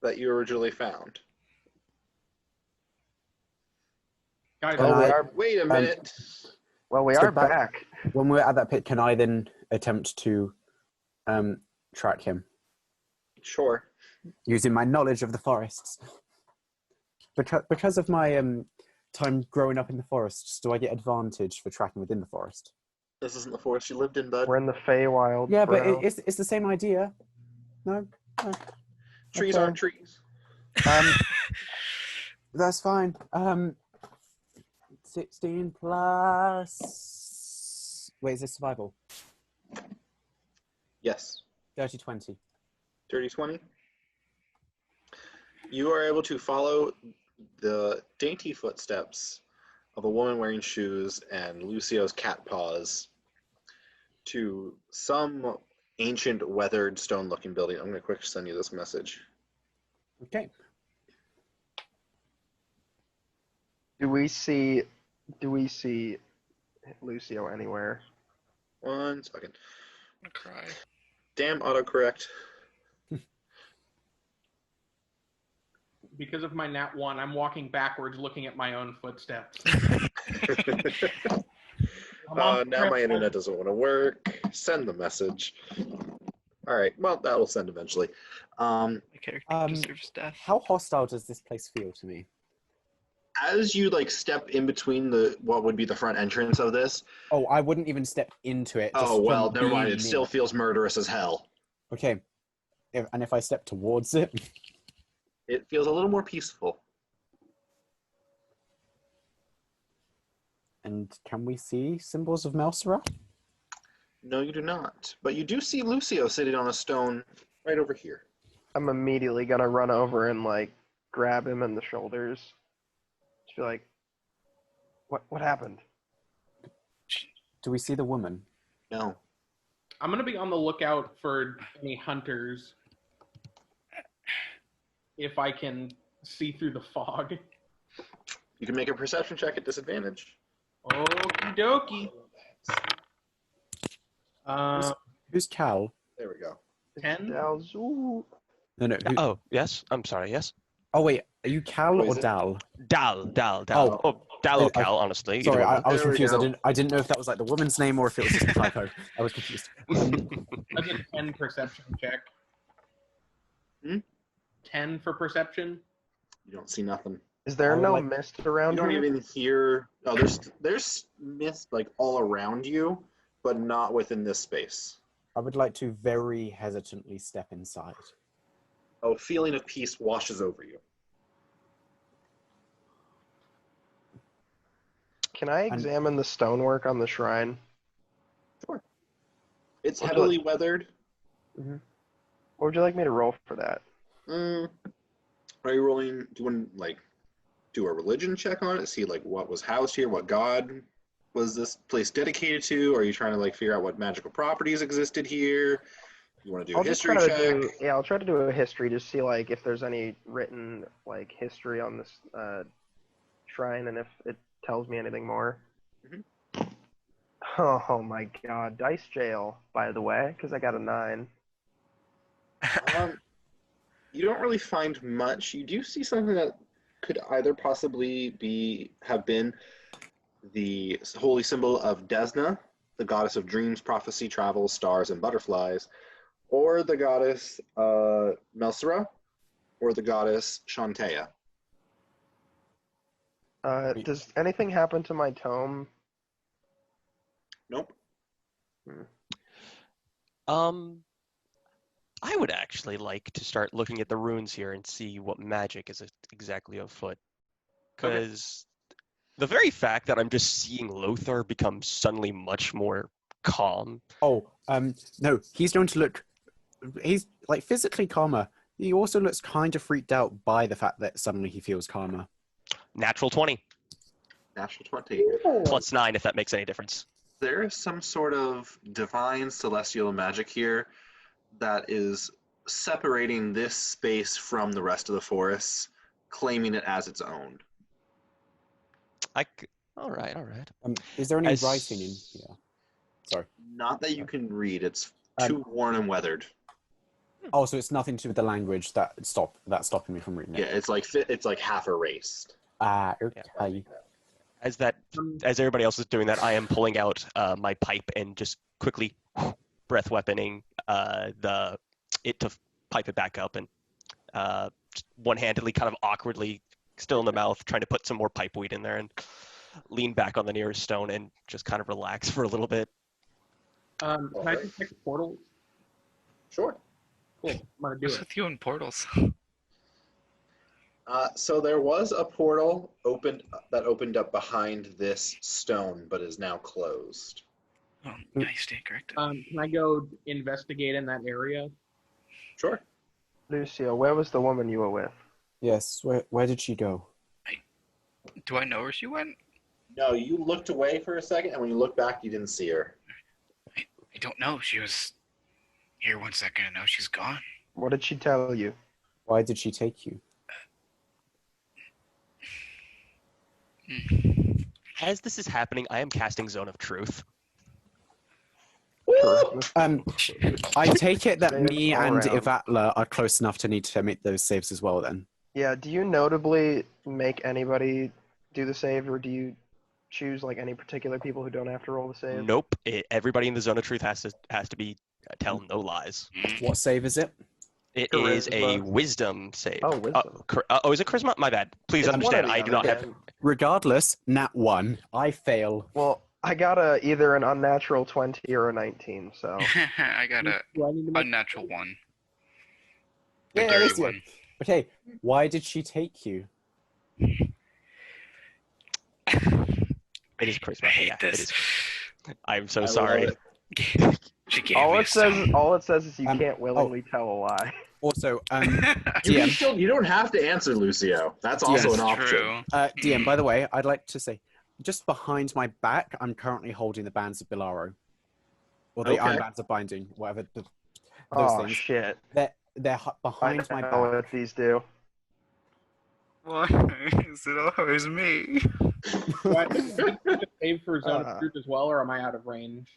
[SPEAKER 1] that you originally found.
[SPEAKER 3] Guys,
[SPEAKER 5] Well, we are.
[SPEAKER 1] Wait a minute.
[SPEAKER 5] Well, we
[SPEAKER 2] So
[SPEAKER 5] are back.
[SPEAKER 2] When we're at that pit, can I then attempt to track him
[SPEAKER 1] Sure.
[SPEAKER 2] using my knowledge of the forests? Because of my time growing up in the forests, do I get advantage for tracking within the forest?
[SPEAKER 1] This isn't the forest you lived in, bud.
[SPEAKER 5] We're in the Feywild.
[SPEAKER 2] Yeah, but
[SPEAKER 5] bro.
[SPEAKER 2] it's the same idea. No?
[SPEAKER 1] Trees
[SPEAKER 2] okay.
[SPEAKER 1] aren't trees.
[SPEAKER 2] That's fine. 16 plus... Wait, is this survival?
[SPEAKER 1] Yes.
[SPEAKER 2] 30-20.
[SPEAKER 1] Dirty 20. You are able to follow the dainty footsteps of a woman wearing shoes and Lucio's cat paws to some ancient, weathered, stone-looking building. I'm going to quick send you this message.
[SPEAKER 2] Okay.
[SPEAKER 5] Do we see Lucio anywhere?
[SPEAKER 1] 1 second.
[SPEAKER 7] I'm gonna cry.
[SPEAKER 1] Damn autocorrect.
[SPEAKER 3] because of my nat 1, I'm walking backwards looking at my own footsteps.
[SPEAKER 1] Now my internet doesn't want to work. Send the message. All right. Well, that will send eventually.
[SPEAKER 7] My character deserves death.
[SPEAKER 2] How hostile does this place feel to me?
[SPEAKER 1] As you like step in between what would be the front entrance of this.
[SPEAKER 2] Oh, I wouldn't even step into it.
[SPEAKER 1] Oh well,
[SPEAKER 2] from
[SPEAKER 1] never mind.
[SPEAKER 2] being
[SPEAKER 1] It still
[SPEAKER 2] near.
[SPEAKER 1] feels murderous as hell.
[SPEAKER 2] Okay. If I step towards it,
[SPEAKER 1] It feels a little more peaceful.
[SPEAKER 2] and can we see symbols of Melsara?
[SPEAKER 1] No, you do not. But you do see Lucio sitting on a stone right over here.
[SPEAKER 5] I'm immediately gonna run over and like grab him in the shoulders. Just be like, what happened?
[SPEAKER 2] Do we see the woman?
[SPEAKER 1] No.
[SPEAKER 3] I'm going to be on the lookout for any hunters if I can see through the fog.
[SPEAKER 1] You can make a perception check at disadvantage.
[SPEAKER 3] Okie dokie.
[SPEAKER 2] Who's Cal?
[SPEAKER 1] There we go.
[SPEAKER 3] 10?
[SPEAKER 5] Dal-Zool.
[SPEAKER 2] No.
[SPEAKER 6] Oh, yes. I'm sorry. Yes.
[SPEAKER 2] Oh wait, are you Cal
[SPEAKER 1] Who
[SPEAKER 2] or
[SPEAKER 1] is it?
[SPEAKER 2] Dal?
[SPEAKER 6] Dal.
[SPEAKER 2] Oh.
[SPEAKER 6] Oh, Dal or Cal, honestly.
[SPEAKER 2] Sorry,
[SPEAKER 6] either one.
[SPEAKER 2] I was
[SPEAKER 1] There we
[SPEAKER 2] confused.
[SPEAKER 1] go.
[SPEAKER 2] I didn't know if that was like the woman's name or if it was just a typo. I was confused.
[SPEAKER 3] That's a 10 perception check.
[SPEAKER 1] Hmm?
[SPEAKER 3] 10 for perception?
[SPEAKER 1] You don't see nothing.
[SPEAKER 5] Is there
[SPEAKER 2] Oh,
[SPEAKER 5] no
[SPEAKER 2] like-
[SPEAKER 5] mist
[SPEAKER 1] You
[SPEAKER 5] around
[SPEAKER 1] don't
[SPEAKER 5] here?
[SPEAKER 1] even hear. Oh, there's mist like all around you, but not within this space.
[SPEAKER 2] I would like to very hesitantly step inside.
[SPEAKER 1] A feeling of peace washes over you.
[SPEAKER 5] Can I examine the stonework on the shrine?
[SPEAKER 1] It's
[SPEAKER 5] Would you
[SPEAKER 1] heavily weathered.
[SPEAKER 5] Or would you like me to roll for that?
[SPEAKER 1] Are you rolling? Do you want to like do a religion check on it? See like what was housed here, what god was this place dedicated to? Or are you trying to like figure out what magical properties existed here? You want to do a
[SPEAKER 5] I'll just
[SPEAKER 1] history
[SPEAKER 5] try to
[SPEAKER 1] check?
[SPEAKER 5] I'll try to do a history to see like if there's any written like history on this shrine and if it tells me anything more.
[SPEAKER 1] Mhm.
[SPEAKER 5] Oh my god, dice jail, by the way, because I got a 9.
[SPEAKER 1] You don't really find much. You do see something that could either possibly have been the holy symbol of Desna, the goddess of dreams, prophecy, travel, stars, and butterflies, or the goddess Melsara, or the goddess Shantea.
[SPEAKER 5] Does anything happen to my tome?
[SPEAKER 1] Nope.
[SPEAKER 6] I would actually like to start looking at the runes here and see what magic is exactly afoot. Because the very fact that I'm just seeing Lothar become suddenly much more calm.
[SPEAKER 2] Oh, no, he's going to look. He's like physically calmer. He also looks kind of freaked out by the fact that suddenly he feels calmer.
[SPEAKER 6] Natural 20.
[SPEAKER 1] Natural 20.
[SPEAKER 6] Plus 9, if that makes any difference.
[SPEAKER 1] There is some sort of divine celestial magic here that is separating this space from the rest of the forest, claiming it as its own.
[SPEAKER 6] All right, all right.
[SPEAKER 2] Is there any
[SPEAKER 6] As-
[SPEAKER 2] writing in here? Sorry.
[SPEAKER 1] Not that you can read. It's too worn and weathered.
[SPEAKER 2] Oh, so it's nothing to do with the language that's stopping me from reading
[SPEAKER 1] Yeah,
[SPEAKER 2] it.
[SPEAKER 1] it's like half erased.
[SPEAKER 2] Okay.
[SPEAKER 6] As everybody else is doing that, I am pulling out my pipe and just quickly breath weaponing it to pipe it back up and just one-handedly, kind of awkwardly, still in the mouth, trying to put some more pipe weed in there and lean back on the nearest stone and just kind of relax for a little bit.
[SPEAKER 3] Can I just check the portals?
[SPEAKER 1] Sure.
[SPEAKER 3] Cool. I'm gonna do
[SPEAKER 7] What's
[SPEAKER 3] it.
[SPEAKER 7] with you and portals?
[SPEAKER 1] So there was a portal that opened up behind this stone, but is now closed.
[SPEAKER 7] Oh, nice, stand corrected.
[SPEAKER 3] Can I go investigate in that area?
[SPEAKER 1] Sure.
[SPEAKER 5] Lucio, where was the woman you were with?
[SPEAKER 2] Yes. Where did she go?
[SPEAKER 7] Do I know where she went?
[SPEAKER 1] No, you looked away for a second, and when you looked back, you didn't see her.
[SPEAKER 7] I don't know. She was here 1 second, and now she's gone.
[SPEAKER 5] What did she tell you?
[SPEAKER 2] Why did she take you?
[SPEAKER 6] As this is happening, I am casting Zone of Truth.
[SPEAKER 2] I take it that
[SPEAKER 5] Saves
[SPEAKER 2] me
[SPEAKER 5] all
[SPEAKER 2] and
[SPEAKER 5] around.
[SPEAKER 2] Yvatla are close enough to need to make those saves as well. Then.
[SPEAKER 5] Yeah, do you notably make anybody do the save, or do you choose like any particular people who don't have to roll the save?
[SPEAKER 6] Nope. Everybody in the Zone of Truth has to be tell no lies.
[SPEAKER 2] What save is it?
[SPEAKER 6] It is a
[SPEAKER 5] Charisma.
[SPEAKER 6] Wisdom save.
[SPEAKER 5] Oh, wisdom.
[SPEAKER 6] Is it Charisma? My bad. Please
[SPEAKER 5] It's one or
[SPEAKER 6] understand,
[SPEAKER 5] the
[SPEAKER 6] I do
[SPEAKER 5] other.
[SPEAKER 6] not have.
[SPEAKER 2] Regardless, nat 1. I fail.
[SPEAKER 5] Well, I got either an unnatural 20 or a 19, so.
[SPEAKER 7] I got a
[SPEAKER 3] Do I need to make
[SPEAKER 7] unnatural one.
[SPEAKER 2] Yeah,
[SPEAKER 7] A dirty
[SPEAKER 2] Lucio.
[SPEAKER 7] one.
[SPEAKER 2] Okay, why did she take you?
[SPEAKER 6] It is Charisma.
[SPEAKER 7] I hate
[SPEAKER 6] yeah,
[SPEAKER 7] this.
[SPEAKER 6] It is. I'm so
[SPEAKER 1] I love
[SPEAKER 6] sorry.
[SPEAKER 1] it.
[SPEAKER 7] She gave
[SPEAKER 5] All
[SPEAKER 7] me
[SPEAKER 5] it says is you can't willingly tell a lie.
[SPEAKER 2] Also,
[SPEAKER 1] You don't have to answer, Lucio. That's also an option.
[SPEAKER 7] True.
[SPEAKER 2] DM, by the way, I'd like to say, just behind my back, I'm currently holding the bands of Bilaro. Or the
[SPEAKER 1] Okay.
[SPEAKER 2] Iron Bands of Binding, whatever those
[SPEAKER 5] Oh,
[SPEAKER 2] things.
[SPEAKER 5] shit.
[SPEAKER 2] They're behind my
[SPEAKER 5] I know
[SPEAKER 2] back.
[SPEAKER 5] what these do.
[SPEAKER 7] Why is it always me?
[SPEAKER 3] Do I need to save for Zone
[SPEAKER 5] Uh.
[SPEAKER 3] of Truth as well, or am I out of range?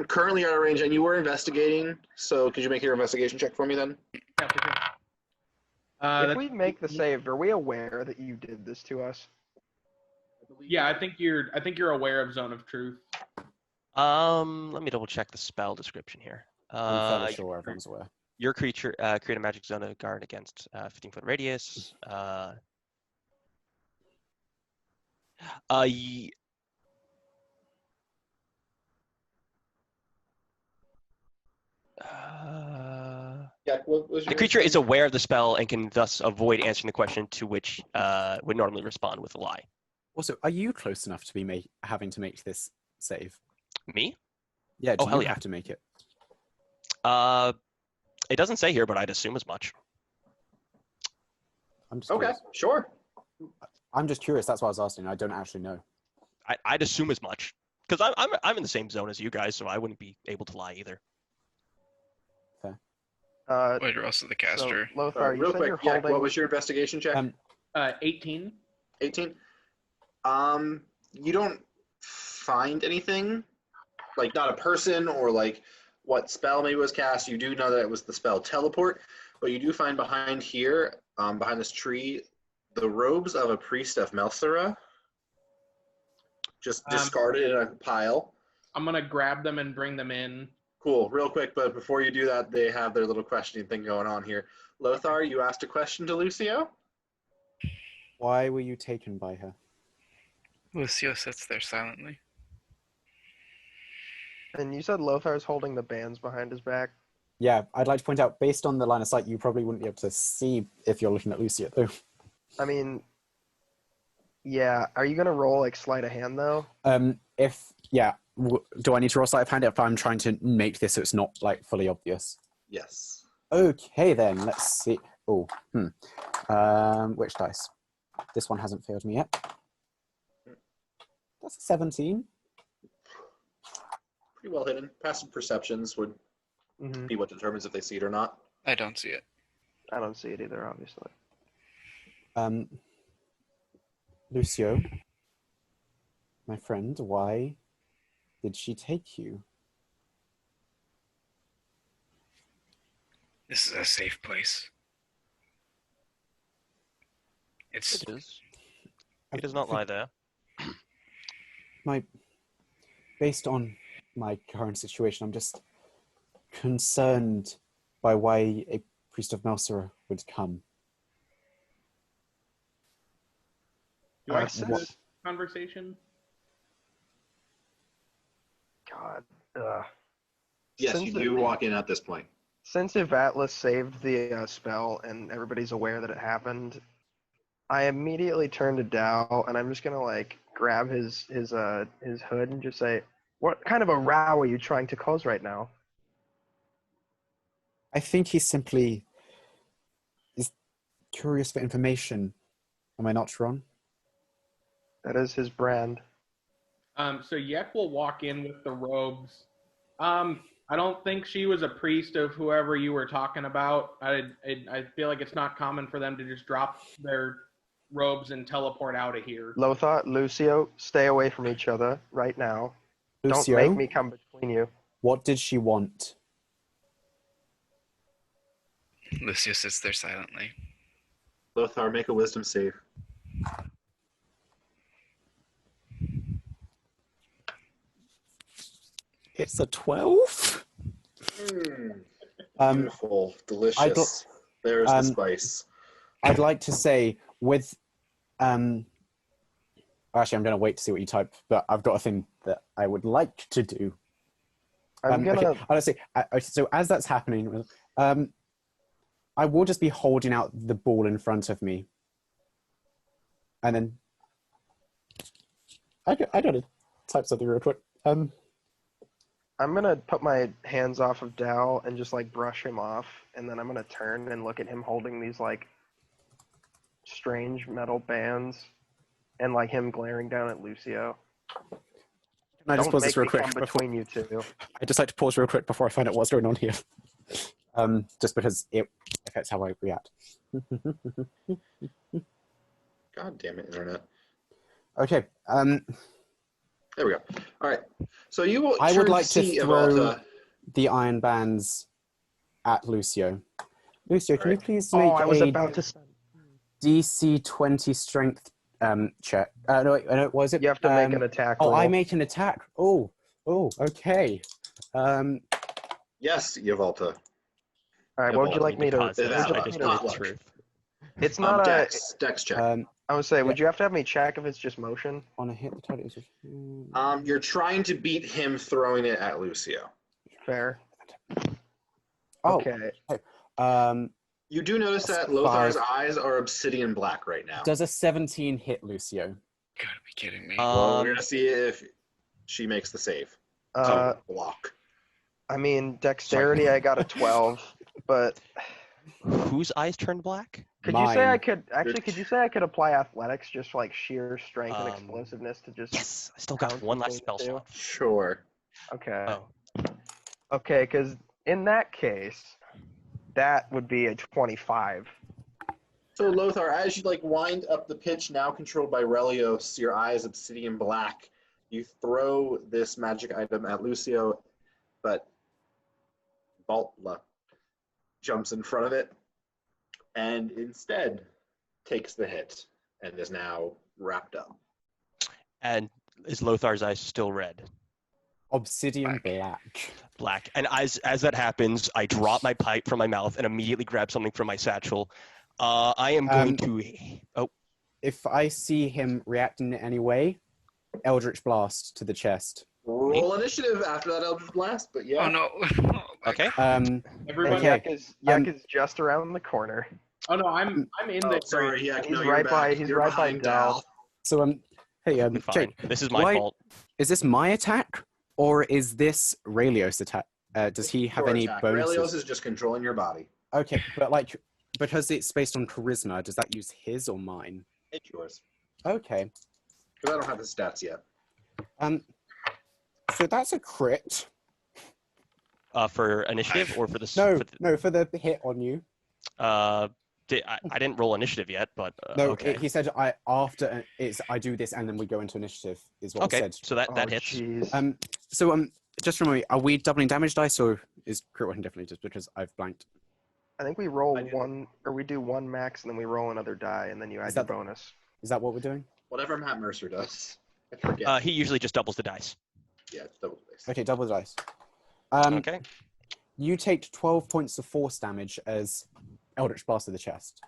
[SPEAKER 1] Currently out of range, and you were investigating, so could you make your investigation check for me then?
[SPEAKER 3] Yeah, for sure.
[SPEAKER 5] If
[SPEAKER 3] That's-
[SPEAKER 5] we make the save, are we aware that you did this to us?
[SPEAKER 3] yeah, I think you're aware of Zone of Truth.
[SPEAKER 6] Let me double check the spell description here.
[SPEAKER 2] I'm fairly sure everyone's aware.
[SPEAKER 6] Your creature create a magic zone of guard against 15-foot radius.
[SPEAKER 1] Yeah, what was
[SPEAKER 6] The creature is aware of the spell and can thus avoid answering the question to which would normally respond with a lie.
[SPEAKER 2] Also, are you close enough to be having to make this save?
[SPEAKER 6] Me?
[SPEAKER 2] Yeah, do
[SPEAKER 6] Oh, hell
[SPEAKER 2] you
[SPEAKER 6] yeah.
[SPEAKER 2] have to make it?
[SPEAKER 6] It doesn't say here, but I'd assume as much.
[SPEAKER 2] I'm just
[SPEAKER 1] Okay,
[SPEAKER 2] curious.
[SPEAKER 1] sure.
[SPEAKER 2] I'm just curious. That's why I was asking. I don't actually know.
[SPEAKER 6] I'd assume as much because I'm in the same zone as you guys, so I wouldn't be able to lie either.
[SPEAKER 7] Wait, you're also the caster.
[SPEAKER 5] So, Lothar, you
[SPEAKER 1] Real
[SPEAKER 5] said
[SPEAKER 1] quick,
[SPEAKER 5] you're
[SPEAKER 1] yeah,
[SPEAKER 5] holding.
[SPEAKER 1] what was your investigation check?
[SPEAKER 3] 18.
[SPEAKER 1] 18. You don't find anything, like not a person or like what spell maybe was cast. You do know that it was the spell teleport, but you do find behind here, behind this tree, the robes of a priest of Melsara, just discarded in a pile.
[SPEAKER 3] I'm gonna grab them and bring them in.
[SPEAKER 1] Cool. Real quick, but before you do that, they have their little questioning thing going on here. Lothar, you asked a question to Lucio?
[SPEAKER 2] Why were you taken by her?
[SPEAKER 7] Lucio sits there silently.
[SPEAKER 5] And you said Lothar's holding the bands behind his back.
[SPEAKER 2] Yeah, I'd like to point out, based on the line of sight, you probably wouldn't be able to see if you're looking at Lucio, though.
[SPEAKER 5] I mean, yeah. Are you gonna roll like sleight of hand though?
[SPEAKER 2] Do I need to roll sleight of hand if I'm trying to make this so it's not like fully obvious?
[SPEAKER 1] Yes.
[SPEAKER 2] Okay, then let's see. Oh, which dice? This one hasn't failed me yet. That's a 17.
[SPEAKER 1] Pretty well hidden. Passive perceptions would
[SPEAKER 5] Hmm.
[SPEAKER 1] be what determines if they see it or not.
[SPEAKER 4] I don't see it.
[SPEAKER 5] I don't see it either, obviously.
[SPEAKER 2] Lucio, my friend, why did she take you?
[SPEAKER 4] This is a safe place. It's
[SPEAKER 6] It is. He does not lie there.
[SPEAKER 2] Based on my current situation, I'm just concerned by why a priest of Melsara would come.
[SPEAKER 3] Do I
[SPEAKER 5] Uh,
[SPEAKER 3] see
[SPEAKER 5] what-
[SPEAKER 3] this conversation?
[SPEAKER 5] God.
[SPEAKER 1] Yes,
[SPEAKER 5] Since
[SPEAKER 1] you
[SPEAKER 5] the-
[SPEAKER 1] do walk in at this point.
[SPEAKER 5] Since Yvatla saved the spell and everybody's aware that it happened, I immediately turn to Dal and I'm just gonna like grab his hood and just say, "What kind of a row are you trying to cause right now?"
[SPEAKER 2] I think he simply is curious for information. Am I not wrong?
[SPEAKER 5] That is his brand.
[SPEAKER 3] So Yek will walk in with the robes. I don't think she was a priest of whoever you were talking about. I feel like it's not common for them to just drop their robes and teleport out of here.
[SPEAKER 5] Lothar, Lucio, stay away from each other right now.
[SPEAKER 2] Lucio,
[SPEAKER 5] Don't make me come between you.
[SPEAKER 2] what did she want?
[SPEAKER 4] Lucio sits there silently.
[SPEAKER 1] Lothar, make a wisdom save.
[SPEAKER 2] It's a 12?
[SPEAKER 1] Beautiful, delicious. There's the spice.
[SPEAKER 2] I'd like to say with actually I'm going to wait to see what you type, but I've got a thing that I would like to do.
[SPEAKER 5] I'm gonna.
[SPEAKER 2] Okay, I'll say so as that's happening, I will just be holding out the ball in front of me, and then I gotta type something real quick.
[SPEAKER 5] I'm gonna put my hands off of Dal and just like brush him off, and then I'm gonna turn and look at him holding these like strange metal bands, and like him glaring down at Lucio.
[SPEAKER 2] Can I just
[SPEAKER 5] Don't
[SPEAKER 2] pause
[SPEAKER 5] make
[SPEAKER 2] this real
[SPEAKER 5] me
[SPEAKER 2] quick?
[SPEAKER 5] come between you two.
[SPEAKER 2] I just like to pause real quick before I find out what's going on here. Just because it affects how I react.
[SPEAKER 1] God damn it, internet.
[SPEAKER 2] Okay.
[SPEAKER 1] There we go. All right. So you will.
[SPEAKER 2] I would like to
[SPEAKER 1] see
[SPEAKER 2] throw
[SPEAKER 1] Yvatla.
[SPEAKER 2] the iron bands at Lucio. Lucio, can you
[SPEAKER 1] Alright.
[SPEAKER 2] please
[SPEAKER 5] Oh,
[SPEAKER 2] make
[SPEAKER 5] I was
[SPEAKER 2] a
[SPEAKER 5] about to.
[SPEAKER 2] DC 20 strength check? No, wait, what was it?
[SPEAKER 5] You have to make an attack roll.
[SPEAKER 2] Oh, I make an attack. Oh, okay.
[SPEAKER 1] Yes, Yvatla.
[SPEAKER 5] All right, what would you like me to?
[SPEAKER 6] Because
[SPEAKER 5] Would you
[SPEAKER 1] that's
[SPEAKER 5] like
[SPEAKER 1] like
[SPEAKER 5] me
[SPEAKER 1] a
[SPEAKER 5] to
[SPEAKER 1] spot.
[SPEAKER 6] the truth.
[SPEAKER 5] it's not a.
[SPEAKER 1] Dex check.
[SPEAKER 5] I would say, would you have to have me check if it's just motion?
[SPEAKER 2] On a hit, the target is.
[SPEAKER 1] You're trying to beat him throwing it at Lucio.
[SPEAKER 5] Fair.
[SPEAKER 2] Oh,
[SPEAKER 5] Okay.
[SPEAKER 1] You do notice that
[SPEAKER 2] That's
[SPEAKER 1] Lothar's
[SPEAKER 2] 5.
[SPEAKER 1] eyes are obsidian black right now.
[SPEAKER 2] Does a 17 hit Lucio?
[SPEAKER 4] Gotta be kidding me.
[SPEAKER 1] Well, we're gonna see if she makes the save. Block.
[SPEAKER 5] I mean, dexterity, I got a 12, but
[SPEAKER 6] Whose eyes turned black?
[SPEAKER 5] could you say I
[SPEAKER 2] Mine.
[SPEAKER 5] could actually? Could you say I could apply athletics just for like sheer strength and explosiveness to just?
[SPEAKER 6] Yes, I still got
[SPEAKER 5] Count
[SPEAKER 6] one last
[SPEAKER 5] between
[SPEAKER 6] spell
[SPEAKER 5] the two?
[SPEAKER 6] slot.
[SPEAKER 1] Sure.
[SPEAKER 5] Okay.
[SPEAKER 6] Oh,
[SPEAKER 5] Okay, because in that case, that would be a 25.
[SPEAKER 1] So Lothar, as you like wind up the pitch, now controlled by Relios, your eyes obsidian black. You throw this magic item at Lucio, but Yvatla jumps in front of it and instead takes the hit and is now wrapped up.
[SPEAKER 6] and is Lothar's eyes still red?
[SPEAKER 2] Obsidian black.
[SPEAKER 6] Black. And as that happens, I drop my pipe from my mouth and immediately grab something from my satchel. I am going to. Oh,
[SPEAKER 2] If I see him reacting in any way, Eldritch Blast to the chest.
[SPEAKER 1] Roll initiative after that Eldritch Blast, but yeah.
[SPEAKER 4] Oh no. Oh, my
[SPEAKER 6] okay.
[SPEAKER 3] Everybody.
[SPEAKER 2] Okay.
[SPEAKER 5] Yak is just around the corner.
[SPEAKER 3] Oh no, I'm in
[SPEAKER 1] Oh,
[SPEAKER 3] the.
[SPEAKER 1] sorry, yeah,
[SPEAKER 5] He's
[SPEAKER 1] no,
[SPEAKER 5] right
[SPEAKER 1] you're
[SPEAKER 5] by-
[SPEAKER 1] back.
[SPEAKER 5] he's
[SPEAKER 1] You're
[SPEAKER 5] right by
[SPEAKER 1] behind
[SPEAKER 5] Dal.
[SPEAKER 2] So hey,
[SPEAKER 6] Fine.
[SPEAKER 2] Jake,
[SPEAKER 6] This is my
[SPEAKER 2] why-
[SPEAKER 6] fault.
[SPEAKER 2] is this my attack or is this Relios' attack? Does he have
[SPEAKER 1] Your
[SPEAKER 2] any
[SPEAKER 1] attack.
[SPEAKER 2] bonuses?
[SPEAKER 1] Relios is just controlling your body.
[SPEAKER 2] Okay, but like because it's based on charisma, does that use his or mine?
[SPEAKER 1] It's yours.
[SPEAKER 2] Okay.
[SPEAKER 1] Because I don't have the stats yet.
[SPEAKER 2] So So that's a crit.
[SPEAKER 6] For initiative or for the
[SPEAKER 2] For the hit on you.
[SPEAKER 6] I didn't roll initiative yet, but okay.
[SPEAKER 2] He said I do this and then we go into initiative is what
[SPEAKER 6] Okay,
[SPEAKER 2] it said.
[SPEAKER 6] so that hits.
[SPEAKER 5] Jeez.
[SPEAKER 2] Just remember me, are we doubling damage dice or is crit one definitely just because I've blanked?
[SPEAKER 5] I think we roll
[SPEAKER 1] I did.
[SPEAKER 5] one, or we do one max, and then we roll another die, and then you add
[SPEAKER 2] Is
[SPEAKER 5] your
[SPEAKER 2] that the-
[SPEAKER 5] bonus.
[SPEAKER 2] Is that what we're doing?
[SPEAKER 1] Whatever Matt Mercer does. I forget.
[SPEAKER 6] He usually just doubles the dice.
[SPEAKER 1] Yeah, it's double dice.
[SPEAKER 2] Okay, double the dice.
[SPEAKER 6] Okay.
[SPEAKER 2] You take 12 points of force damage as Eldritch Blast to the chest.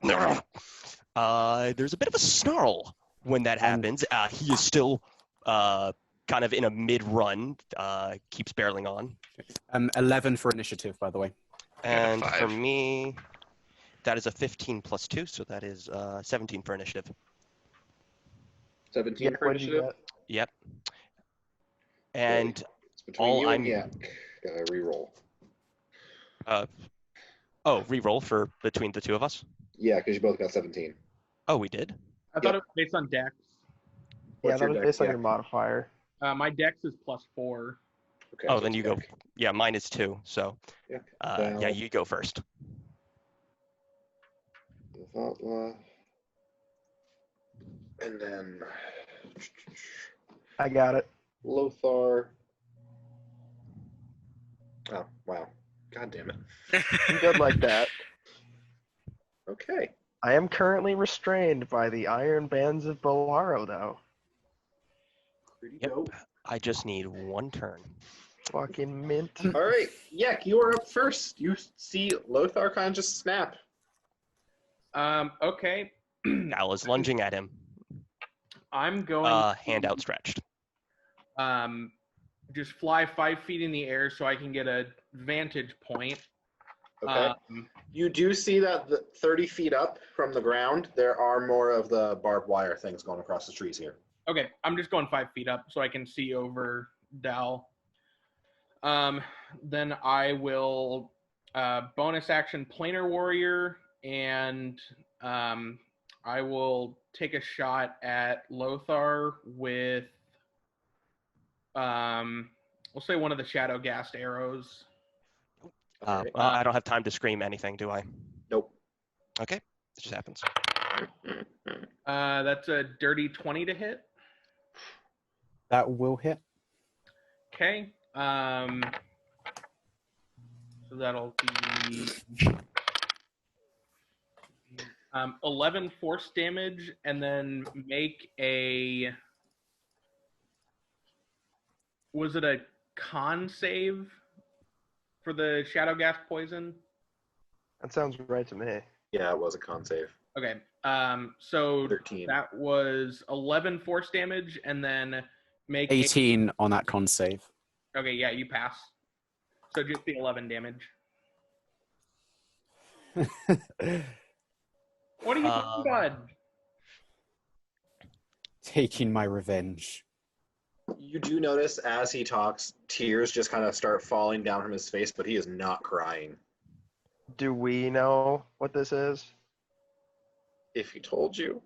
[SPEAKER 6] Right. There's a bit of a snarl when that happens. He is still kind of in a mid-run, keeps barreling on.
[SPEAKER 2] 11 for initiative, by the way.
[SPEAKER 6] And
[SPEAKER 7] got a
[SPEAKER 6] for
[SPEAKER 7] 5.
[SPEAKER 6] me, that is a 15 plus 2, so that is 17 for initiative.
[SPEAKER 1] 17 for
[SPEAKER 5] what did you
[SPEAKER 1] initiative.
[SPEAKER 5] get?
[SPEAKER 6] Yep. And
[SPEAKER 1] It's between
[SPEAKER 6] all
[SPEAKER 1] you and
[SPEAKER 6] I'm-
[SPEAKER 1] Yak. Gotta reroll.
[SPEAKER 6] re-roll for between the two of us.
[SPEAKER 1] Yeah, because you both got 17.
[SPEAKER 6] Oh, we did?
[SPEAKER 3] I thought it was based on dex.
[SPEAKER 5] Yeah,
[SPEAKER 1] What's
[SPEAKER 5] that
[SPEAKER 1] your
[SPEAKER 5] was
[SPEAKER 1] dex,
[SPEAKER 5] based on
[SPEAKER 1] Yak?
[SPEAKER 5] your modifier.
[SPEAKER 3] My dex is +4.
[SPEAKER 1] Okay,
[SPEAKER 6] Oh,
[SPEAKER 1] so
[SPEAKER 6] then
[SPEAKER 1] it's
[SPEAKER 6] you go.
[SPEAKER 1] Yak.
[SPEAKER 6] Yeah, mine is 2, so
[SPEAKER 1] Yak.
[SPEAKER 6] yeah,
[SPEAKER 1] Dal,
[SPEAKER 6] you go first.
[SPEAKER 1] Yvatla. And then
[SPEAKER 5] I got it.
[SPEAKER 1] Lothar. Oh, wow. God damn it.
[SPEAKER 5] I'm good like that.
[SPEAKER 1] Okay.
[SPEAKER 5] I am currently restrained by the iron bands of Bolaro, though.
[SPEAKER 1] Pretty
[SPEAKER 6] Yep.
[SPEAKER 1] dope.
[SPEAKER 6] I just need one turn.
[SPEAKER 5] Fucking mint.
[SPEAKER 1] All right. Yak, you are up first. You see Lothar kind of just snap.
[SPEAKER 3] Okay.
[SPEAKER 6] Dal is lunging at him,
[SPEAKER 3] I'm going
[SPEAKER 6] hand outstretched.
[SPEAKER 3] just fly 5 feet in the air so I can get a vantage point.
[SPEAKER 1] Okay. You do see that 30 feet up from the ground, there are more of the barbed wire things going across the trees here.
[SPEAKER 3] Okay, I'm just going 5 feet up so I can see over Dal. Then I will bonus action Planar Warrior, and I will take a shot at Lothar with, we'll say one of the Shadow Ghast arrows.
[SPEAKER 1] All right.
[SPEAKER 6] Well, I don't have time to scream anything, do I?
[SPEAKER 1] Nope.
[SPEAKER 6] Okay, it just happens.
[SPEAKER 3] That's a dirty 20 to hit.
[SPEAKER 2] That will hit.
[SPEAKER 3] Okay. So that'll be 11 force damage, and then make a. Was it a con save for the Shadow Gas poison?
[SPEAKER 5] That sounds right to me.
[SPEAKER 1] Yeah, it was a con save.
[SPEAKER 3] Okay. So
[SPEAKER 1] 13.
[SPEAKER 3] that was 11 force damage, and then make
[SPEAKER 2] 18 on that con save.
[SPEAKER 3] Okay, yeah, you pass. So just the 11 damage. What are you doing, bud?
[SPEAKER 2] Taking my revenge.
[SPEAKER 1] You do notice as he talks, tears just kind of start falling down from his face, but he is not crying.
[SPEAKER 5] Do we know what this is?
[SPEAKER 1] If he told you.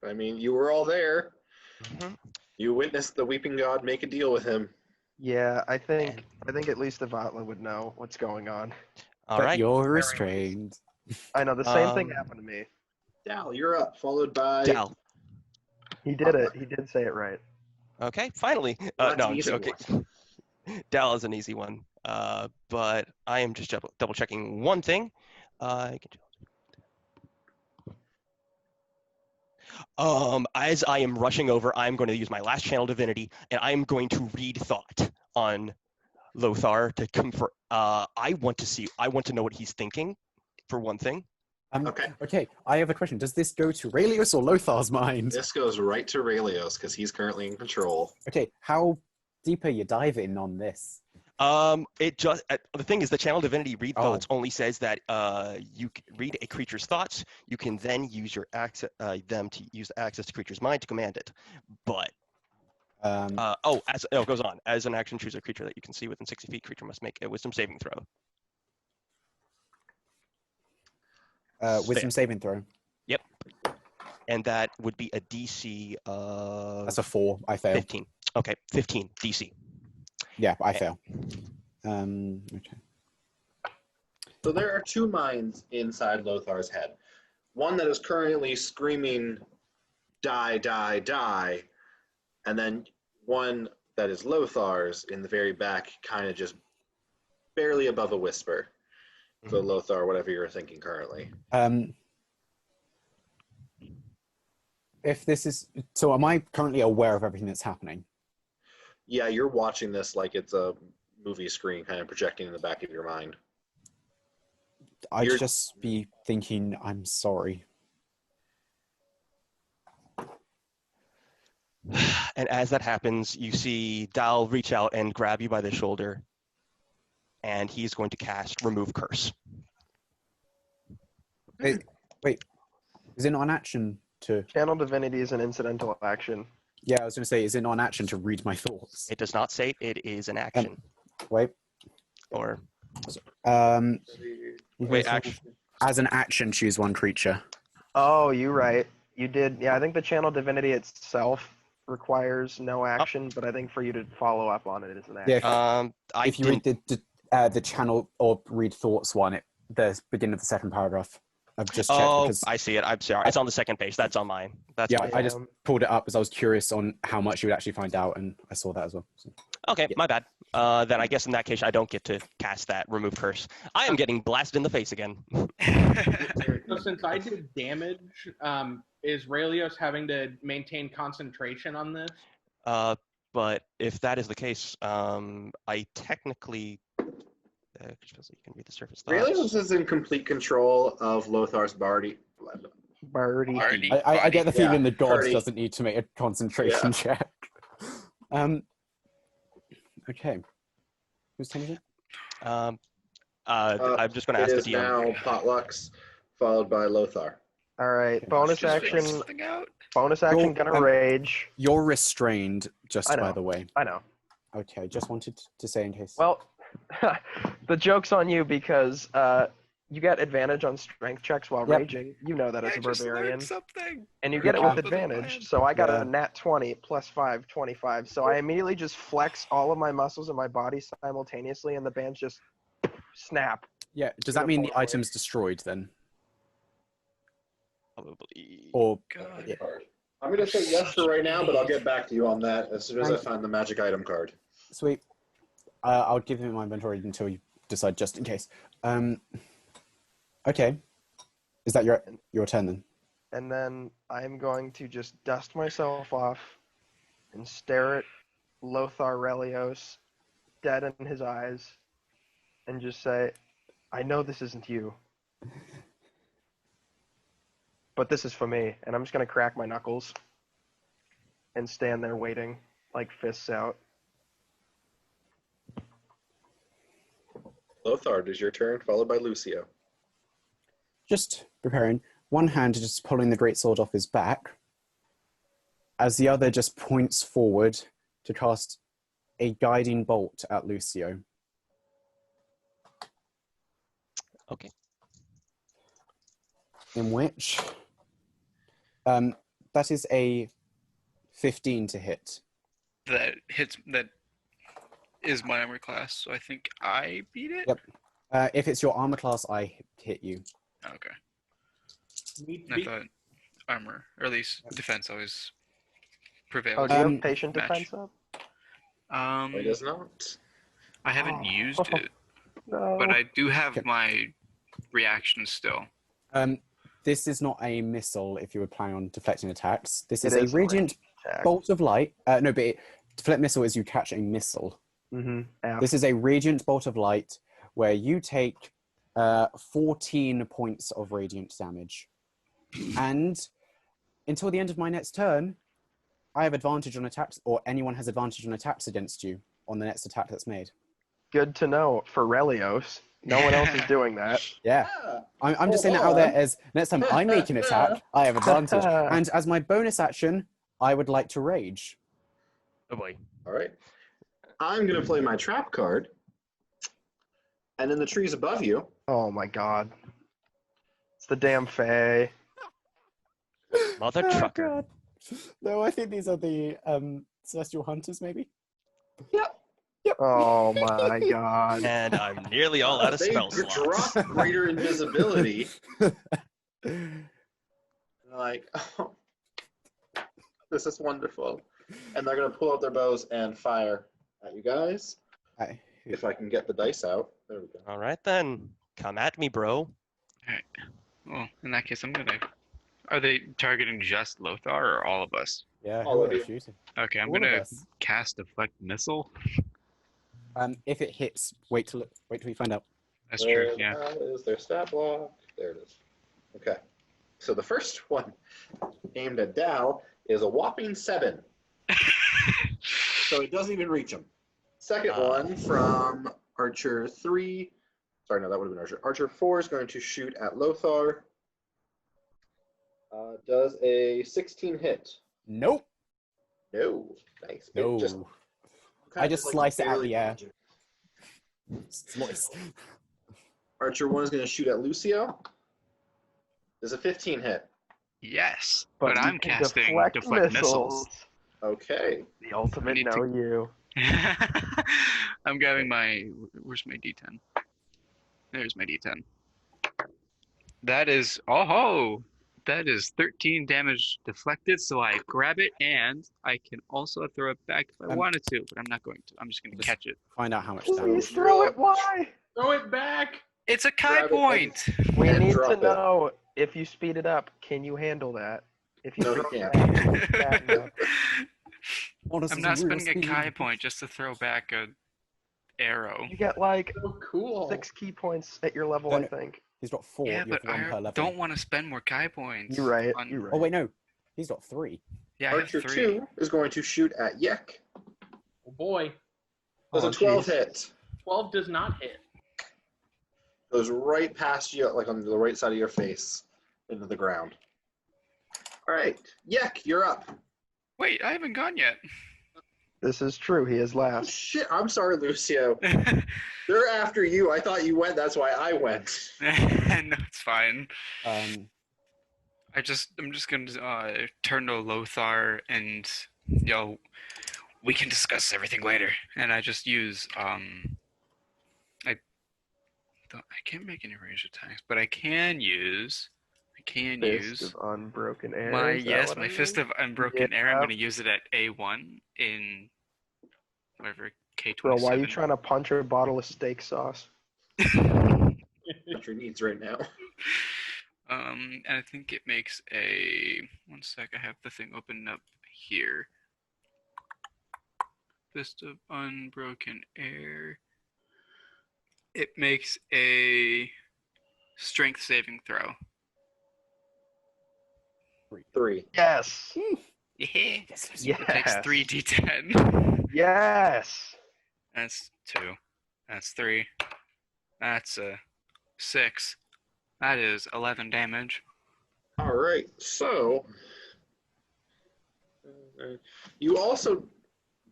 [SPEAKER 1] I mean, you were all there.
[SPEAKER 6] Mhm.
[SPEAKER 1] You witnessed the weeping god make a deal with him.
[SPEAKER 5] Yeah, I think at least Yvatla would know what's going on.
[SPEAKER 6] All
[SPEAKER 2] But
[SPEAKER 6] right.
[SPEAKER 2] you're restrained.
[SPEAKER 5] I know the same thing
[SPEAKER 6] Um,
[SPEAKER 5] happened to me.
[SPEAKER 1] Dal, you're up, followed by...
[SPEAKER 6] Dal.
[SPEAKER 5] He did it. He did say it right.
[SPEAKER 6] Okay, finally.
[SPEAKER 1] Well, that's
[SPEAKER 6] No,
[SPEAKER 1] an
[SPEAKER 6] I'm
[SPEAKER 1] easy
[SPEAKER 6] joking. Dal is an easy one. But I am just double checking one thing. As I am rushing over, I'm going to use my last channel divinity, and I'm going to read thought on Lothar to confirm. I want to know what he's thinking, for one thing.
[SPEAKER 1] Okay.
[SPEAKER 2] I have a question. Does this go to Raelius or Lothar's mind?
[SPEAKER 1] This goes right to Raelios, because he's currently in control.
[SPEAKER 2] Okay, how deep are you diving on this?
[SPEAKER 6] It just the thing is, the channel divinity read
[SPEAKER 2] Oh.
[SPEAKER 6] thoughts only says that you read a creature's thoughts. You can then use your access to use access to creature's mind to command it. But it goes on. As an action, choose a creature that you can see within 60 feet. Creature must make a Wisdom saving throw.
[SPEAKER 2] Wisdom saving throw.
[SPEAKER 6] Yep. And that would be a DC of
[SPEAKER 2] That's a 4. I failed.
[SPEAKER 6] 15. Okay, 15 DC.
[SPEAKER 2] Yeah, I fail. Okay.
[SPEAKER 1] So there are two minds inside Lothar's head. One that is currently screaming, die, die, die, and then one that is Lothar's in the very back, kind of just barely above a whisper. So Lothar, whatever you're thinking currently.
[SPEAKER 2] If this is so, am I currently aware of everything that's happening?
[SPEAKER 1] Yeah, you're watching this like it's a movie screen kind of projecting in the back of your mind.
[SPEAKER 2] I'd
[SPEAKER 1] You're-
[SPEAKER 2] just be thinking, I'm sorry.
[SPEAKER 6] And as that happens, you see Dal reach out and grab you by the shoulder, and he's going to cast Remove Curse.
[SPEAKER 2] Wait, is it not an action to...
[SPEAKER 5] Channel Divinity is an incidental action.
[SPEAKER 2] Yeah, I was going to say, is it not an action to read my thoughts?
[SPEAKER 6] It does not say it is an action.
[SPEAKER 2] Wait.
[SPEAKER 6] Or
[SPEAKER 2] Wait,
[SPEAKER 6] action.
[SPEAKER 2] As an action, choose one creature.
[SPEAKER 5] Oh, you're right. You did. Yeah, I think the Channel Divinity itself requires no action, but I think for you to follow up on it is an action.
[SPEAKER 2] Yeah,
[SPEAKER 6] I
[SPEAKER 2] if you read the channel or read thoughts one, at the beginning of the second paragraph. I've just checked because
[SPEAKER 6] I see it. I'm sorry. It's on the second page. That's on mine. That's
[SPEAKER 2] yeah,
[SPEAKER 6] my
[SPEAKER 2] I just
[SPEAKER 5] fault.
[SPEAKER 2] pulled it up because I was curious on how much you would actually find out, and I saw that as well. So.
[SPEAKER 6] Okay,
[SPEAKER 2] Yeah.
[SPEAKER 6] my bad. Then I guess in that case, I don't get to cast that Remove Curse. I am getting blasted in the face again.
[SPEAKER 3] So since I did damage, is Raelios having to maintain concentration on this?
[SPEAKER 6] But if that is the case, I technically... you can read the surface thoughts.
[SPEAKER 1] Raelios is in complete control of Lothar's body.
[SPEAKER 5] Birdie.
[SPEAKER 7] Already.
[SPEAKER 2] I get the feeling
[SPEAKER 1] Yeah,
[SPEAKER 2] the god
[SPEAKER 1] Party.
[SPEAKER 2] doesn't need to make a concentration check. Okay. Whose turn is it?
[SPEAKER 6] I'm just going to ask
[SPEAKER 1] It
[SPEAKER 6] the
[SPEAKER 1] is
[SPEAKER 6] DM.
[SPEAKER 1] now Potlucks, followed by Lothar.
[SPEAKER 5] All right. Bonus
[SPEAKER 7] Just
[SPEAKER 5] action.
[SPEAKER 7] figure something out.
[SPEAKER 5] Bonus action.
[SPEAKER 2] Roll-
[SPEAKER 5] Gonna rage.
[SPEAKER 2] You're restrained, just
[SPEAKER 5] I know.
[SPEAKER 2] by the way.
[SPEAKER 5] I know.
[SPEAKER 2] Okay, just wanted to say in case.
[SPEAKER 5] Well, the joke's on you because you get advantage on strength checks while
[SPEAKER 2] Yep.
[SPEAKER 5] raging. You know that as
[SPEAKER 7] I
[SPEAKER 5] a
[SPEAKER 7] just
[SPEAKER 5] barbarian.
[SPEAKER 7] learned something.
[SPEAKER 5] And you get it with
[SPEAKER 7] Top of the plan.
[SPEAKER 5] advantage. So I got
[SPEAKER 2] Yeah.
[SPEAKER 5] a nat 20 plus 5, 25. So I immediately just flex all of my muscles in my body simultaneously, and the bands just snap.
[SPEAKER 2] yeah, does that mean the item's destroyed then?
[SPEAKER 6] Probably.
[SPEAKER 2] Or
[SPEAKER 7] God.
[SPEAKER 2] yeah.
[SPEAKER 1] I'm going to say yes for right now, but I'll get back to you on that as soon as I find the magic item card.
[SPEAKER 2] Sweet. I'll give him my inventory until you decide, just in case. Okay. Is that your turn then?
[SPEAKER 5] And then I'm going to just dust myself off and stare at Lothar Relios dead in his eyes and just say, I know this isn't you. But this is for me. And I'm just going to crack my knuckles and stand there waiting, like fists out.
[SPEAKER 1] Lothar, it is your turn, followed by Lucio.
[SPEAKER 2] Just preparing. One hand just pulling the greatsword off his back, as the other just points forward to cast a guiding bolt at Lucio.
[SPEAKER 6] Okay.
[SPEAKER 2] In which, that is a 15 to hit.
[SPEAKER 7] That hits. That is my armor class, so I think I beat it.
[SPEAKER 2] Yep. If it's your armor class, I hit you.
[SPEAKER 7] Okay.
[SPEAKER 3] Need to
[SPEAKER 7] I
[SPEAKER 3] be-
[SPEAKER 7] thought armor, or at least defense, always
[SPEAKER 5] Oh,
[SPEAKER 7] prevails.
[SPEAKER 5] do you
[SPEAKER 2] Um,
[SPEAKER 5] have patient
[SPEAKER 7] match.
[SPEAKER 5] defense up?
[SPEAKER 1] It does not.
[SPEAKER 7] I haven't
[SPEAKER 5] Oh.
[SPEAKER 7] used it,
[SPEAKER 5] No.
[SPEAKER 7] but I do have
[SPEAKER 2] Okay.
[SPEAKER 7] my reaction still.
[SPEAKER 2] This is not a missile if you were planning on deflecting attacks. This
[SPEAKER 5] It
[SPEAKER 2] is a
[SPEAKER 5] is a
[SPEAKER 2] radiant
[SPEAKER 5] Attack.
[SPEAKER 2] bolt of light. No, but deflect missile is you catch a missile.
[SPEAKER 5] Mm-hmm.
[SPEAKER 2] This is a radiant bolt of light where you take 14 points of radiant damage. And until the end of my next turn, I have advantage on attacks, or anyone has advantage on attacks against you on the next attack that's made.
[SPEAKER 5] Good to know for Relios. No one else is doing that.
[SPEAKER 2] Yeah. I'm just saying that out there as next time I make an attack, I have advantage. And as my bonus action, I would like to rage.
[SPEAKER 6] Oh boy.
[SPEAKER 1] All right. I'm going to play my trap card. And in the trees above you,
[SPEAKER 5] Oh my god. It's the damn Fae.
[SPEAKER 6] Mother
[SPEAKER 2] Oh,
[SPEAKER 6] trucker.
[SPEAKER 2] God. No, I think these are the Celestial Hunters, maybe?
[SPEAKER 1] Yep.
[SPEAKER 2] Yep.
[SPEAKER 5] Oh my god.
[SPEAKER 6] And I'm nearly all out of
[SPEAKER 1] They
[SPEAKER 6] spell slots.
[SPEAKER 1] drop greater invisibility. Like, oh, this is wonderful. And they're going to pull out their bows and fire at you guys.
[SPEAKER 2] Hey,
[SPEAKER 1] If I can get the dice out. There we go.
[SPEAKER 6] All right then, come at me, bro.
[SPEAKER 7] Well, in that case, I'm gonna. Are they targeting just Lothar or all of us?
[SPEAKER 2] yeah,
[SPEAKER 1] All
[SPEAKER 2] who
[SPEAKER 1] of
[SPEAKER 2] are
[SPEAKER 1] you.
[SPEAKER 2] shooting?
[SPEAKER 7] Okay, I'm
[SPEAKER 2] All of
[SPEAKER 7] gonna
[SPEAKER 2] us.
[SPEAKER 7] cast deflect missile.
[SPEAKER 2] If it hits, wait till you find out.
[SPEAKER 7] That's true.
[SPEAKER 1] Where the
[SPEAKER 7] Yeah.
[SPEAKER 1] hell is their stat block? There it is. Okay. So the first one aimed at Dal is a whopping 7. So it doesn't even reach him. Second one from Archer 3. Sorry, no, that would have been Archer. Archer 4 is going to shoot at Lothar. Does a 16 hit?
[SPEAKER 2] Nope.
[SPEAKER 1] No. Nice.
[SPEAKER 2] No.
[SPEAKER 1] It just,
[SPEAKER 2] I just slice it out
[SPEAKER 1] barely
[SPEAKER 2] the air.
[SPEAKER 1] dodges.
[SPEAKER 2] Slice.
[SPEAKER 1] Archer 1 is going to shoot at Lucio. Does a 15 hit?
[SPEAKER 7] Yes,
[SPEAKER 5] But
[SPEAKER 7] but
[SPEAKER 5] you
[SPEAKER 7] I'm
[SPEAKER 5] can
[SPEAKER 7] casting
[SPEAKER 5] deflect
[SPEAKER 7] deflect missiles.
[SPEAKER 1] Okay.
[SPEAKER 5] The ultimate
[SPEAKER 7] need
[SPEAKER 5] know
[SPEAKER 7] to-
[SPEAKER 5] you.
[SPEAKER 7] I'm grabbing my. Where's my D10? There's my D10. That is. Oh ho! That is 13 damage deflected, so I grab it and I can also throw it back if I wanted to, but I'm not going to. I'm just going to
[SPEAKER 2] Just-
[SPEAKER 7] catch it.
[SPEAKER 2] Find out how much
[SPEAKER 5] Please
[SPEAKER 2] damage.
[SPEAKER 5] throw it. Why?
[SPEAKER 3] Throw it back.
[SPEAKER 7] It's a
[SPEAKER 1] Grab
[SPEAKER 7] Kai
[SPEAKER 1] it
[SPEAKER 7] point!
[SPEAKER 5] We
[SPEAKER 1] And
[SPEAKER 5] need
[SPEAKER 1] drop
[SPEAKER 5] to
[SPEAKER 1] it.
[SPEAKER 5] know if you speed it up. Can you handle that? If you
[SPEAKER 1] No, he
[SPEAKER 5] throw it
[SPEAKER 1] can't.
[SPEAKER 5] back, it's bad enough.
[SPEAKER 2] Honestly,
[SPEAKER 7] I'm not
[SPEAKER 2] real
[SPEAKER 7] spending a
[SPEAKER 2] speed.
[SPEAKER 7] Kai point just to throw back a arrow.
[SPEAKER 5] You get like
[SPEAKER 3] So cool.
[SPEAKER 5] 6 key points at your level,
[SPEAKER 2] Don't
[SPEAKER 5] I
[SPEAKER 2] it-
[SPEAKER 5] think.
[SPEAKER 2] He's got 4.
[SPEAKER 7] Yeah,
[SPEAKER 2] You have
[SPEAKER 7] but
[SPEAKER 2] 1 per
[SPEAKER 7] I
[SPEAKER 2] level.
[SPEAKER 7] don't want to spend more Kai points.
[SPEAKER 5] You're right.
[SPEAKER 7] on-
[SPEAKER 5] You're right.
[SPEAKER 2] Oh wait, no. He's got 3.
[SPEAKER 7] Yeah, I have
[SPEAKER 1] Archer
[SPEAKER 7] 3.
[SPEAKER 1] 2 is going to shoot at Yek.
[SPEAKER 3] Oh boy.
[SPEAKER 1] Does
[SPEAKER 5] Oh,
[SPEAKER 1] a 12
[SPEAKER 5] jeez.
[SPEAKER 1] hit.
[SPEAKER 3] 12 does not hit.
[SPEAKER 1] Goes right past you, like on the right side of your face, into the ground. All right, Yek, you're up.
[SPEAKER 7] Wait, I haven't gone yet.
[SPEAKER 5] This is true. He is
[SPEAKER 1] Oh
[SPEAKER 5] last.
[SPEAKER 1] shit! I'm sorry, Lucio. They're after you. I thought you went. That's why I went.
[SPEAKER 7] No, it's fine.
[SPEAKER 2] Um,
[SPEAKER 7] I'm just gonna turn to Lothar and we can discuss everything later. And I just use I can't make any ranged attacks, but I can use
[SPEAKER 5] Fist of Unbroken Air.
[SPEAKER 7] my
[SPEAKER 5] is that what
[SPEAKER 7] my
[SPEAKER 5] it
[SPEAKER 7] Fist
[SPEAKER 5] is?
[SPEAKER 7] of Unbroken Air. I'm
[SPEAKER 5] Yeah.
[SPEAKER 7] gonna use it at A1 in whatever K27.
[SPEAKER 5] Bro, why are you trying to punch a bottle of steak sauce?
[SPEAKER 1] What your needs right now?
[SPEAKER 7] And I think it makes a 1 sec. I have the thing open up here. Fist of Unbroken Air. It makes a strength saving throw.
[SPEAKER 1] 3.
[SPEAKER 5] Yes.
[SPEAKER 7] Yeah.
[SPEAKER 2] yes.
[SPEAKER 5] Yes.
[SPEAKER 7] It takes 3d10.
[SPEAKER 5] Yes.
[SPEAKER 7] That's 2. That's 3. That's 6. That is 11 damage.
[SPEAKER 1] All right. So you also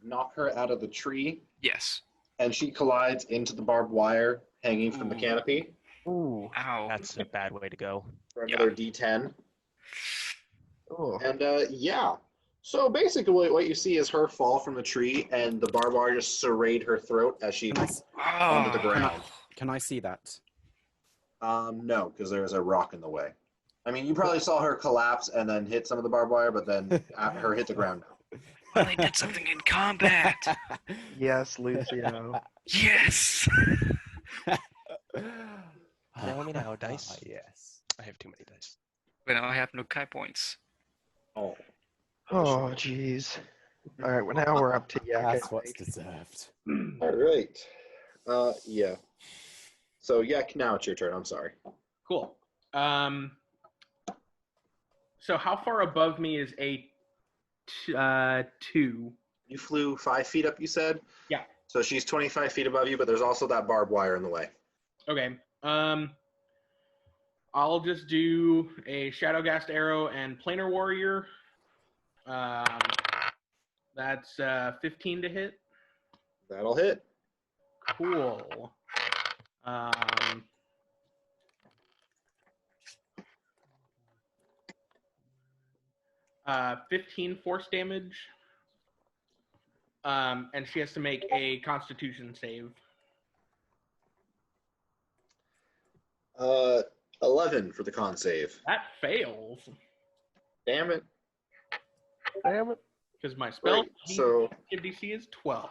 [SPEAKER 1] knock her out of the tree,
[SPEAKER 7] Yes.
[SPEAKER 1] and she collides into the barbed wire hanging from the
[SPEAKER 7] Ooh.
[SPEAKER 1] canopy
[SPEAKER 5] Ooh.
[SPEAKER 7] Ow.
[SPEAKER 6] That's a bad way to go.
[SPEAKER 1] for another D10.
[SPEAKER 5] Ooh.
[SPEAKER 1] And yeah. So basically, what you see is her fall from the tree, and the barbed wire just serrate her throat as she
[SPEAKER 2] Can I, s-
[SPEAKER 1] onto the
[SPEAKER 7] Oh.
[SPEAKER 1] ground.
[SPEAKER 2] can I see that?
[SPEAKER 1] No, because there's a rock in the way. I mean, you probably saw her collapse and then hit some of the barbed wire, but then her hit the ground.
[SPEAKER 7] Well, they did something in combat.
[SPEAKER 5] Yes, Lucio.
[SPEAKER 7] Yes.
[SPEAKER 6] Tell me now, dice.
[SPEAKER 2] Yes.
[SPEAKER 6] I have too many dice.
[SPEAKER 7] But now I have no Kai points.
[SPEAKER 1] Oh.
[SPEAKER 5] Oh, jeez. All right, well, now we're up to Yak. I
[SPEAKER 2] That's what's
[SPEAKER 5] think.
[SPEAKER 2] deserved.
[SPEAKER 1] All right. Yeah. So yeah, now it's your turn. I'm sorry.
[SPEAKER 3] Cool. So how far above me is a 2?
[SPEAKER 1] You flew 5 feet up, you said?
[SPEAKER 3] Yeah.
[SPEAKER 1] So she's 25 feet above you, but there's also that barbed wire in the way.
[SPEAKER 3] Okay. I'll just do a Shadowgast Arrow and Planar Warrior. That's 15 to hit.
[SPEAKER 1] That'll hit.
[SPEAKER 3] Cool. 15 force damage. and she has to make a Constitution save.
[SPEAKER 1] 11 for the con save.
[SPEAKER 3] That fails
[SPEAKER 1] Damn it.
[SPEAKER 5] Damn it.
[SPEAKER 3] because my spell
[SPEAKER 1] Right, so
[SPEAKER 3] DC is 12.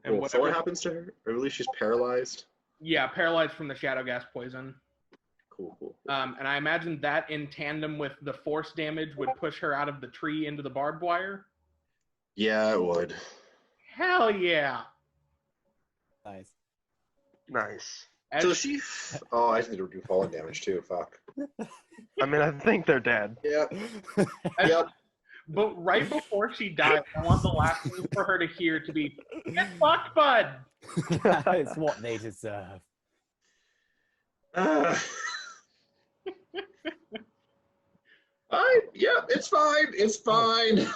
[SPEAKER 3] And
[SPEAKER 1] cool. So what happens to her? I believe she's paralyzed.
[SPEAKER 3] Yeah, paralyzed from the shadow gas poison.
[SPEAKER 1] Cool.
[SPEAKER 3] And I imagine that in tandem with the force damage would push her out of the tree into the barbed wire.
[SPEAKER 1] Yeah, it would.
[SPEAKER 3] Hell yeah!
[SPEAKER 2] Nice.
[SPEAKER 5] Nice.
[SPEAKER 1] So she... Oh, I need to do falling damage too. Fuck.
[SPEAKER 5] I mean, I think they're dead.
[SPEAKER 1] Yeah.
[SPEAKER 3] As-
[SPEAKER 1] Yep.
[SPEAKER 3] But right before she dies, I want the last thing for her to hear to be, "Get fucked, bud!"
[SPEAKER 2] It's what they deserve.
[SPEAKER 1] Yeah, it's fine. It's fine.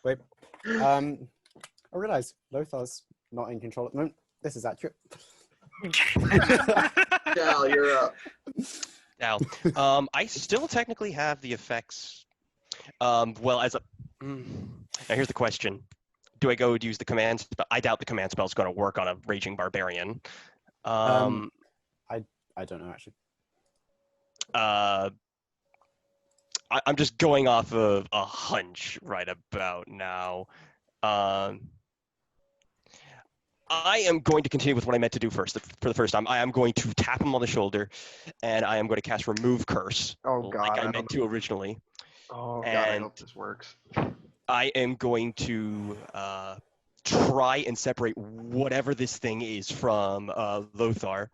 [SPEAKER 2] Wait. I realize Lothar's not in control at the moment. This is accurate.
[SPEAKER 1] Dal, you're up.
[SPEAKER 6] Now, I still technically have the effects. Well, as a now here's the question: do I go to use the command spell? I doubt the command spell is going to work on a raging barbarian.
[SPEAKER 2] I don't know actually.
[SPEAKER 6] I'm just going off of a hunch right about now. I am going to continue with what I meant to do first. For the first time, I am going to tap him on the shoulder, and I am going to cast Remove Curse,
[SPEAKER 5] Oh god.
[SPEAKER 6] like I meant to originally.
[SPEAKER 5] Oh god, I
[SPEAKER 6] And-
[SPEAKER 5] hope this works.
[SPEAKER 6] I am going to try and separate whatever this thing is from Lothar,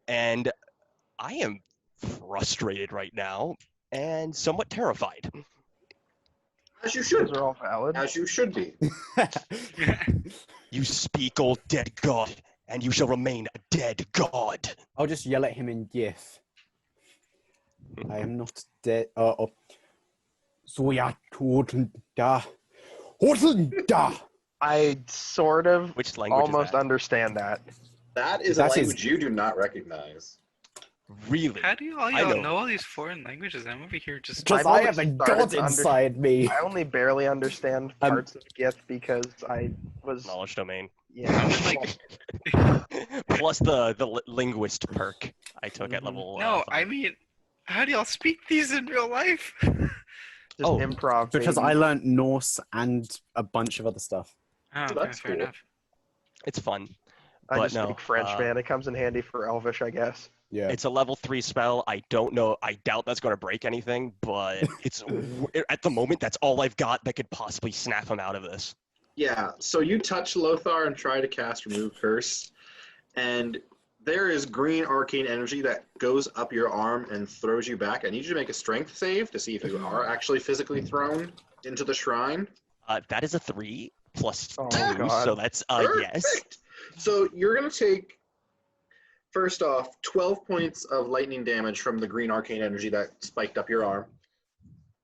[SPEAKER 6] and I am frustrated right now and somewhat terrified.
[SPEAKER 1] As you
[SPEAKER 5] Those
[SPEAKER 1] should.
[SPEAKER 5] are all valid.
[SPEAKER 1] As you should be.
[SPEAKER 6] You speak, old dead god, and you shall remain a dead god.
[SPEAKER 2] I'll just yell at him in GIF. I am not dead. So ja, toten da. Toten da.
[SPEAKER 5] I sort of
[SPEAKER 6] Which language
[SPEAKER 5] almost
[SPEAKER 6] is that?
[SPEAKER 5] understand that.
[SPEAKER 1] That is
[SPEAKER 2] That's
[SPEAKER 1] a
[SPEAKER 2] his-
[SPEAKER 1] language you do not recognize.
[SPEAKER 6] Really?
[SPEAKER 7] How do
[SPEAKER 6] I
[SPEAKER 7] y'all
[SPEAKER 6] know.
[SPEAKER 7] know all these foreign languages? I'm over here just.
[SPEAKER 2] Because
[SPEAKER 5] I've
[SPEAKER 2] I
[SPEAKER 5] only
[SPEAKER 2] have a
[SPEAKER 5] started
[SPEAKER 2] god
[SPEAKER 5] to
[SPEAKER 2] inside me.
[SPEAKER 5] I only barely understand parts of GIF because I was
[SPEAKER 6] Knowledge domain.
[SPEAKER 5] yeah.
[SPEAKER 7] Like-
[SPEAKER 6] Plus the linguist perk I took at
[SPEAKER 2] Mhm.
[SPEAKER 6] level.
[SPEAKER 7] No, I
[SPEAKER 6] 5.
[SPEAKER 7] mean, how do y'all speak these in real life?
[SPEAKER 5] Just
[SPEAKER 6] Oh,
[SPEAKER 5] improv.
[SPEAKER 2] Because
[SPEAKER 5] baby.
[SPEAKER 2] I learned Norse and a bunch of other stuff.
[SPEAKER 7] Oh, okay,
[SPEAKER 1] That's
[SPEAKER 7] fair
[SPEAKER 1] cool.
[SPEAKER 7] enough.
[SPEAKER 6] It's fun.
[SPEAKER 5] I
[SPEAKER 6] but
[SPEAKER 5] just
[SPEAKER 6] no,
[SPEAKER 5] speak French, man. It comes in handy for Elvish, I guess.
[SPEAKER 2] Yeah.
[SPEAKER 6] It's a level 3 spell. I don't know. I doubt that's going to break anything, but it's at the moment that's all I've got that could possibly snap him out of this.
[SPEAKER 1] Yeah, so you touch Lothar and try to cast Remove Curse, and there is green arcane energy that goes up your arm and throws you back. I need you to make a strength save to see if you are actually physically thrown into the shrine.
[SPEAKER 6] That is a 3 plus 2,
[SPEAKER 5] Oh, God.
[SPEAKER 6] so that's yes.
[SPEAKER 1] Perfect. So you're going to take, first off, 12 points of lightning damage from the green arcane energy that spiked up your arm.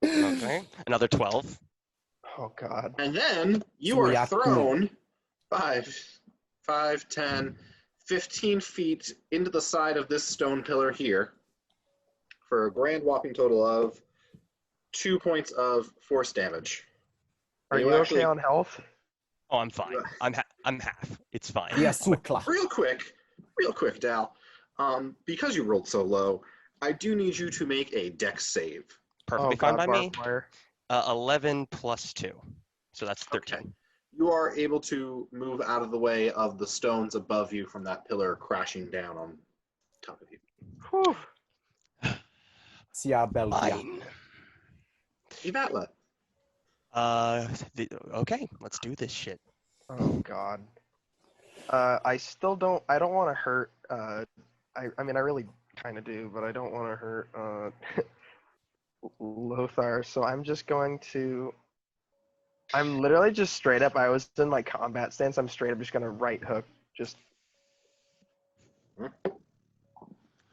[SPEAKER 6] Okay, another 12.
[SPEAKER 5] Oh god.
[SPEAKER 1] And then you
[SPEAKER 2] So we
[SPEAKER 1] are
[SPEAKER 2] have to-
[SPEAKER 1] thrown 5, 10, 15 feet into the side of this stone pillar here for a grand whopping total of 2 points of force damage.
[SPEAKER 5] Are you okay on health?
[SPEAKER 6] Oh, I'm fine. I'm half. It's fine.
[SPEAKER 2] Yeah, Switcheroo.
[SPEAKER 1] Real quick, Dal. Because you rolled so low, I do need you to make a dex save.
[SPEAKER 6] Perfectly
[SPEAKER 5] oh
[SPEAKER 6] fine
[SPEAKER 5] god,
[SPEAKER 6] by me.
[SPEAKER 5] barbed wire.
[SPEAKER 6] 11 plus 2, so that's 13.
[SPEAKER 1] Okay. You are able to move out of the way of the stones above you from that pillar crashing down on top of you.
[SPEAKER 5] Whew.
[SPEAKER 2] Sia Belgia.
[SPEAKER 6] Fine.
[SPEAKER 1] Yvatla.
[SPEAKER 6] Okay, let's do this shit.
[SPEAKER 5] Oh god. I still don't. I don't want to hurt. I mean, I really kind of do, but I don't want to hurt Lothar. So I'm just going to. I'm literally just straight up. I was in my combat stance. I'm straight up just gonna right hook. Just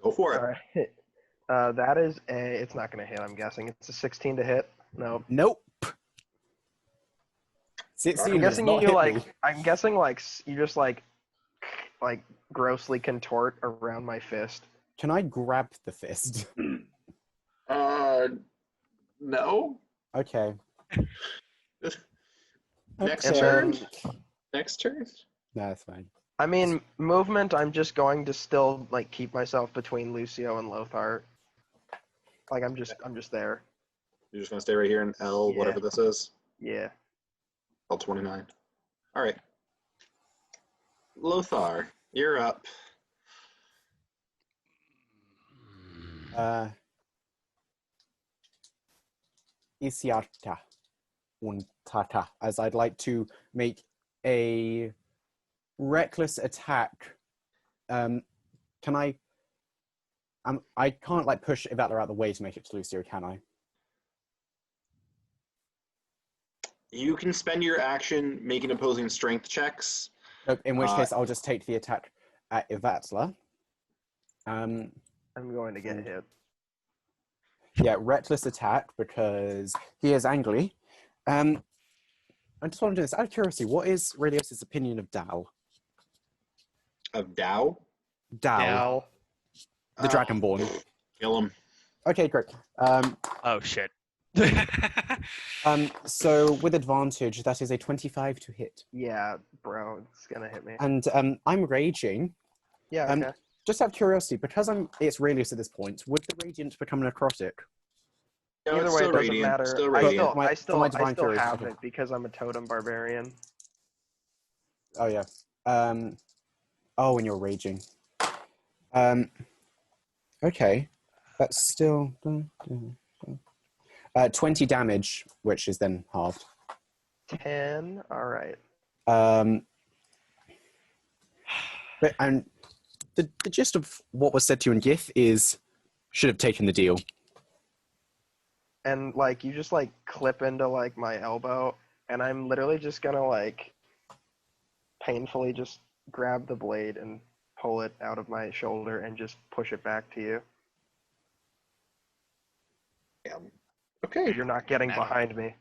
[SPEAKER 1] Go for it.
[SPEAKER 5] alright. That is a. It's not gonna hit. I'm guessing it's a 16 to hit. No.
[SPEAKER 2] Nope.
[SPEAKER 5] I'm guessing you like. I'm guessing like you just like grossly contort around my fist.
[SPEAKER 2] Can I grab the fist?
[SPEAKER 1] No.
[SPEAKER 2] Okay.
[SPEAKER 1] Next
[SPEAKER 2] Okay.
[SPEAKER 1] turn. Next turn.
[SPEAKER 2] No, that's fine.
[SPEAKER 5] I mean, movement. I'm just going to still like keep myself between Lucio and Lothar. Like I'm just there.
[SPEAKER 1] You're just gonna stay right here in L,
[SPEAKER 5] Yeah.
[SPEAKER 1] whatever this is.
[SPEAKER 5] Yeah.
[SPEAKER 1] L29. All right. Lothar, you're up.
[SPEAKER 2] Isiarta untata, as I'd like to make a reckless attack. Can I? I can't like push Yvatla out of the way to make it to Lucio, can I?
[SPEAKER 1] You can spend your action making opposing strength checks.
[SPEAKER 2] Nope, in which case, I'll just take the attack at Yvatla.
[SPEAKER 5] I'm going to get hit.
[SPEAKER 2] Yeah, reckless attack because he is angry. I just want to do this out of curiosity. What is Radios's opinion of Dal?
[SPEAKER 1] Of Dao?
[SPEAKER 2] Dal, the Dragonborn.
[SPEAKER 1] Kill him.
[SPEAKER 2] Okay, great.
[SPEAKER 6] Oh shit.
[SPEAKER 2] So with advantage, that is a 25 to hit.
[SPEAKER 5] Yeah, bro, it's gonna hit me.
[SPEAKER 2] And I'm raging.
[SPEAKER 5] Yeah. Okay.
[SPEAKER 2] Just out of curiosity, because it's Radius at this point, would the radiant become necrotic?
[SPEAKER 1] No,
[SPEAKER 5] Either
[SPEAKER 1] it's
[SPEAKER 5] way,
[SPEAKER 1] still
[SPEAKER 5] it doesn't
[SPEAKER 1] radiant.
[SPEAKER 5] matter.
[SPEAKER 1] Still
[SPEAKER 5] I
[SPEAKER 1] radiant.
[SPEAKER 5] still, I still,
[SPEAKER 2] my
[SPEAKER 5] I
[SPEAKER 2] divine
[SPEAKER 5] still
[SPEAKER 2] fury,
[SPEAKER 5] have
[SPEAKER 2] okay.
[SPEAKER 5] it because I'm a totem barbarian.
[SPEAKER 2] Oh yeah. Oh, and you're raging. Okay, that's still 20 damage, which is then halved.
[SPEAKER 5] 10. All right.
[SPEAKER 2] But the gist of what was said to you in Gith is should have taken the deal.
[SPEAKER 5] And like you just like clip into like my elbow, and I'm literally just gonna like painfully just grab the blade and pull it out of my shoulder and just push it back to you.
[SPEAKER 1] Okay.
[SPEAKER 5] You're not getting behind me.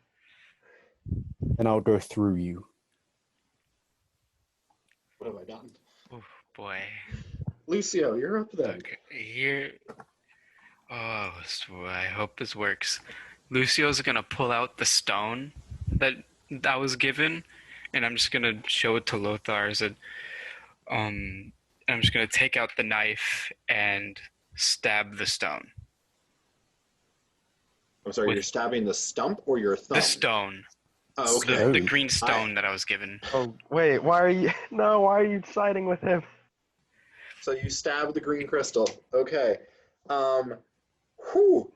[SPEAKER 2] And I'll go through you.
[SPEAKER 1] What have I done?
[SPEAKER 4] Oh boy.
[SPEAKER 1] Lucio, you're up then.
[SPEAKER 4] Okay, here. Oh, I hope this works. Lucio's gonna pull out the stone that was given, and I'm just gonna show it to Lothar. I'm just gonna take out the knife and stab the stone.
[SPEAKER 1] I'm sorry, you're stabbing the stump or your thumb?
[SPEAKER 4] The stone.
[SPEAKER 1] Oh, okay.
[SPEAKER 4] The green stone that I was given.
[SPEAKER 5] Oh wait, why are you? No, why are you siding with him?
[SPEAKER 1] So you stab the green crystal. Okay. Whew.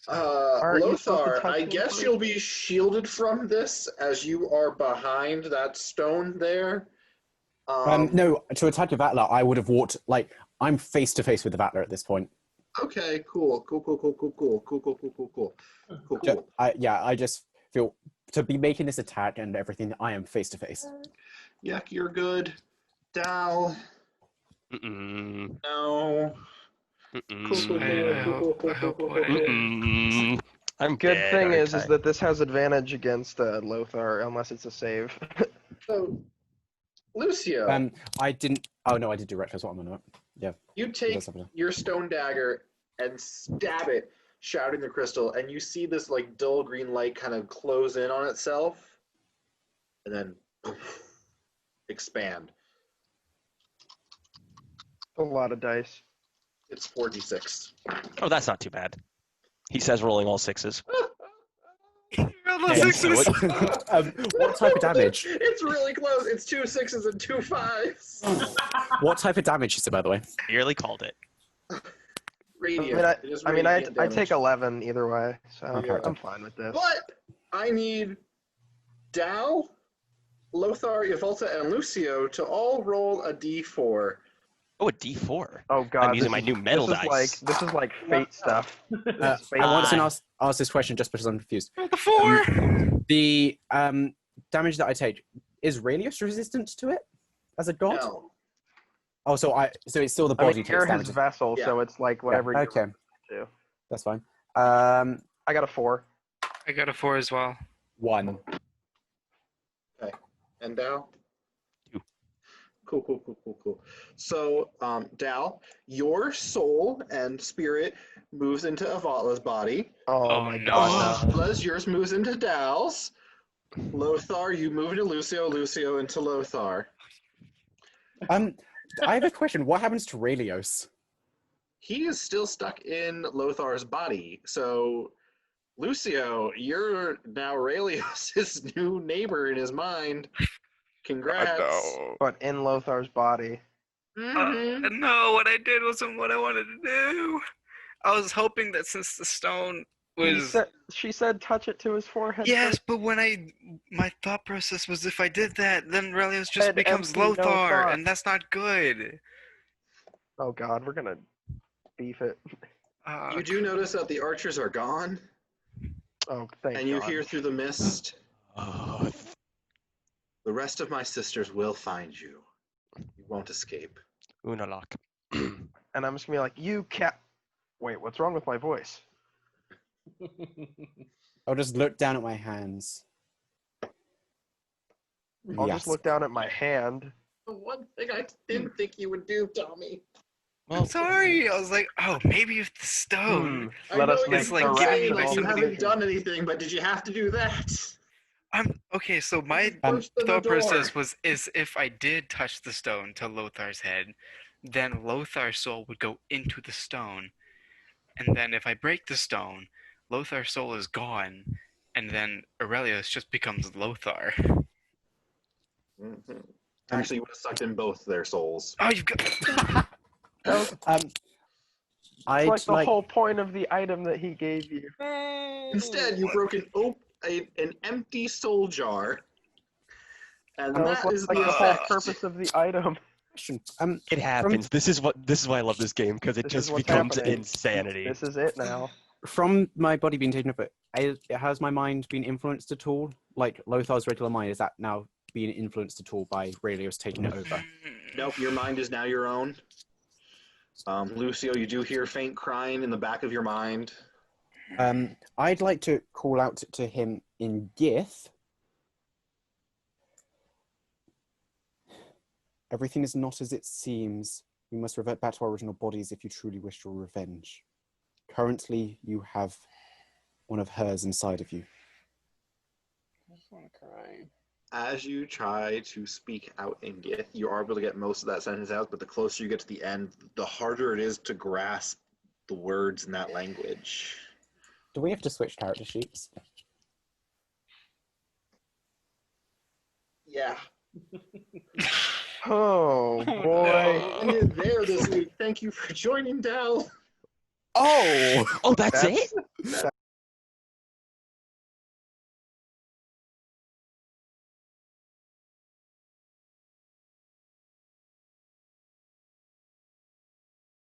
[SPEAKER 5] Aren't you supposed to
[SPEAKER 1] Lothar,
[SPEAKER 5] touch
[SPEAKER 1] I
[SPEAKER 5] him
[SPEAKER 1] guess
[SPEAKER 5] first?
[SPEAKER 1] you'll be shielded from this as you are behind that stone there.
[SPEAKER 2] No, to attack Yvatla, I would have walked, like, I'm face to face with Yvatla at this point.
[SPEAKER 1] Okay, cool.
[SPEAKER 2] I just feel, to be making this attack and everything, I am face to face.
[SPEAKER 1] Yak, you're good. Dal,
[SPEAKER 6] Mm-mm.
[SPEAKER 1] no.
[SPEAKER 6] Mm-mm. I'm
[SPEAKER 5] Good
[SPEAKER 6] dead,
[SPEAKER 5] thing
[SPEAKER 6] aren't
[SPEAKER 5] is
[SPEAKER 6] I?
[SPEAKER 5] that this has advantage against Lothar unless it's a save.
[SPEAKER 1] So, Lucio,
[SPEAKER 2] I didn't, oh no, I did do reckless, what am I not? Yeah.
[SPEAKER 1] you take
[SPEAKER 2] That's happening.
[SPEAKER 1] your stone dagger and stab it, shouting the crystal, and you see this like dull green light kind of close in on itself, and then expand.
[SPEAKER 5] A lot of dice.
[SPEAKER 1] It's 4d6.
[SPEAKER 6] Oh, that's not too bad. He says rolling all sixes.
[SPEAKER 2] Yes. What type of damage?
[SPEAKER 1] It's really close. It's 2 6s and 2 5s.
[SPEAKER 2] What type of damage is it, by the way?
[SPEAKER 6] Nearly called it.
[SPEAKER 1] Radiant.
[SPEAKER 5] I take 11 either way, so
[SPEAKER 2] Okay.
[SPEAKER 5] I'm fine with this.
[SPEAKER 1] But I need Dal, Lothar, Yvatla, and Lucio to all roll a d4.
[SPEAKER 6] Oh, a D4.
[SPEAKER 5] Oh god,
[SPEAKER 6] I'm using my new metal dice.
[SPEAKER 5] This is like fate stuff.
[SPEAKER 2] I
[SPEAKER 5] Fate
[SPEAKER 2] want to
[SPEAKER 5] dice.
[SPEAKER 2] ask this question just because I'm confused.
[SPEAKER 4] The 4!
[SPEAKER 2] The damage that I take, is Radius resistant to it as a god?
[SPEAKER 1] No.
[SPEAKER 2] Oh, so it's still the
[SPEAKER 5] I
[SPEAKER 2] body
[SPEAKER 5] mean,
[SPEAKER 2] takes
[SPEAKER 5] you're
[SPEAKER 2] damage.
[SPEAKER 5] his vessel,
[SPEAKER 1] Yeah.
[SPEAKER 5] so it's like whatever
[SPEAKER 2] Yeah,
[SPEAKER 5] you
[SPEAKER 2] okay,
[SPEAKER 5] do.
[SPEAKER 2] that's fine.
[SPEAKER 5] I got a 4.
[SPEAKER 4] I got a 4 as well.
[SPEAKER 2] 1.
[SPEAKER 1] And Dal?
[SPEAKER 6] 2.
[SPEAKER 1] Cool. So, Dal, your soul and spirit moves into Yvatla's body.
[SPEAKER 5] Oh,
[SPEAKER 4] Oh,
[SPEAKER 5] my
[SPEAKER 4] no.
[SPEAKER 5] god. No.
[SPEAKER 1] Yvatla's, yours moves into Dal's. Lothar, you move into Lucio. Lucio into Lothar.
[SPEAKER 2] I have a question. What happens to Relios?
[SPEAKER 1] He is still stuck in Lothar's body. So, Lucio, you're now Aurelius' new neighbor in his mind. Congrats.
[SPEAKER 6] no.
[SPEAKER 5] But in Lothar's body.
[SPEAKER 1] Mhm.
[SPEAKER 7] No, what I did wasn't what I wanted to do. I was hoping that since the stone was
[SPEAKER 5] She said touch it to his forehead.
[SPEAKER 7] yes,
[SPEAKER 5] first.
[SPEAKER 7] but my thought process was if I did that, then Relios just
[SPEAKER 5] Head
[SPEAKER 7] becomes
[SPEAKER 5] empty, no
[SPEAKER 7] Lothar,
[SPEAKER 5] thought.
[SPEAKER 7] and that's not good.
[SPEAKER 5] Oh god, we're gonna beef it.
[SPEAKER 1] You do notice that the archers are gone,
[SPEAKER 5] Oh, thank
[SPEAKER 1] and you
[SPEAKER 5] god.
[SPEAKER 1] hear through the mist,
[SPEAKER 6] Oh,
[SPEAKER 1] the rest of my sisters will find you. You won't escape.
[SPEAKER 6] Unalak.
[SPEAKER 5] And I'm just gonna be like, you cat. Wait, what's wrong with my voice?
[SPEAKER 2] I'll just look down at my hands.
[SPEAKER 5] I'll
[SPEAKER 2] Yes.
[SPEAKER 5] just look down at my hand.
[SPEAKER 1] The one thing I didn't think you would do, Tommy.
[SPEAKER 7] I'm sorry. I was like, oh, maybe if the stone.
[SPEAKER 5] Let us
[SPEAKER 1] I know
[SPEAKER 5] make
[SPEAKER 7] it's like
[SPEAKER 1] you're
[SPEAKER 7] giving
[SPEAKER 1] saying,
[SPEAKER 7] me
[SPEAKER 1] like you
[SPEAKER 7] something-
[SPEAKER 1] haven't done anything, but did you have to do that?
[SPEAKER 7] I'm okay. So my
[SPEAKER 1] Pushed in the
[SPEAKER 7] thought
[SPEAKER 1] door.
[SPEAKER 7] process is if I did touch the stone to Lothar's head, then Lothar's soul would go into the stone, and then if I break the stone, Lothar's soul is gone, and then Aurelius just becomes Lothar.
[SPEAKER 1] Mhm. Actually, you would have sucked in both their souls.
[SPEAKER 7] Oh, you've got.
[SPEAKER 5] It's
[SPEAKER 2] I'd
[SPEAKER 5] like the whole point of the item that he gave you.
[SPEAKER 1] Instead, you broke an empty soul jar, and
[SPEAKER 5] That was
[SPEAKER 1] that is
[SPEAKER 5] like
[SPEAKER 1] the
[SPEAKER 5] the whole
[SPEAKER 1] effect.
[SPEAKER 5] purpose of the item.
[SPEAKER 2] question.
[SPEAKER 6] It happens. This is why I love this game, because it
[SPEAKER 5] This
[SPEAKER 6] just
[SPEAKER 5] is what's
[SPEAKER 6] becomes
[SPEAKER 5] happening.
[SPEAKER 6] insanity.
[SPEAKER 5] This is it now.
[SPEAKER 2] From my body being taken over, has my mind been influenced at all? Like Lothar's regular mind, is that now being influenced at all by Relios taking it over?
[SPEAKER 1] Nope, your mind is now your own. Lucio, you do hear faint crying in the back of your mind.
[SPEAKER 2] I'd like to call out to him in Gith. Everything is not as it seems. We must revert back to our original bodies if you truly wish your revenge. Currently, you have one of hers inside of you.
[SPEAKER 3] I just want to cry.
[SPEAKER 1] As you try to speak out in Gith, you are able to get most of that sentence out, but the closer you get to the end, the harder it is to grasp the words in that language.
[SPEAKER 2] Do we have to switch character sheets?
[SPEAKER 1] Yeah.
[SPEAKER 5] Oh boy.
[SPEAKER 1] Ended there this week. Thank you for joining, Dal.
[SPEAKER 2] Oh!
[SPEAKER 6] Oh, that's
[SPEAKER 5] That's-
[SPEAKER 6] it?